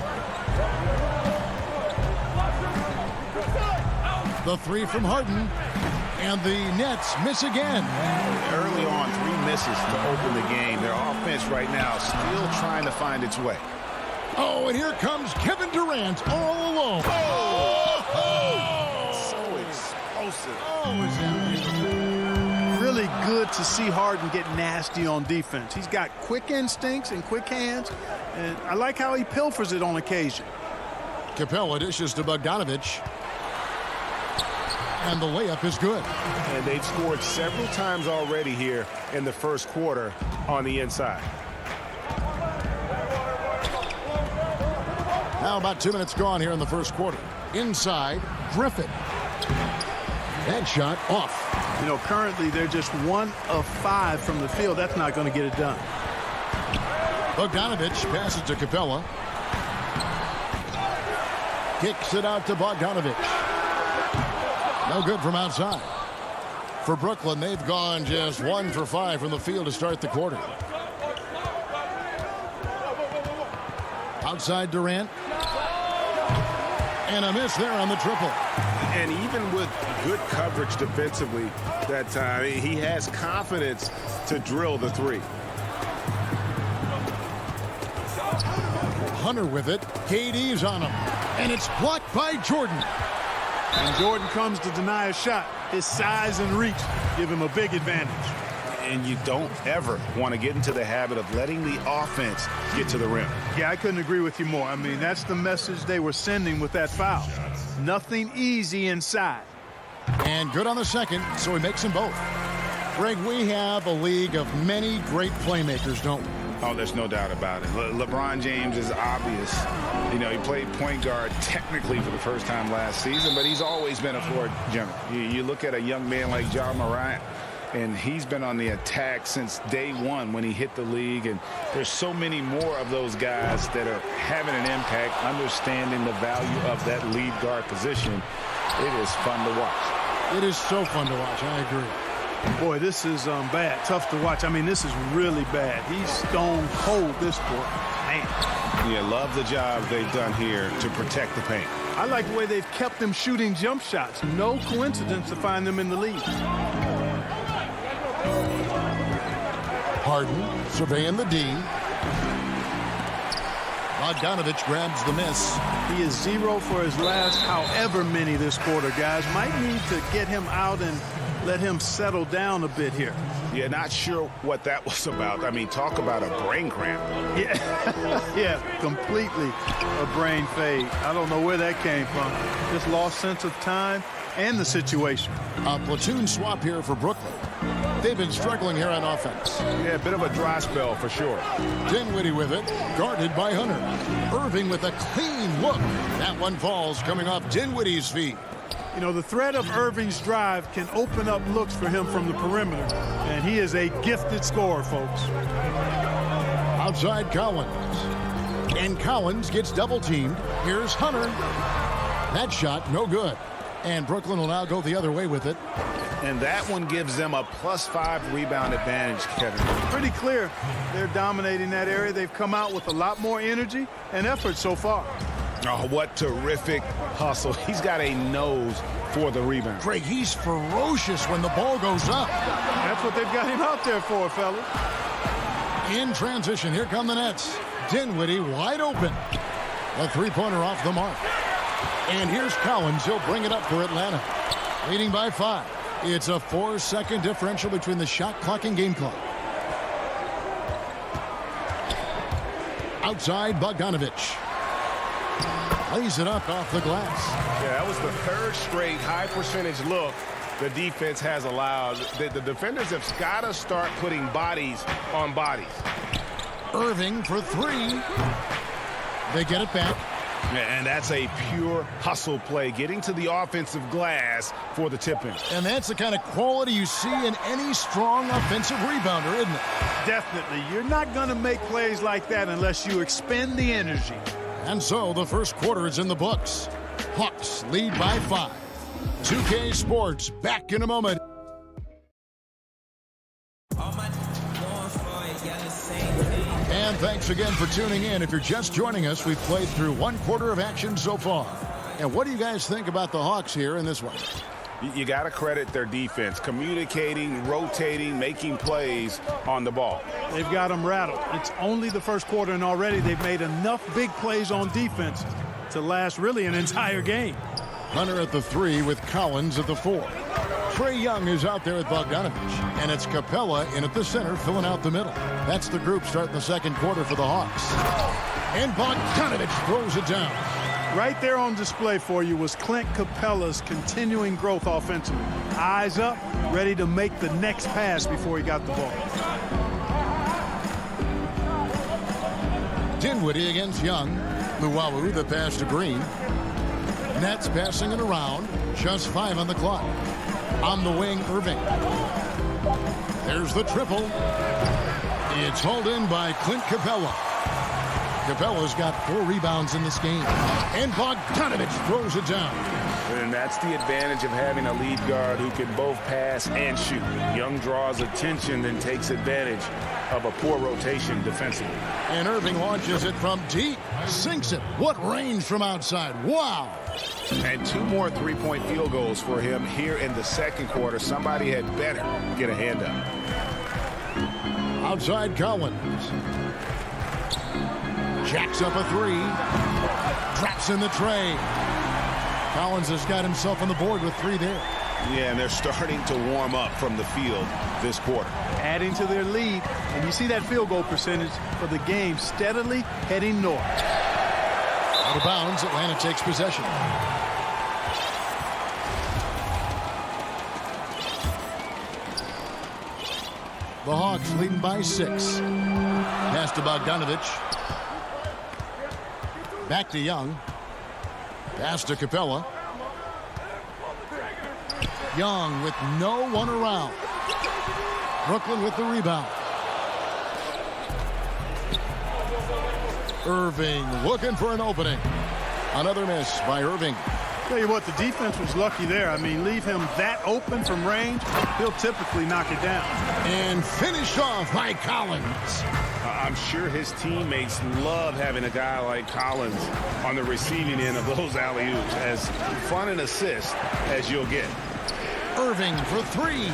The 3 from Harden. And the Nets miss again. Early on, 3 minutes. misses to open the game. Their offense right now still trying to find its way. Oh, and here comes Kevin Durant all alone. So explosive. Really good to see Harden get nasty on defense. He's got quick instincts and quick hands, and I like how he pilfers it on occasion. Capella dishes to Bogdanovich. And the layup is good. And they've scored several times already here in the first quarter on the inside. Now about 2 minutes gone here in the first quarter. Inside, Griffin. That shot off. You know, currently they're just 1 of 5 from the field. That's not going to get it done. Bogdanovich passes to Capella. Kicks it out to Bogdanovich. No good from outside. For Brooklyn, they've gone just 1 for 5 from the field to start the quarter. Outside Durant. And a miss there on the triple. And even with good coverage defensively that time, he has confidence to drill the three. Hunter with it. KD's on him. And it's blocked by Jordan. And Jordan comes to deny a shot. His size and reach give him a big advantage. And you don't ever want to get into the habit of letting the offense get to the rim. Yeah, I couldn't agree with you more. I mean, that's the message they were sending with that foul. Nothing easy inside. And good on the second, so he makes them both. Greg, we have a league of many great playmakers, don't we? Oh, there's no doubt about it. LeBron James is obvious. You know, he played point guard technically for the first time last season, but he's always been a floor general. You look at a young man like Ja Morant, and he's been on the attack since day one when he hit the league. And there's so many more of those guys that are having an impact, understanding the value of that lead guard position. It is fun to watch. It is so fun to watch. I agree. Boy, this is bad. Tough to watch. I mean, this is really bad. He's stone cold, this boy. Man. Yeah, love the job they've done here to protect the paint. I like the way they've kept them shooting jump shots. No coincidence to find them in the lead. Harden surveying the D. Bogdanovich grabs the miss. He is 0 for his last however many this quarter, guys. Might need to get him out and let him settle down a bit here. Yeah, not sure what that was about. I mean, talk about a brain cramp. Yeah, yeah, completely a brain fade. I don't know where that came from. Just lost sense of time and the situation. A platoon swap here for Brooklyn. They've been struggling here on offense. Yeah, a bit of a dry spell for sure. Dinwiddie with it, guarded by Hunter. Irving with a clean look. That one falls coming off Dinwiddie's feet. You know, the threat of Irving's drive can open up looks for him from the perimeter, and he is a gifted scorer, folks. Outside Collins. And Collins gets double-teamed. Here's Hunter. That shot, no good. And Brooklyn will now go the other way with it. And that one gives them a +5 rebound advantage, Kevin. Pretty clear. They're dominating that area. They've come out with a lot more energy and effort so far. Oh, what terrific hustle. He's got a nose for the rebound. Greg, he's ferocious when the ball goes up. That's what they've got him out there for, fellas. In transition, here come the Nets. Dinwiddie wide open. A three-pointer off the mark. And here's Collins. He'll bring it up for Atlanta. Leading by 5. It's a 4-second differential between the shot clock and game clock. Outside, Bogdanovich. Lays it up off the glass. Yeah, that was the 3rd straight high percentage look the defense has allowed. The defenders have got to start putting bodies on bodies. Irving for 3. They get it back. And that's a pure hustle play, getting to the offensive glass for the tip-in. And that's the kind of quality you see in any strong offensive rebounder, isn't it? Definitely. You're not going to make plays like that unless you expend the energy. And so the first quarter is in the books. Hawks lead by 5. 2K Sports back in a moment. And thanks again for tuning in. If you're just joining us, we've played through 1 quarter of action so far. And what do you guys think about the Hawks here in this one? You got to credit their defense, communicating, rotating, making plays on the ball. They've got them rattled. It's only the first quarter, and already they've made enough big plays on defense to last really an entire game. Hunter at the 3 with Collins at the 4. Trae Young is out there at Bogdanovich, and it's Capella in at the center filling out the middle. That's the group starting the second quarter for the Hawks. And Bogdanovich throws it down. Right there on display for you was Clint Capella's continuing growth offensively. Eyes up, ready to make the next pass before he got the ball. Dinwiddie against Young. Luwawu, the pass to Green. Nets passing it around. Just 5 on the clock. On the wing, Irving. There's the triple. It's hauled in by Clint Capella. Capella's got 4 rebounds in this game. And Bogdanovich throws it down. And that's the advantage of having a lead guard who can both pass and shoot. Young draws attention, then takes advantage of a poor rotation defensively. And Irving launches it from deep. Sinks it. What range from outside. Wow. And 2 more three-point field goals for him here in the second quarter. Somebody had better get a hand up. Outside Collins. Jacks up a 3. Drops in the tray. Collins has got himself on the board with 3 there. Yeah, and they're starting to warm up from the field this quarter. Adding to their lead, and you see that field goal percentage for the game steadily heading north. Out of bounds, Atlanta takes possession. The Hawks leading by 6. Pass to Bogdanovich. Back to Young. Pass to Capella. Young with no one around. Brooklyn with the rebound. Irving looking for an opening. Another miss by Irving. Tell you what, the defense was lucky there. I mean, leave him that open from range, he'll typically knock it down. And finished off by Collins. I'm sure his teammates love having a guy like Collins on the receiving end of those alley-oops. As fun an assist as you'll get. Irving for 3.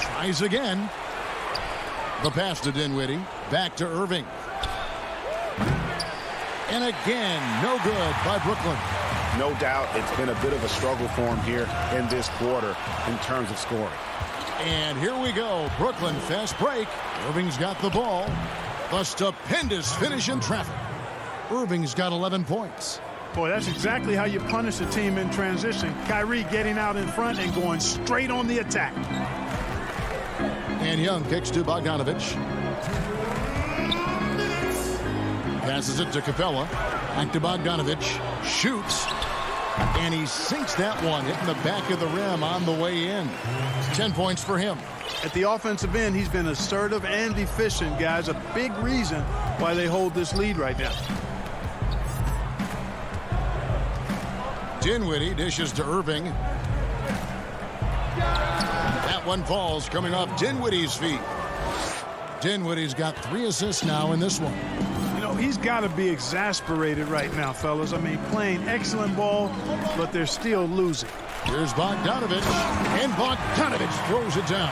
Tries again. The pass to Dinwiddie. Back to Irving. And again, no good by Brooklyn. No doubt it's been a bit of a struggle for him here in this quarter in terms of scoring. And here we go. Brooklyn fast break. Irving's got the ball. The stupendous finish in traffic. Irving's got 11 points. Boy, that's exactly how you punish a team in transition. Kyrie getting out in front and going straight on the attack. And Young kicks to Bogdanovich. Passes it to Capella. Back to Bogdanovich. Shoots. And he sinks that one, hitting the back of the rim on the way in. 10 points for him. At the offensive end, he's been assertive and efficient, guys. A big reason why they hold this lead right now. Dinwiddie dishes to Irving. That one falls, coming off Dinwiddie's feet. Dinwiddie's got 3 assists now in this one. You know, he's got to be exasperated right now, fellas. I mean, playing excellent ball, but they're still losing. Here's Bogdanovich, and Bogdanovich throws it down.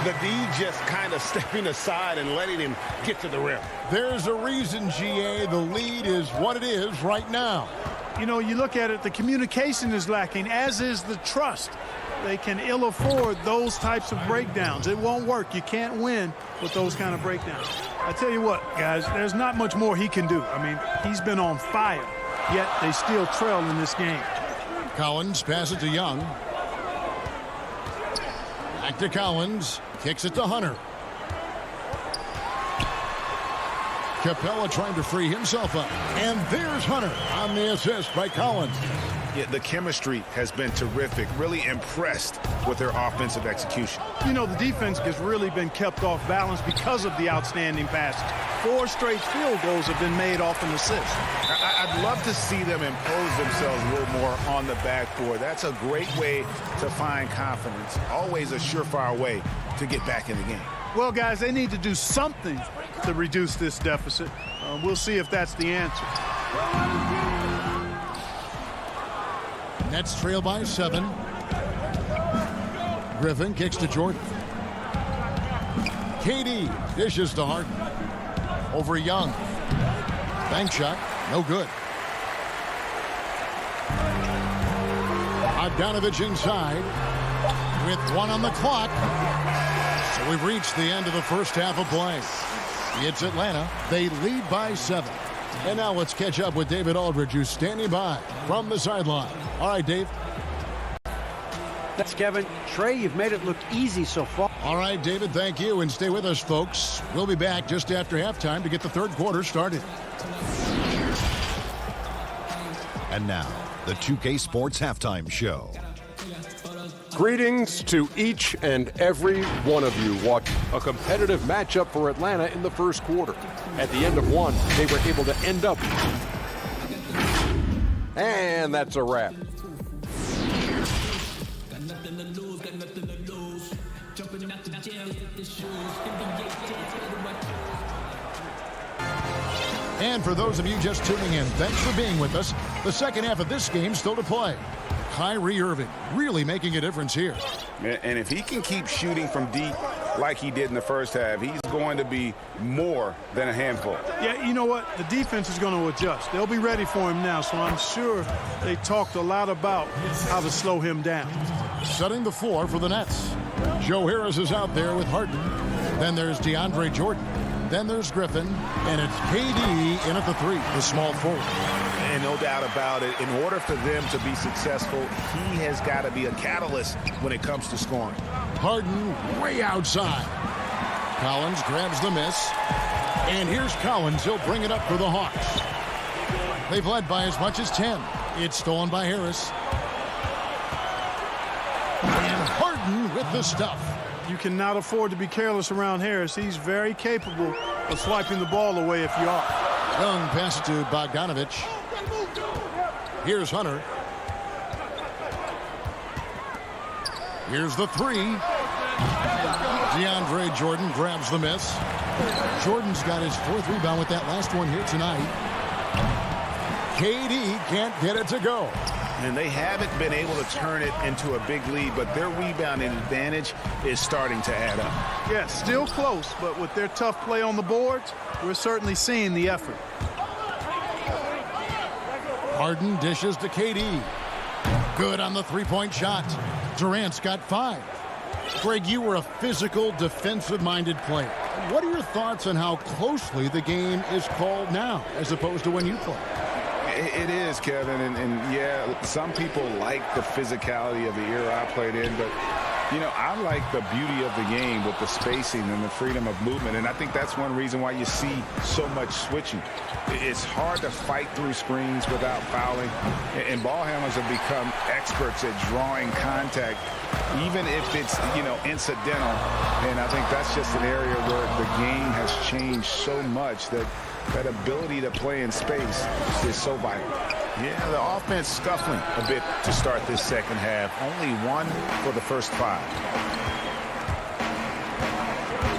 The D just kind of stepping aside and letting him get to the rim. There's a reason, GA, the lead is what it is right now. You know, you look at it, the communication is lacking, as is the trust. They can ill afford those types of breakdowns. It won't work. You can't win with those kind of breakdowns. I tell you what, guys, there's not much more he can do. I mean, he's been on fire, yet they still trail in this game. Collins passes it to Young. Back to Collins. Kicks it to Hunter. Capella trying to free himself up. And there's Hunter on the assist by Collins. Yeah, the chemistry has been terrific. Really impressed with their offensive execution. You know, the defense has really been kept off balance because of the outstanding passes. 4 straight field goals have been made off an assist. I'd love to see them impose themselves a little more on the backboard. That's a great way to find confidence. Always a surefire way to get back in the game. Well, guys, they need to do something to reduce this deficit. We'll see if that's the answer. Nets trail by 7. Griffin kicks to Jordan. KD dishes to Harden. Over Young. Bank shot. No good. Bogdanovich inside with 1 on the clock. So we've reached the end of the first half of play. It's Atlanta. They lead by 7. And now let's catch up with David Aldridge, who's standing by from the sideline. All right, Dave. Thanks, Kevin. Trey, you've made it look easy so far. All right, David, thank you. And stay with us, folks. We'll be back just after halftime to get the third quarter started. And now, the 2K Sports Halftime Show. Greetings to each and every one of you watching a competitive matchup for Atlanta in the first quarter. At the end of one, they were able to end up. And that's a wrap. And for those of you just tuning in, thanks for being with us. The second half of this game still to play. Kyrie Irving really making a difference here. And if he can keep shooting from deep like he did in the first half, he's going to be more than a handful. Yeah, you know what? The defense is going to adjust. They'll be ready for him now, so I'm sure they talked a lot about how to slow him down. Setting the floor for the Nets. Joe Harris is out there with Harden. Then there's DeAndre Jordan. Then there's Griffin. And it's KD in at the 3, the small forward. And no doubt about it, in order for them to be successful, he has got to be a catalyst when it comes to scoring. Harden way outside. Collins grabs the miss. And here's Collins. He'll bring it up for the Hawks. They've led by as much as 10. It's stolen by Harris. And Harden with the stuff. You cannot afford to be careless around Harris. He's very capable of swiping the ball away if you are. Young passes to Bogdanovich. Here's Hunter. Here's the 3. DeAndre Jordan grabs the miss. Jordan's got his 4th rebound with that last one here tonight. KD can't get it to go. And they haven't been able to turn it into a big lead, but their rebounding advantage is starting to add up. Yeah, still close, but with their tough play on the boards, we're certainly seeing the effort. Harden dishes to KD. Good on the 3-point shot. Durant's got 5. Greg, you were a physical, defensive-minded player. What are your thoughts on how closely the game is called now as opposed to when you played? It is, Kevin, and yeah, some people like the physicality of the era I played in, but, you know, I like the beauty of the game with the spacing and the freedom of movement, and I think that's one reason why you see so much switching. It's hard to fight through screens without fouling, and ball handlers have become experts at drawing contact, even if it's, you know, incidental, and I think that's just an area where the game has changed so much that that ability to play in space is so vital. Yeah, the offense scuffling a bit to start this second half. Only 1 for the first 5.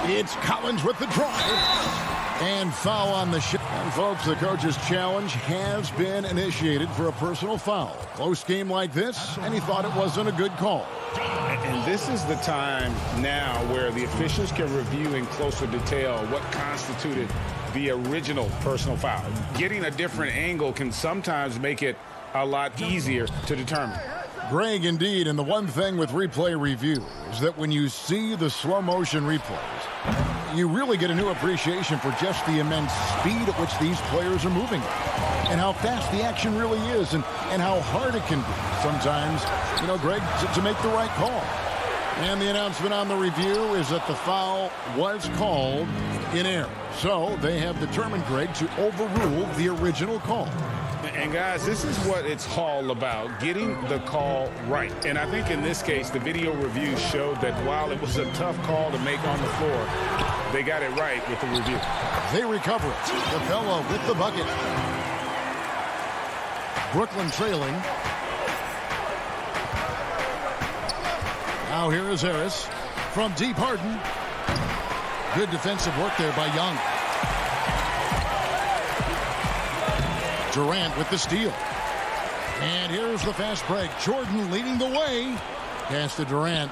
It's Collins with the drive. And foul on the shot. And folks, the coach's challenge has been initiated for a personal foul. Close game like this, and he thought it wasn't a good call. And this is the time now where the officials can review in closer detail what constituted the original personal foul. Getting a different angle can sometimes make it a lot easier to determine. Greg, indeed, and the one thing with replay review is that when you see the slow motion replays, you really get a new appreciation for just the immense speed at which these players are moving and how fast the action really is and how hard it can be sometimes, you know, Greg, to make the right call. And the announcement on the review is that the foul was called in error. So they have determined, Greg, to overrule the original call. And guys, this is what it's all about, getting the call right. And I think in this case, the video review showed that while it was a tough call to make on the floor, they got it right with the review. They recover it. Capella with the bucket. Brooklyn trailing. Now here is Harris from deep. Harden. Good defensive work there by Young. Durant with the steal. And here's the fast break. Jordan leading the way. Pass to Durant.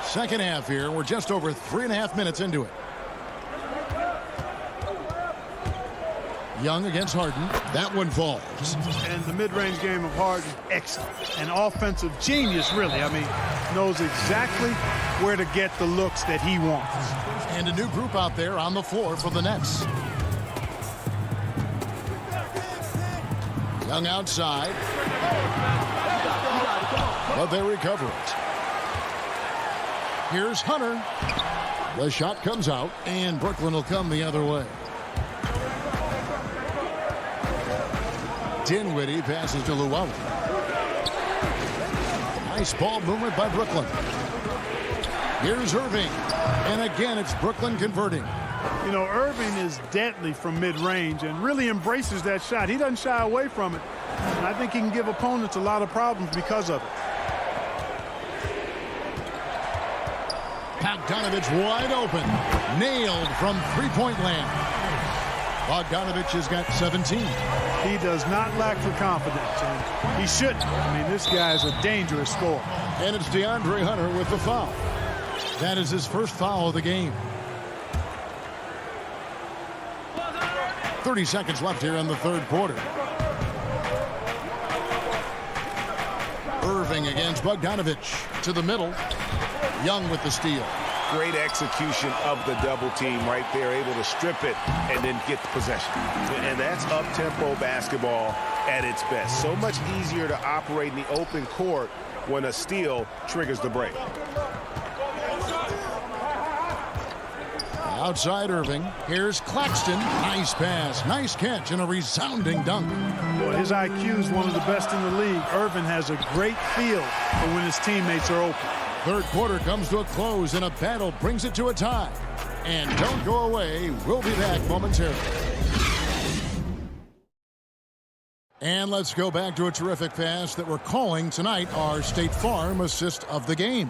Second half here. We're just over 3.5 minutes into it. Young against Harden. That one falls. And the mid-range game of Harden, excellent. An offensive genius, really. I mean, knows exactly where to get the looks that he wants. And a new group out there on the floor for the Nets. Young outside. But they recover it. Here's Hunter. The shot comes out, and Brooklyn will come the other way. Dinwiddie passes to Luwawu. Nice ball movement by Brooklyn. Here's Irving. And again, it's Brooklyn converting. You know, Irving is deadly from mid-range and really embraces that shot. He doesn't shy away from it. And I think he can give opponents a lot of problems because of it. Bogdanovich wide open. Nailed from three-point land. Bogdanovich has got 17. He does not lack for confidence, and he shouldn't. I mean, this guy is a dangerous scorer. And it's DeAndre Hunter with the foul. That is his first foul of the game. 30 seconds left here in the third quarter. Irving against Bogdanovich to the middle. Young with the steal. Great execution of the double team right there, able to strip it and then get the possession. And that's up-tempo basketball at its best. So much easier to operate in the open court when a steal triggers the break. Outside Irving. Here's Claxton. Nice pass. Nice catch and a resounding dunk. Well, his IQ is one of the best in the league. Irving has a great feel for when his teammates are open. Third quarter comes to a close and a battle brings it to a tie. And don't go away. We'll be back momentarily. And let's go back to a terrific pass that we're calling tonight our State Farm assist of the game.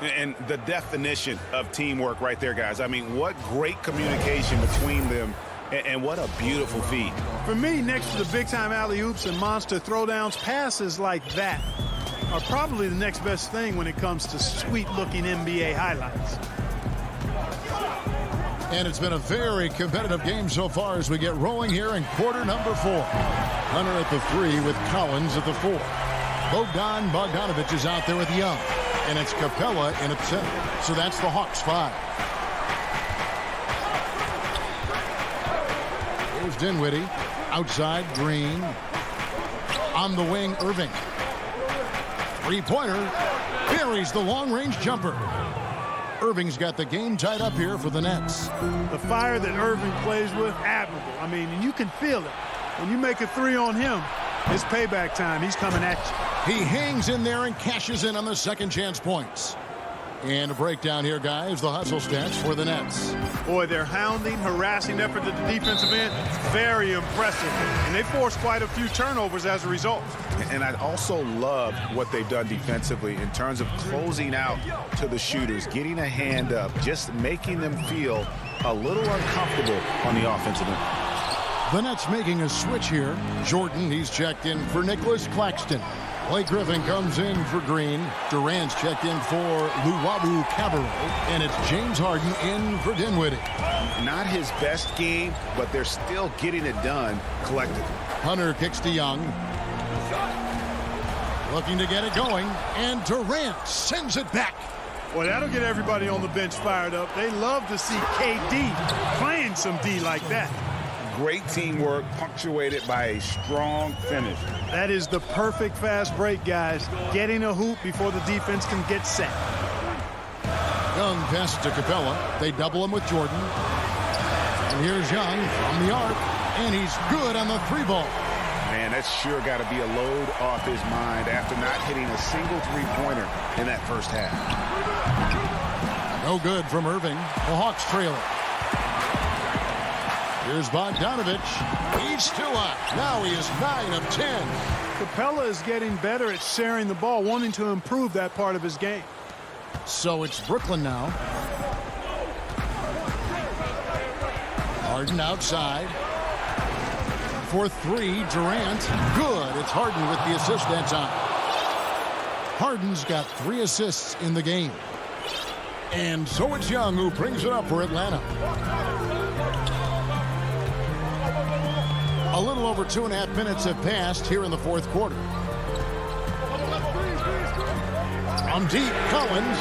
And the definition of teamwork right there, guys. I mean, what great communication between them, and what a beautiful feat. For me, next to the big-time alley-oops and monster throwdowns, passes like that are probably the next best thing when it comes to sweet-looking NBA highlights. And it's been a very competitive game so far as we get rolling here in quarter number 4. Hunter at the 3 with Collins at the 4. Bogdanovich is out there with Young. And it's Capella in at center. So that's the Hawks 5. Here's Dinwiddie. Outside, Green. On the wing, Irving. Three-pointer. Buries the long-range jumper. Irving's got the game tied up here for the Nets. The fire that Irving plays with, admirable. I mean, and you can feel it. When you make a 3 on him, it's payback time. He's coming at you. He hangs in there and cashes in on the second chance points. And a breakdown here, guys. The hustle stats for the Nets. Boy, their hounding, harassing effort at the defensive end, very impressive. And they forced quite a few turnovers as a result. And I also love what they've done defensively in terms of closing out to the shooters, getting a hand up, just making them feel a little uncomfortable on the offensive end. The Nets making a switch here. Jordan, he's checked in for Nicholas Claxton. Blake Griffin comes in for Green. Durant's checked in for Luwawu Cabarrot. And it's James Harden in for Dinwiddie. Not his best game, but they're still getting it done collectively. Hunter kicks to Young. Looking to get it going. And Durant sends it back. Well, that'll get everybody on the bench fired up. They love to see KD playing some D like that. Great teamwork punctuated by a strong finish. That is the perfect fast break, guys. Getting a hoop before the defense can get set. Young passes to Capella. They double him with Jordan. And here's Young from the arc. And he's good on the 3 ball. Man, that's sure got to be a load off his mind after not hitting a single 3-pointer in that first half. No good from Irving. The Hawks trail it. Here's Bogdanovich. He's still up. Now he is 9 of 10. Capella is getting better at sharing the ball, wanting to improve that part of his game. So it's Brooklyn now. Harden outside. For 3, Durant. Good. It's Harden with the assist that time. Harden's got 3 assists in the game. And so it's Young who brings it up for Atlanta. A little over 2.5 minutes have passed here in the fourth quarter. From deep, Collins.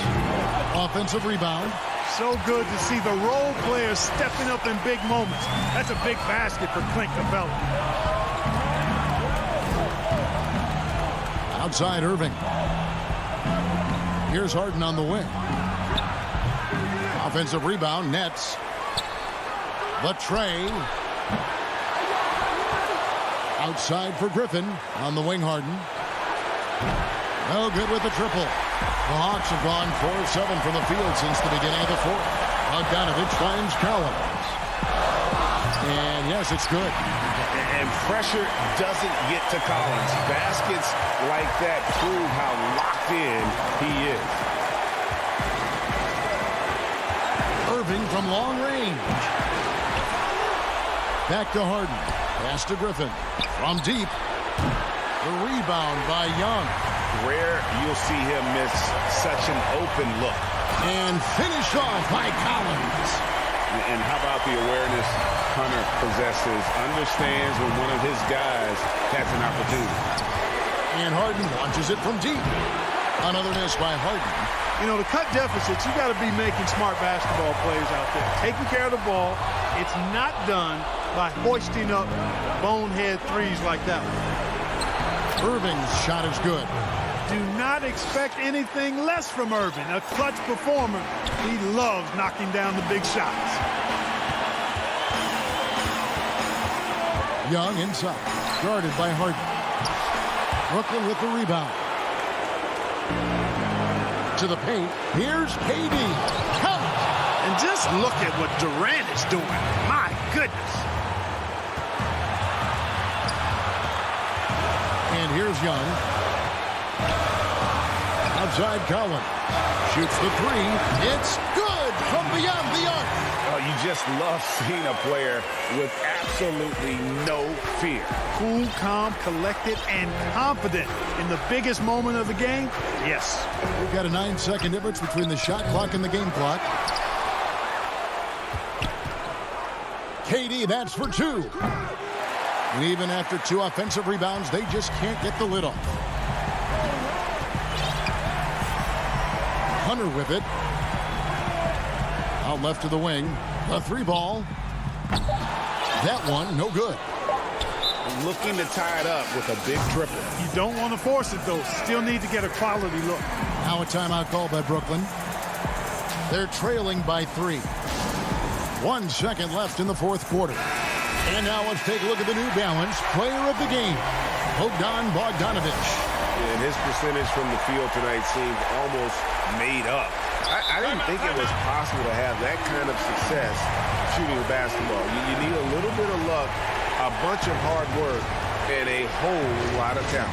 Offensive rebound. So good to see the role players stepping up in big moments. That's a big basket for Clint Capella. Outside Irving. Here's Harden on the wing. Offensive rebound, Nets. Latrey. Outside for Griffin. On the wing, Harden. No good with the triple. The Hawks have gone 4-7 from the field since the beginning of the fourth. Bogdanovich finds Collins. And yes, it's good. And pressure doesn't get to Collins. Baskets like that prove how locked in he is. Irving from long range. Back to Harden. Pass to Griffin. From deep. The rebound by Young. Rare you'll see him miss such an open look. And finished off by Collins. And how about the awareness Hunter possesses? Understands when one of his guys has an opportunity. And Harden launches it from deep. Another miss by Harden. You know, to cut deficits, you got to be making smart basketball plays out there. Taking care of the ball. It's not done by hoisting up bonehead threes like that one. Irving's shot is good. Do not expect anything less from Irving. A clutch performer. He loves knocking down the big shots. Young inside. Guarded by Harden. Brooklyn with the rebound. To the paint. Here's KD. Count. And just look at what Durant is doing. My goodness. And here's Young. Outside Collins. Shoots the three. It's good from beyond the arc. Oh, you just love seeing a player with absolutely no fear. Cool, calm, collected, and confident in the biggest moment of the game. Yes. We've got a 9-second difference between the shot clock and the game clock. KD, that's for two. And even after 2 offensive rebounds, they just can't get the lid off. Hunter with it. Out left to the wing. A 3-ball. That one, no good. Looking to tie it up with a big triple. You don't want to force it, though. Still need to get a quality look. Now a timeout call by Brooklyn. They're trailing by 3. 1 second left in the fourth quarter. And now let's take a look at the New Balance player of the game, Bogdanovich. And his percentage from the field tonight seemed almost made up. I didn't think it was possible to have that kind of success shooting a basketball. You need a little bit of luck, a bunch of hard work, and a whole lot of talent.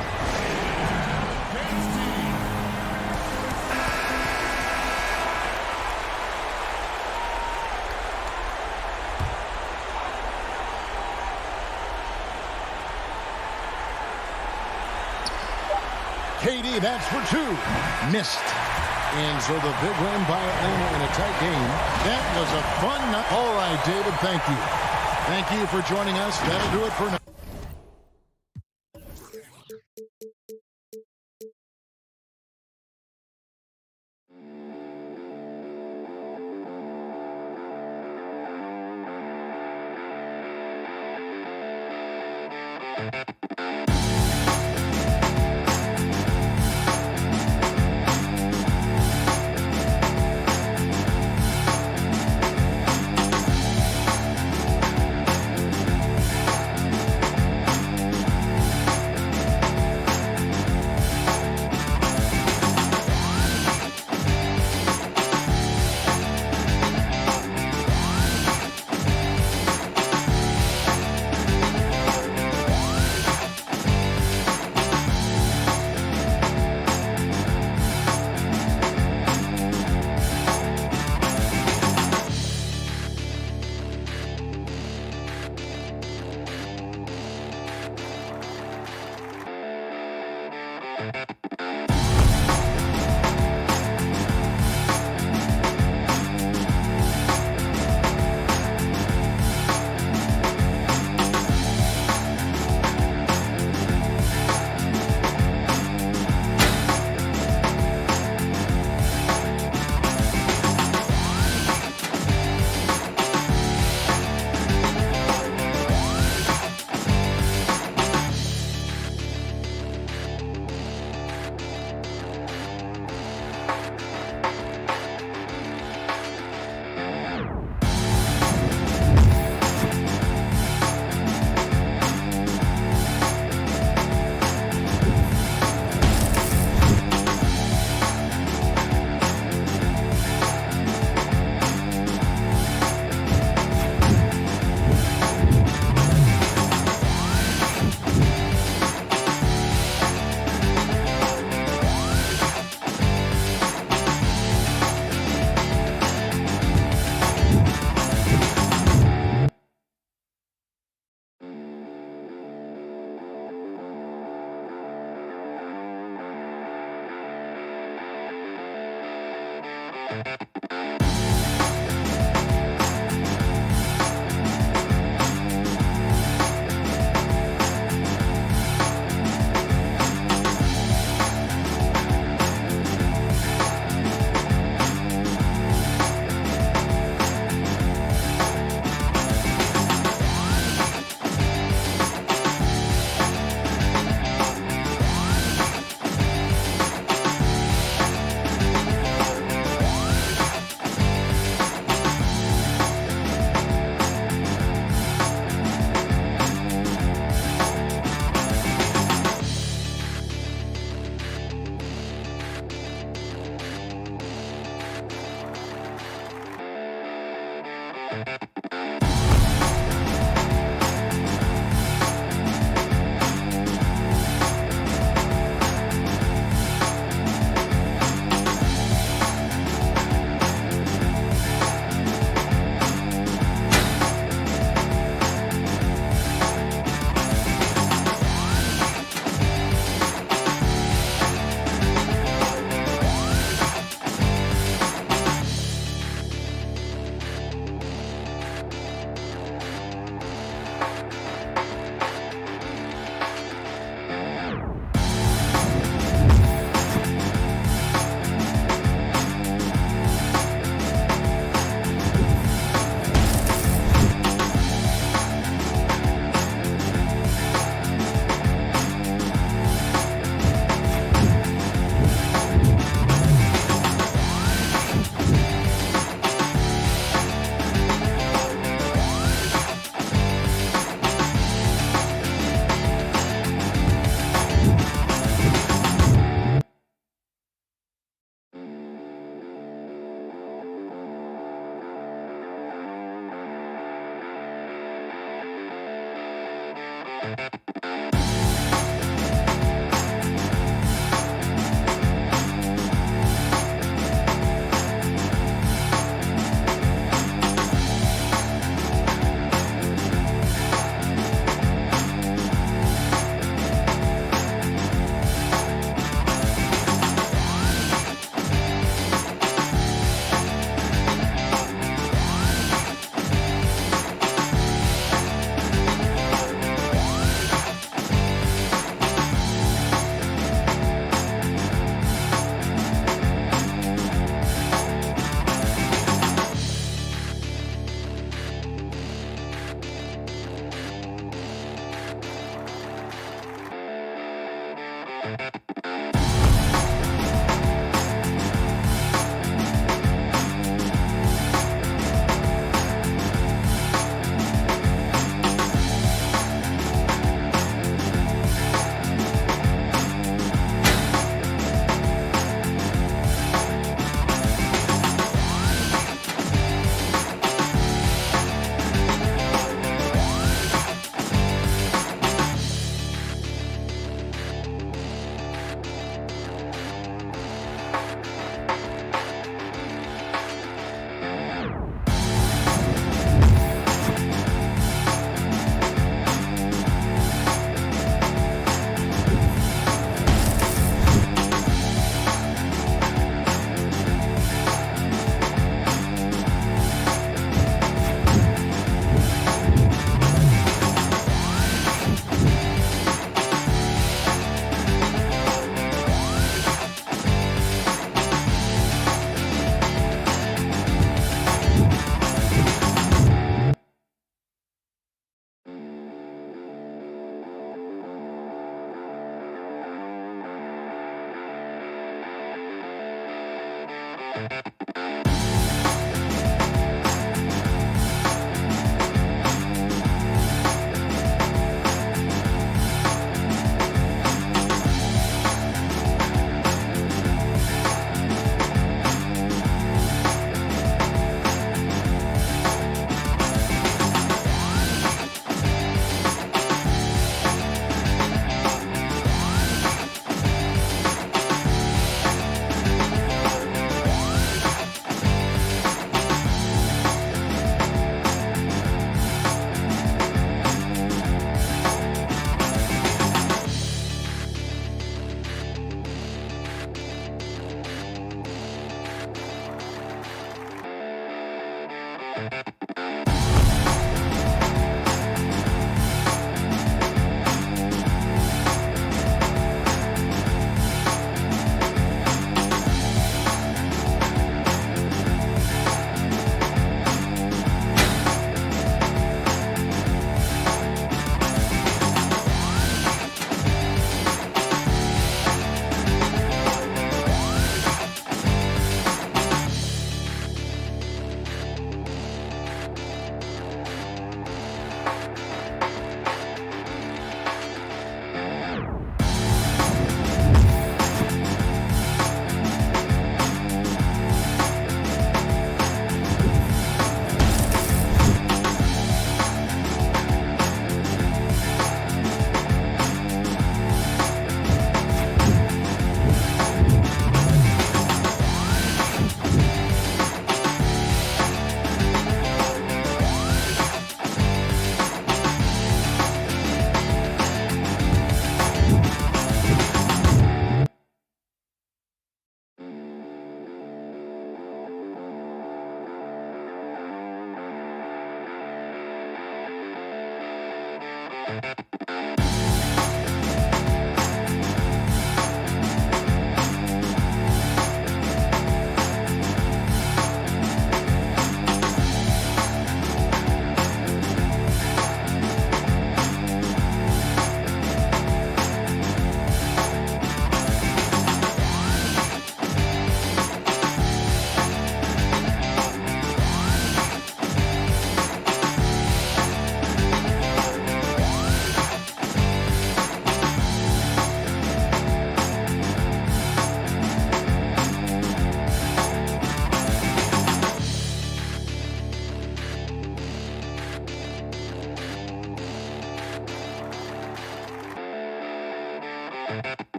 KD, that's for 2. Missed. And so the big win by Atlanta in a tight game. That was a fun night. All right, David, thank you. Thank you for joining us. That'll do it for now.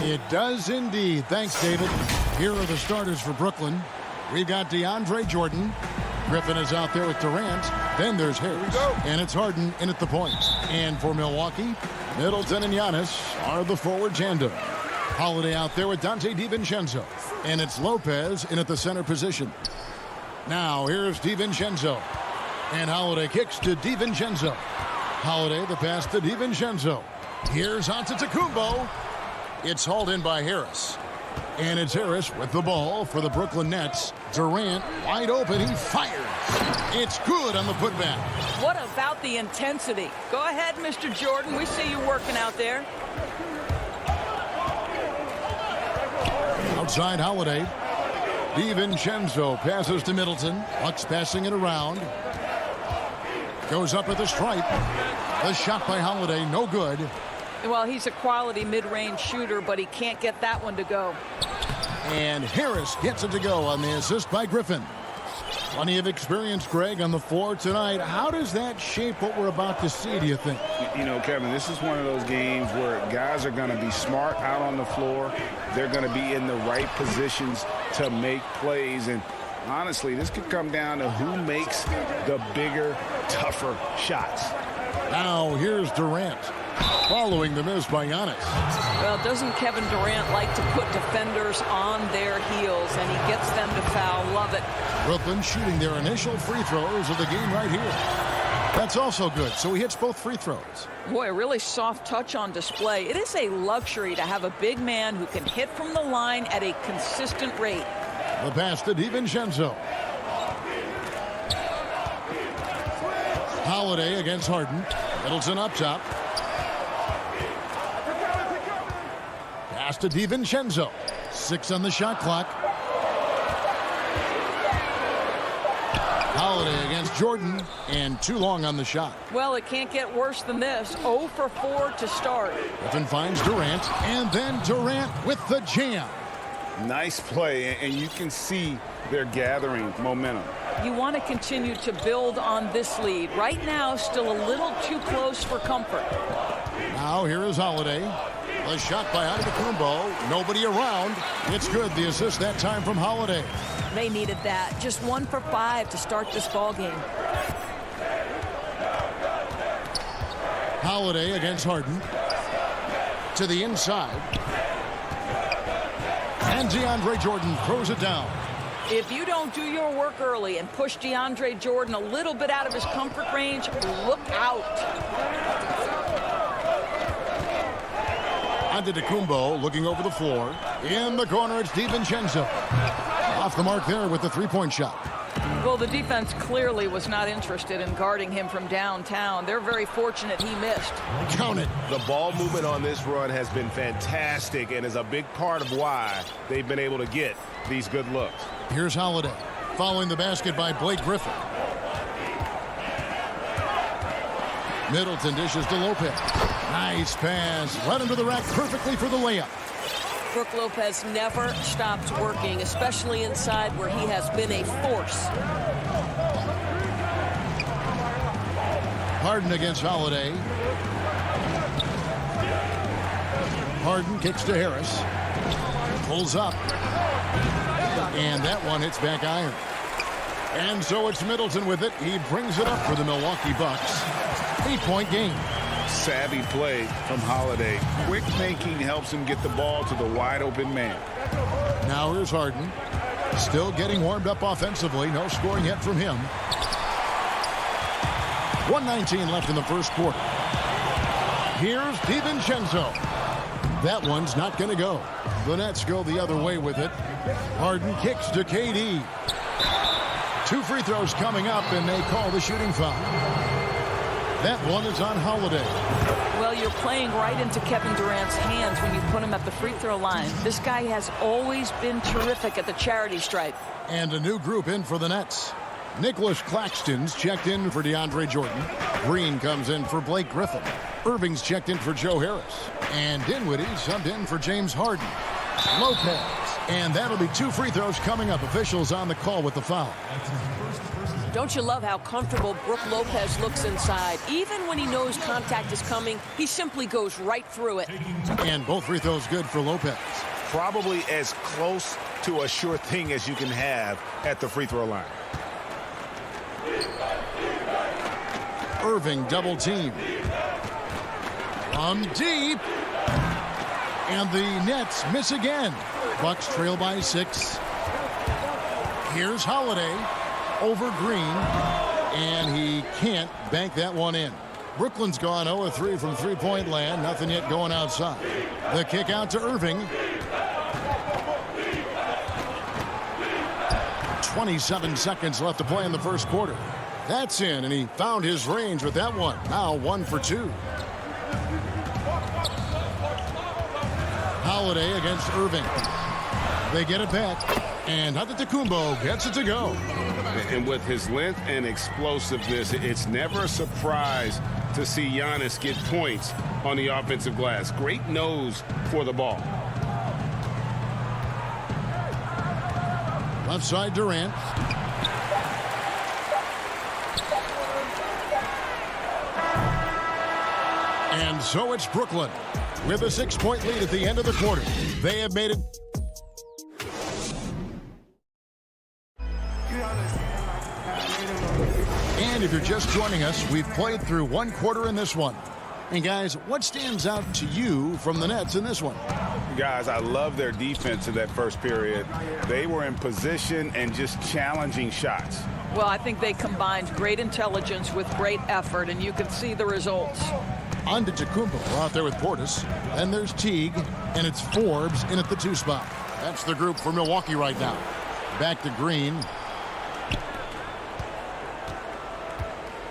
It does indeed. Thanks, David. Here are the starters for Brooklyn. We've got DeAndre Jordan. Griffin is out there with Durant. Then there's Harris. And it's Harden in at the point. And for Milwaukee, Middleton and Giannis are the forward tandem. Holiday out there with Dante DiVincenzo. And it's Lopez in at the center position. Now here's DiVincenzo. And Holiday kicks to DiVincenzo. Holiday the pass to DiVincenzo. Here's Antetokounmpo. It's hauled in by Harris. And it's Harris with the ball for the Brooklyn Nets. Durant wide open. He fires. It's good on the putback. What about the intensity? Go ahead, Mr. Jordan. We see you working out there. Outside Holiday. DiVincenzo passes to Middleton. Bucks passing it around. Goes up at the stripe. The shot by Holiday, no good. Well, he's a quality mid-range shooter, but he can't get that one to go. And Harris gets it to go on the assist by Griffin. Plenty of experience, Greg, on the floor tonight. How does that shape what we're about to see, do you think? You know, Kevin, this is one of those games where guys are going to be smart out on the floor. They're going to be in the right positions to make plays. And honestly, this could come down to who makes the bigger, tougher shots. Now, here's Durant. Following the miss by Giannis. Well, doesn't Kevin Durant like to put defenders on their heels, and he gets them to foul? Love it. Brooklyn shooting their initial free throws of the game right here. That's also good, so he hits both free throws. Boy, a really soft touch on display. It is a luxury to have a big man who can hit from the line at a consistent rate. The pass to DiVincenzo. Holiday against Harden. Middleton up top. Pass to DiVincenzo. 6 on the shot clock. Holiday against Jordan, and too long on the shot. Well, it can't get worse than this. 0 for 4 to start. Griffin finds Durant, and then Durant with the jam. Nice play, and you can see they're gathering momentum. You want to continue to build on this lead. Right now, still a little too close for comfort. Now here is Holiday. A shot by Antetokounmpo. Nobody around. It's good. The assist that time from Holiday. They needed that. Just 1 for 5 to start this ball game. Holiday against Harden. To the inside. And DeAndre Jordan throws it down. If you don't do your work early and push DeAndre Jordan a little bit out of his comfort range, look out. Antetokounmpo looking over the floor. In the corner, it's DiVincenzo. Off the mark there with the three-point shot. Well, the defense clearly was not interested in guarding him from downtown. They're very fortunate he missed. Count it. The ball movement on this run has been fantastic and is a big part of why they've been able to get these good looks. Here's Holiday. Following the basket by Blake Griffin. Middleton dishes to Lopez. Nice pass. Right into the rack perfectly for the layup. Brook Lopez never stops working, especially inside where he has been a force. Harden against Holiday. Harden kicks to Harris. Pulls up. And that one hits back iron. And so it's Middleton with it. He brings it up for the Milwaukee Bucks. 8-point game. Savvy play from Holiday. Quick thinking helps him get the ball to the wide open man. Now here's Harden. Still getting warmed up offensively. No scoring yet from him. 1:19 left in the first quarter. Here's DiVincenzo. That one's not going to go. The Nets go the other way with it. Harden kicks to KD. 2 free throws coming up, and they call the shooting foul. That one is on Holiday. Well, you're playing right into Kevin Durant's hands when you put him at the free throw line. This guy has always been terrific at the charity stripe. And a new group in for the Nets. Nicholas Claxton's checked in for DeAndre Jordan. Green comes in for Blake Griffin. Irving's checked in for Joe Harris. And Dinwiddie subbed in for James Harden. Lopez. And that'll be 2 free throws coming up. Officials on the call with the foul. Don't you love how comfortable Brook Lopez looks inside? Even when he knows contact is coming, he simply goes right through it. And both free throws good for Lopez. Probably as close to a sure thing as you can have at the free throw line. Irving double team. From deep. And the Nets miss again. Bucks trail by 6. Here's Holiday. Over Green, and he can't bank that one in. Brooklyn's gone 0-3 from three-point land. Nothing yet going outside. The kick out to Irving. 27 seconds left to play in the first quarter. That's in, and he found his range with that one. Now 1 for 2. Holiday against Irving. They get it back, and Antetokounmpo gets it to go. And with his length and explosiveness, it's never a surprise to see Giannis get points on the offensive glass. Great nose for the ball. Left side Durant. And so it's Brooklyn with a 6-point lead at the end of the quarter. They have made it. And if you're just joining us, we've played through 1 quarter in this one. And guys, what stands out to you from the Nets in this one? Guys, I love their defense in that first period. They were in position and just challenging shots. Well, I think they combined great intelligence with great effort, and you can see the results. Antetokounmpo out there with Portis. Then there's Teague, and it's Forbes in at the 2 spot. That's the group for Milwaukee right now. Back to Green.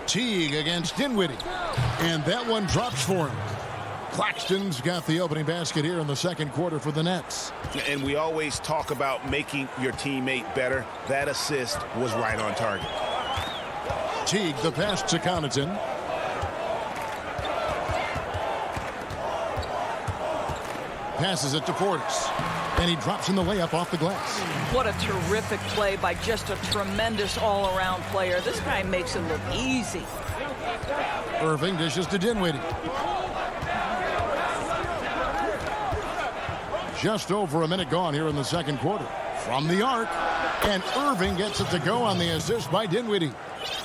Teague against Dinwiddie. And that one drops for him. Claxton's got the opening basket here in the second quarter for the Nets. And we always talk about making your teammate better. That assist was right on target. Teague, the pass to Connaughton. Passes it to Portis. And he drops in the layup off the glass. What a terrific play by just a tremendous all-around player. This guy makes it look easy. Irving dishes to Dinwiddie. Just over a minute gone here in the second quarter. From the arc. And Irving gets it to go on the assist by Dinwiddie.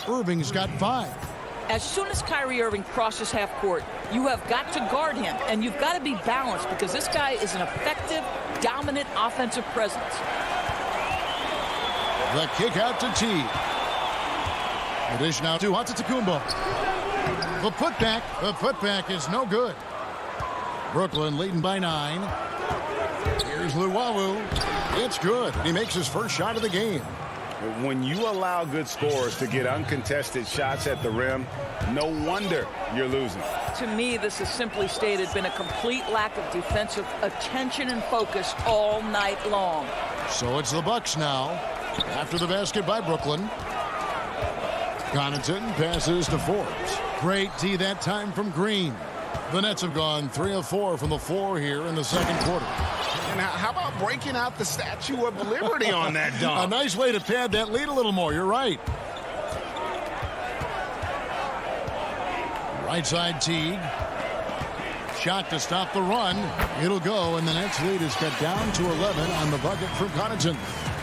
Irving's got 5. As soon as Kyrie Irving crosses half court, you have got to guard him, and you've got to be balanced because this guy is an effective, dominant offensive presence. The kick out to Teague. The dish now to Antetokounmpo. The putback is no good. Brooklyn leading by 9. Here's Luwawu. It's good. He makes his first shot of the game. When you allow good scorers to get uncontested shots at the rim, no wonder you're losing. To me, this has simply stated been a complete lack of defensive attention and focus all night long. So it's the Bucks now. After the basket by Brooklyn. Connaughton passes to Forbes. Great D that time from Green. The Nets have gone 3 of 4 from the floor here in the second quarter. And how about breaking out the Statue of Liberty on that dunk? A nice way to pad that lead a little more. You're right. Right side Teague. Shot to stop the run. It'll go, and the Nets lead is cut down to 11 on the bucket from Connaughton.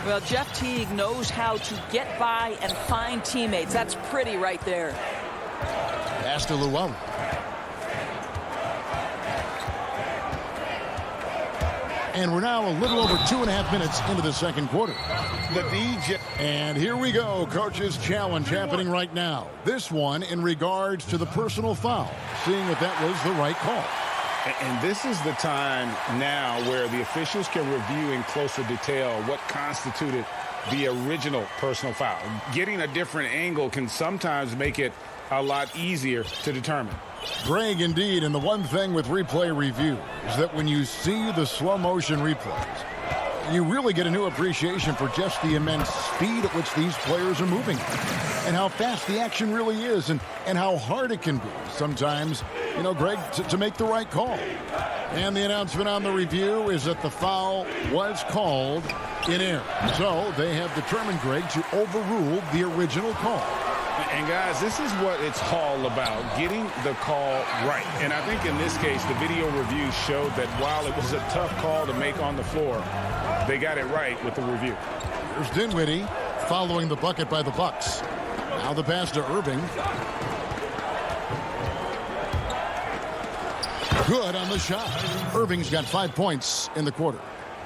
Well, Jeff Teague knows how to get by and find teammates. That's pretty right there. Pass to Luwawu. And we're now a little over 2.5 minutes into the second quarter. The DJ. And here we go. Coach's challenge happening right now. This one in regards to the personal foul. Seeing if that was the right call. And this is the time now where the officials can review in closer detail what constituted the original personal foul. Getting a different angle can sometimes make it a lot easier to determine. Greg, indeed, and the one thing with replay review is that when you see the slow motion replays, you really get a new appreciation for just the immense speed at which these players are moving and how fast the action really is and how hard it can be sometimes, you know, Greg, to make the right call. And the announcement on the review is that the foul was called in error. So they have determined, Greg, to overrule the original call. And, guys, this is what it's all about, getting the call right. And I think in this case, the video review showed that while it was a tough call to make on the floor, they got it right with the review. Here's Dinwiddie following the bucket by the Bucks. Now the pass to Irving. Good on the shot. Irving's got 5 points in the quarter.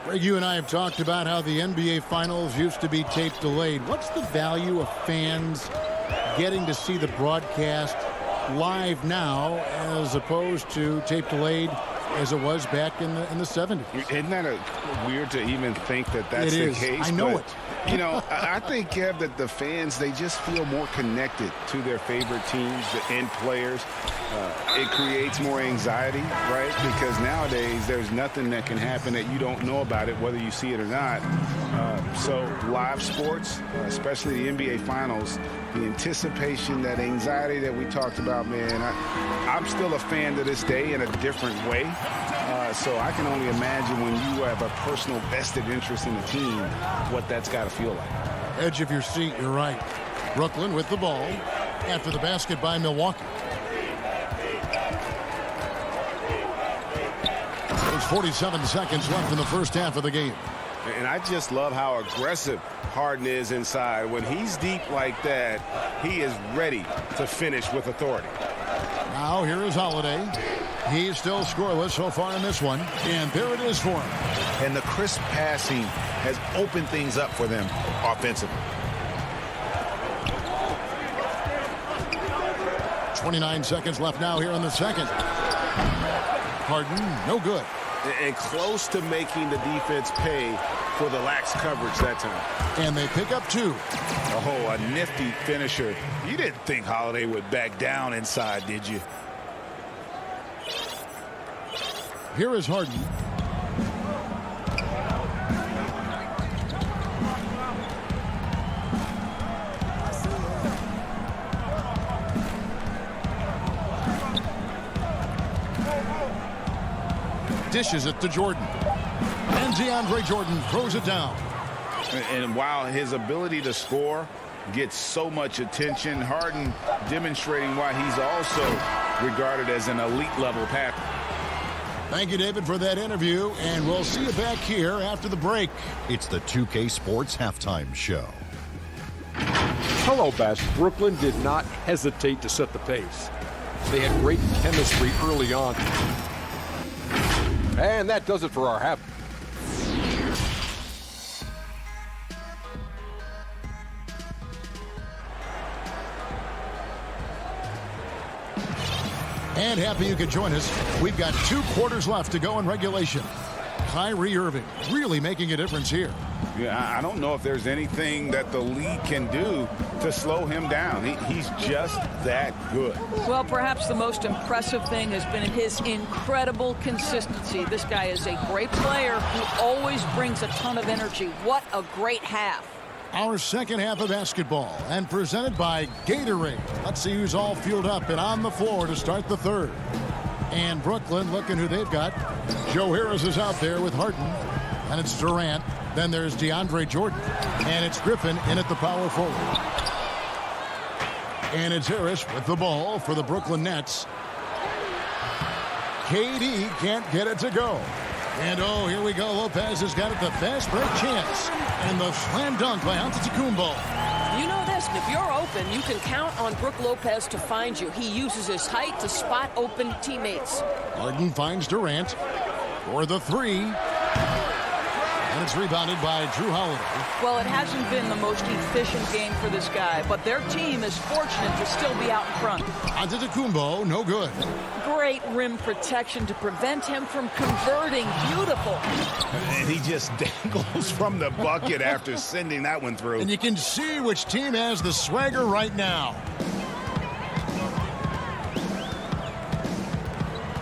Greg, you and I have talked about how the NBA Finals used to be tape delayed. What's the value of fans getting to see the broadcast live now as opposed to tape delayed as it was back in the 70s? Isn't that weird to even think that that's the case? I know it. You know, I think, Kev, that the fans, they just feel more connected to their favorite teams and players. It creates more anxiety, right? Because nowadays there's nothing that can happen that you don't know about it, whether you see it or not. So live sports, especially the NBA Finals, the anticipation, that anxiety that we talked about, man, I'm still a fan to this day in a different way. So I can only imagine when you have a personal vested interest in the team, what that's got to feel like. Edge of your seat, you're right. Brooklyn with the ball after the basket by Milwaukee. There's 47 seconds left in the first half of the game. And I just love how aggressive Harden is inside. When he's deep like that, he is ready to finish with authority. Now here is Holiday. He's still scoreless so far in this one. And there it is for him. And the crisp passing has opened things up for them offensively. 29 seconds left now here in the second. Harden, no good. And close to making the defense pay for the lax coverage that time. And they pick up 2. Oh, a nifty finisher. You didn't think Holiday would back down inside, did you? Here is Harden. dishes it to Jordan. And DeAndre Jordan throws it down. And while his ability to score gets so much attention, Harden demonstrating why he's also regarded as an elite level passer. Thank you, David, for that interview, and we'll see you back here after the break. It's the 2K Sports Halftime Show. Hello, Bass. Brooklyn did not hesitate to set the pace. They had great chemistry early on. And that does it for our half. And happy you could join us. We've got 2 quarters left to go in regulation. Kyrie Irving really making a difference here. Yeah, I don't know if there's anything that the league can do to slow him down. He's just that good. Well, perhaps the most impressive thing has been his incredible consistency. This guy is a great player who always brings a ton of energy. What a great half. Our second half of basketball, and presented by Gatorade. Let's see who's all fueled up and on the floor to start the third. And Brooklyn, looking who they've got. Joe Harris is out there with Harden. And it's Durant. Then there's DeAndre Jordan. And it's Griffin in at the power forward. And it's Harris with the ball for the Brooklyn Nets. KD can't get it to go. And oh, here we go. Lopez has got it the fast break chance. And the slam dunk by Antetokounmpo. You know this, if you're open, you can count on Brook Lopez to find you. He uses his height to spot open teammates. Harden finds Durant for the 3. And it's rebounded by Drew Holiday. Well, it hasn't been the most efficient game for this guy, but their team is fortunate to still be out in front. Antetokounmpo, no good. Great rim protection to prevent him from converting. Beautiful. And he just dangles from the bucket after sending that one through. And you can see which team has the swagger right now.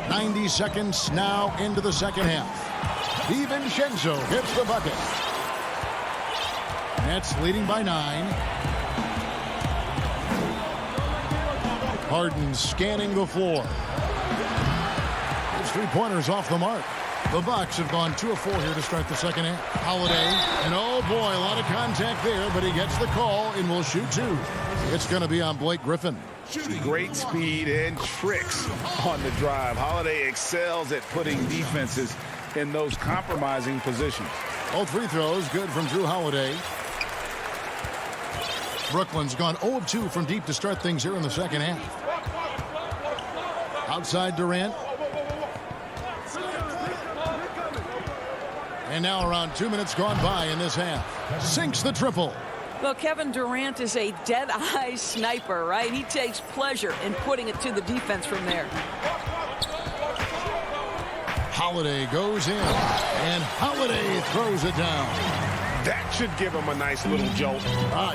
90 seconds now into the second half. DiVincenzo hits the bucket. Nets leading by 9. Harden scanning the floor. His 3-pointers off the mark. The Bucks have gone 2 of 4 here to start the second half. Holiday, and oh boy, a lot of contact there, but he gets the call and will shoot 2. It's going to be on Blake Griffin. Great speed and tricks on the drive. Holiday excels at putting defenses in those compromising positions. Both free throws good from Drew Holiday. Brooklyn's gone 0 of 2 from deep to start things here in the second half. Outside Durant. And now around 2 minutes gone by in this half. Sinks the triple. Well, Kevin Durant is a dead-eye sniper, right? He takes pleasure in putting it to the defense from there. Holiday goes in, and Holiday throws it down. That should give him a nice little jolt.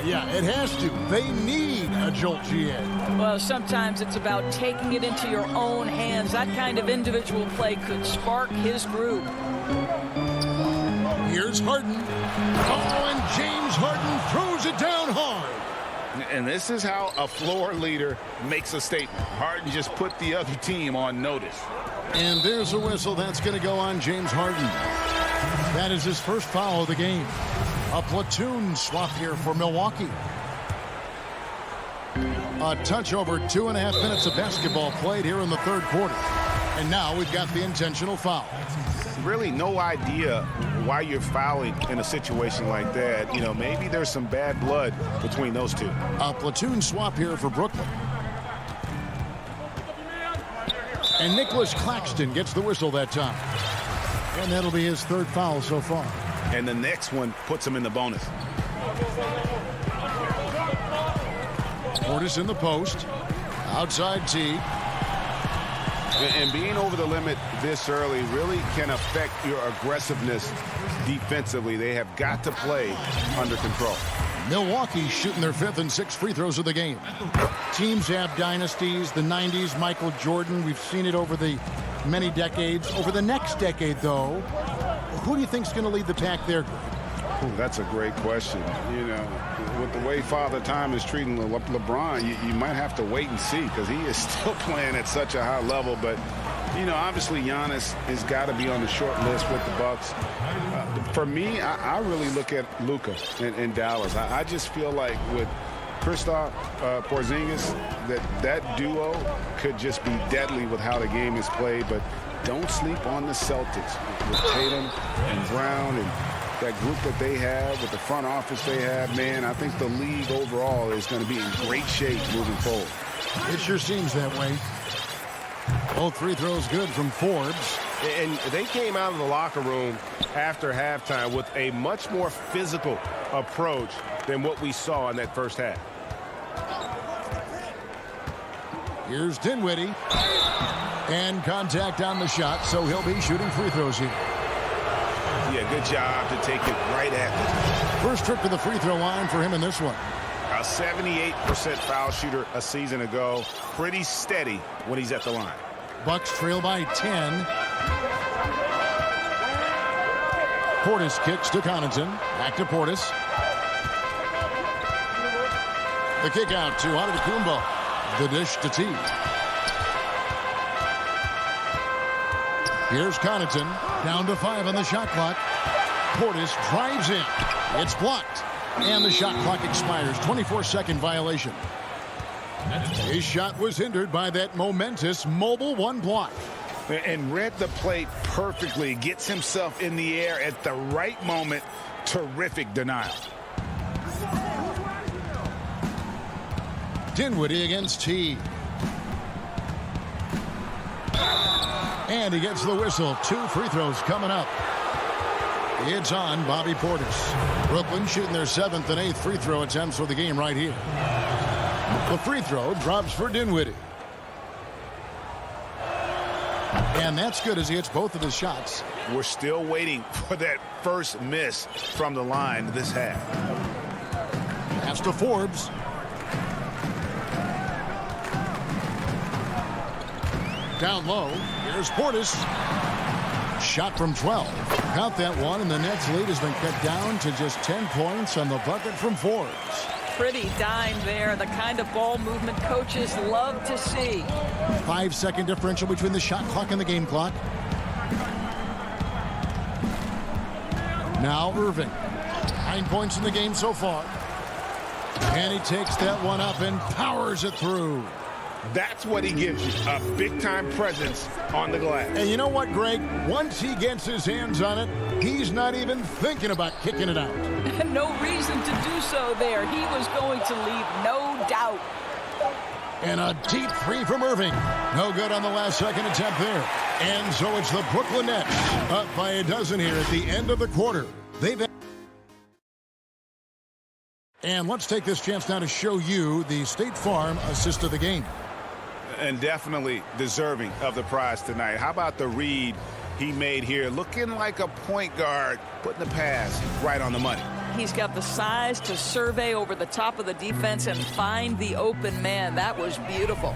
Yeah, it has to. They need a jolt, GA. Well, sometimes it's about taking it into your own hands. That kind of individual play could spark his groove. Here's Harden. Oh, and James Harden throws it down hard. And this is how a floor leader makes a statement. Harden just put the other team on notice. And there's a whistle that's going to go on James Harden. That is his first foul of the game. A platoon swap here for Milwaukee. A touch over 2.5 minutes of basketball played here in the third quarter. And now we've got the intentional foul. Really no idea why you're fouling in a situation like that. You know, maybe there's some bad blood between those two. A platoon swap here for Brooklyn. And Nicholas Claxton gets the whistle that time. And that'll be his third foul so far. And the next one puts him in the bonus. Portis in the post. Outside T. And being over the limit this early really can affect your aggressiveness defensively. They have got to play under control. Milwaukee shooting their 5th and 6th free throws of the game. Teams have dynasties. The 90s, Michael Jordan. We've seen it over the many decades. Over the next decade, though, who do you think is going to lead the pack there? Ooh, that's a great question. You know, with the way Father Time is treating LeBron, you might have to wait and see because he is still playing at such a high level. But You know, obviously Giannis has got to be on the short list with the Bucks. For me, I really look at Luka in Dallas. I just feel like with Kristaps Porzingis, that duo could just be deadly with how the game is played. But don't sleep on the Celtics with Tatum and Brown and that group that they have, with the front office they have. Man, I think the league overall is going to be in great shape moving forward. It sure seems that way. Both free throws good from Forbes. And they came out of the locker room after halftime with a much more physical approach than what we saw in that first half. Here's Dinwiddie. And contact on the shot, so he'll be shooting free throws here. Yeah, good job to take it right at them. First trip to the free throw line for him in this one. A 78% foul shooter a season ago. Pretty steady when he's at the line. Bucks trail by 10. Portis kicks to Connaughton. Back to Portis. The kick out to Antetokounmpo. The dish to T. Here's Connaughton. Down to 5 on the shot clock. Portis drives in. It's blocked. And the shot clock expires. 24-second violation. His shot was hindered by that momentous mobile one block. And read the play perfectly. Gets himself in the air at the right moment. Terrific denial. Dinwiddie against T. And he gets the whistle. 2 free throws coming up. It's on Bobby Portis. Brooklyn shooting their 7th and 8th free throw attempts for the game right here. The free throw drops for Dinwiddie. And that's good as he hits both of his shots. We're still waiting for that first miss from the line this half. Pass to Forbes. Down low. Here's Portis. Shot from 12. Got that one, and the Nets' lead has been cut down to just 10 points on the bucket from Forbes. Pretty dime there. The kind of ball movement coaches love to see. 5-second differential between the shot clock and the game clock. Now Irving. 9 points in the game so far. And he takes that one up and powers it through. That's what he gives you, a big-time presence on the glass. And you know what, Greg? Once he gets his hands on it, he's not even thinking about kicking it out. No reason to do so there. He was going to leave, no doubt. And a deep three from Irving. No good on the last second attempt there. And so it's the Brooklyn Nets up by a dozen here at the end of the quarter. And let's take this chance now to show you the State Farm assist of the game. And definitely deserving of the prize tonight. How about the read he made here? Looking like a point guard, putting the pass right on the money. He's got the size to survey over the top of the defense and find the open man. That was beautiful.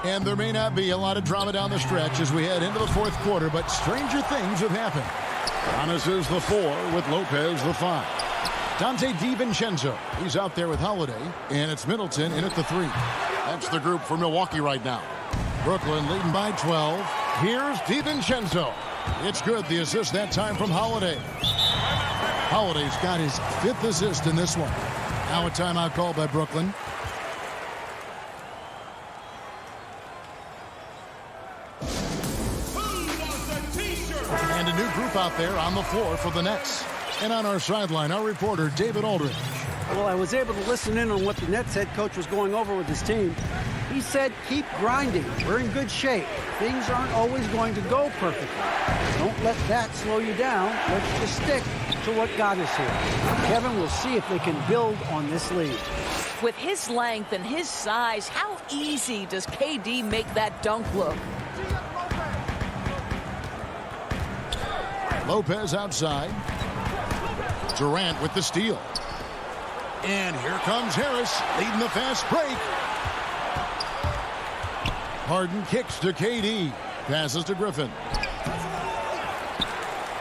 And there may not be a lot of drama down the stretch as we head into the fourth quarter, but stranger things have happened. Giannis is the 4 with Lopez the 5. Dante DiVincenzo, he's out there with Holiday, and it's Middleton in at the 3. That's the group for Milwaukee right now. Brooklyn leading by 12. Here's DiVincenzo. It's good, the assist that time from Holiday. Holiday's got his 5th assist in this one. Now a timeout called by Brooklyn. And a new group out there on the floor for the Nets. And on our sideline, our reporter, David Aldridge. Well, I was able to listen in on what the Nets head coach was going over with his team. He said, keep grinding. We're in good shape. Things aren't always going to go perfectly. Don't let that slow you down. Let's just stick to what got us here. Kevin, will see if they can build on this lead. With his length and his size, how easy does KD make that dunk look? Lopez outside. Durant with the steal. And here comes Harris leading the fast break. Harden kicks to KD. Passes to Griffin.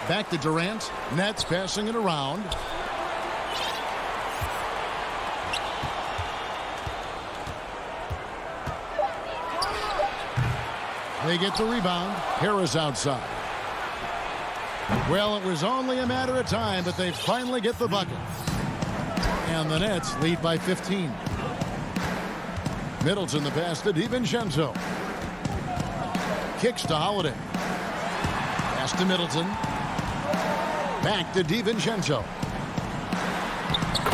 Back to Durant. Nets passing it around. They get the rebound. Harris outside. Well, it was only a matter of time, but they finally get the bucket. And the Nets lead by 15. Middleton the pass to DiVincenzo. Kicks to Holiday. Pass to Middleton. Back to DiVincenzo.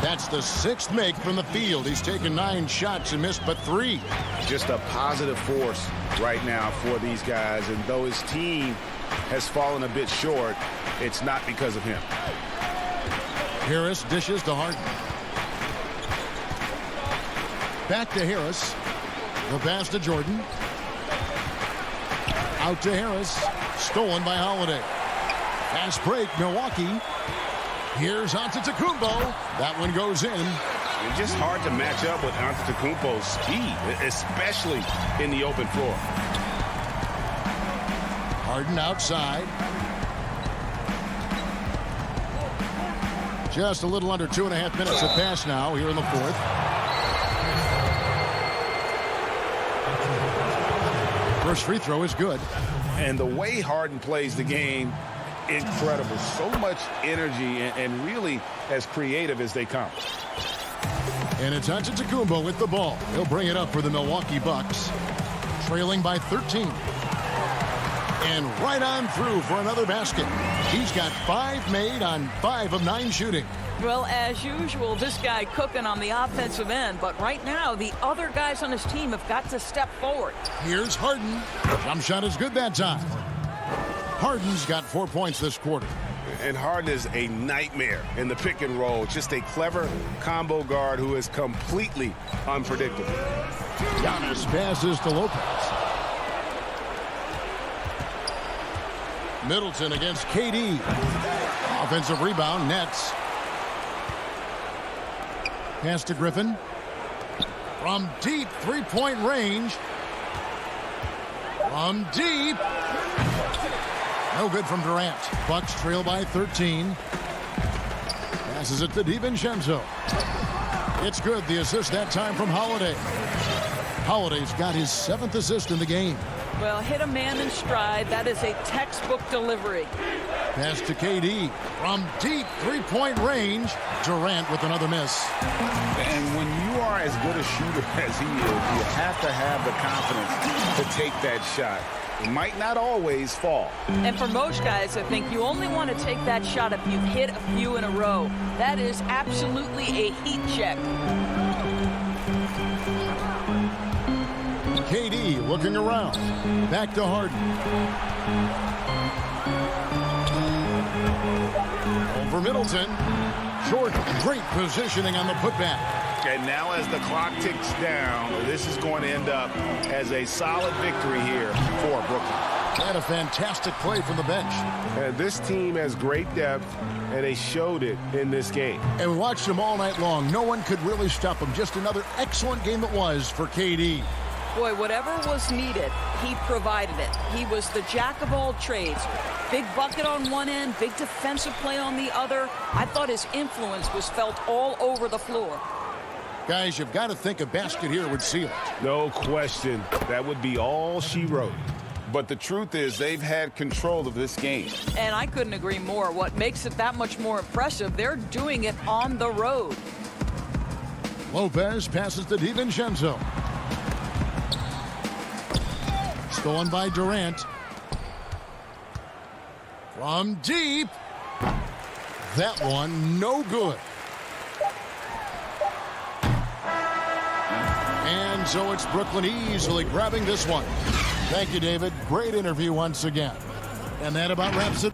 That's the 6th make from the field. He's taken 9 shots and missed but 3. Just a positive force right now for these guys. And though his team has fallen a bit short, it's not because of him. Harris dishes to Harden. Back to Harris. The pass to Jordan. Out to Harris. Stolen by Holiday. Fast break, Milwaukee. Here's Antetokounmpo. That one goes in. It's just hard to match up with Antetokounmpo's speed, especially in the open floor. Harden outside. Just a little under 2.5 minutes to pass now here in the 4th. First free throw is good. And the way Harden plays the game, incredible. So much energy and really as creative as they come. And it's Antetokounmpo with the ball. He'll bring it up for the Milwaukee Bucks. Trailing by 13. And right on through for another basket. He's got 5 made on 5 of 9 shooting. Well, as usual, this guy cooking on the offensive end. But right now, the other guys on his team have got to step forward. Here's Harden. Jump shot is good that time. Harden's got 4 points this quarter. And Harden is a nightmare in the pick and roll. Just a clever combo guard who is completely unpredictable. Giannis passes to Lopez. Middleton against KD. Offensive rebound, Nets. Pass to Griffin. From deep, 3-point range. From deep. No good from Durant. Bucks trail by 13. Passes it to DiVincenzo. It's good. The assist that time from Holiday. Holiday's got his 7th assist in the game. Well, hit a man in stride. That is a textbook delivery. Pass to KD. From deep 3-point range. Durant with another miss. And when you are as good a shooter as he is, you have to have the confidence to take that shot. It might not always fall. And for most guys, I think you only want to take that shot if you've hit a few in a row. That is absolutely a heat check. KD looking around. Back to Harden. Over Middleton. Jordan, great positioning on the putback. And now as the clock ticks down, this is going to end up as a solid victory here for Brooklyn. And a fantastic play from the bench. And this team has great depth, and they showed it in this game. And we watched them all night long. No one could really stop them. Just another excellent game it was for KD. Boy, whatever was needed, he provided it. He was the jack of all trades. Big bucket on one end, big defensive play on the other. I thought his influence was felt all over the floor. Guys, you've got to think a basket here would seal it. No question. That would be all she wrote. But the truth is they've had control of this game. And I couldn't agree more. What makes it that much more impressive, they're doing it on the road. Lopez passes to DiVincenzo. Stolen by Durant. From deep. That one no good. And so it's Brooklyn easily grabbing this one. Thank you, David. Great interview once again. And that about wraps it.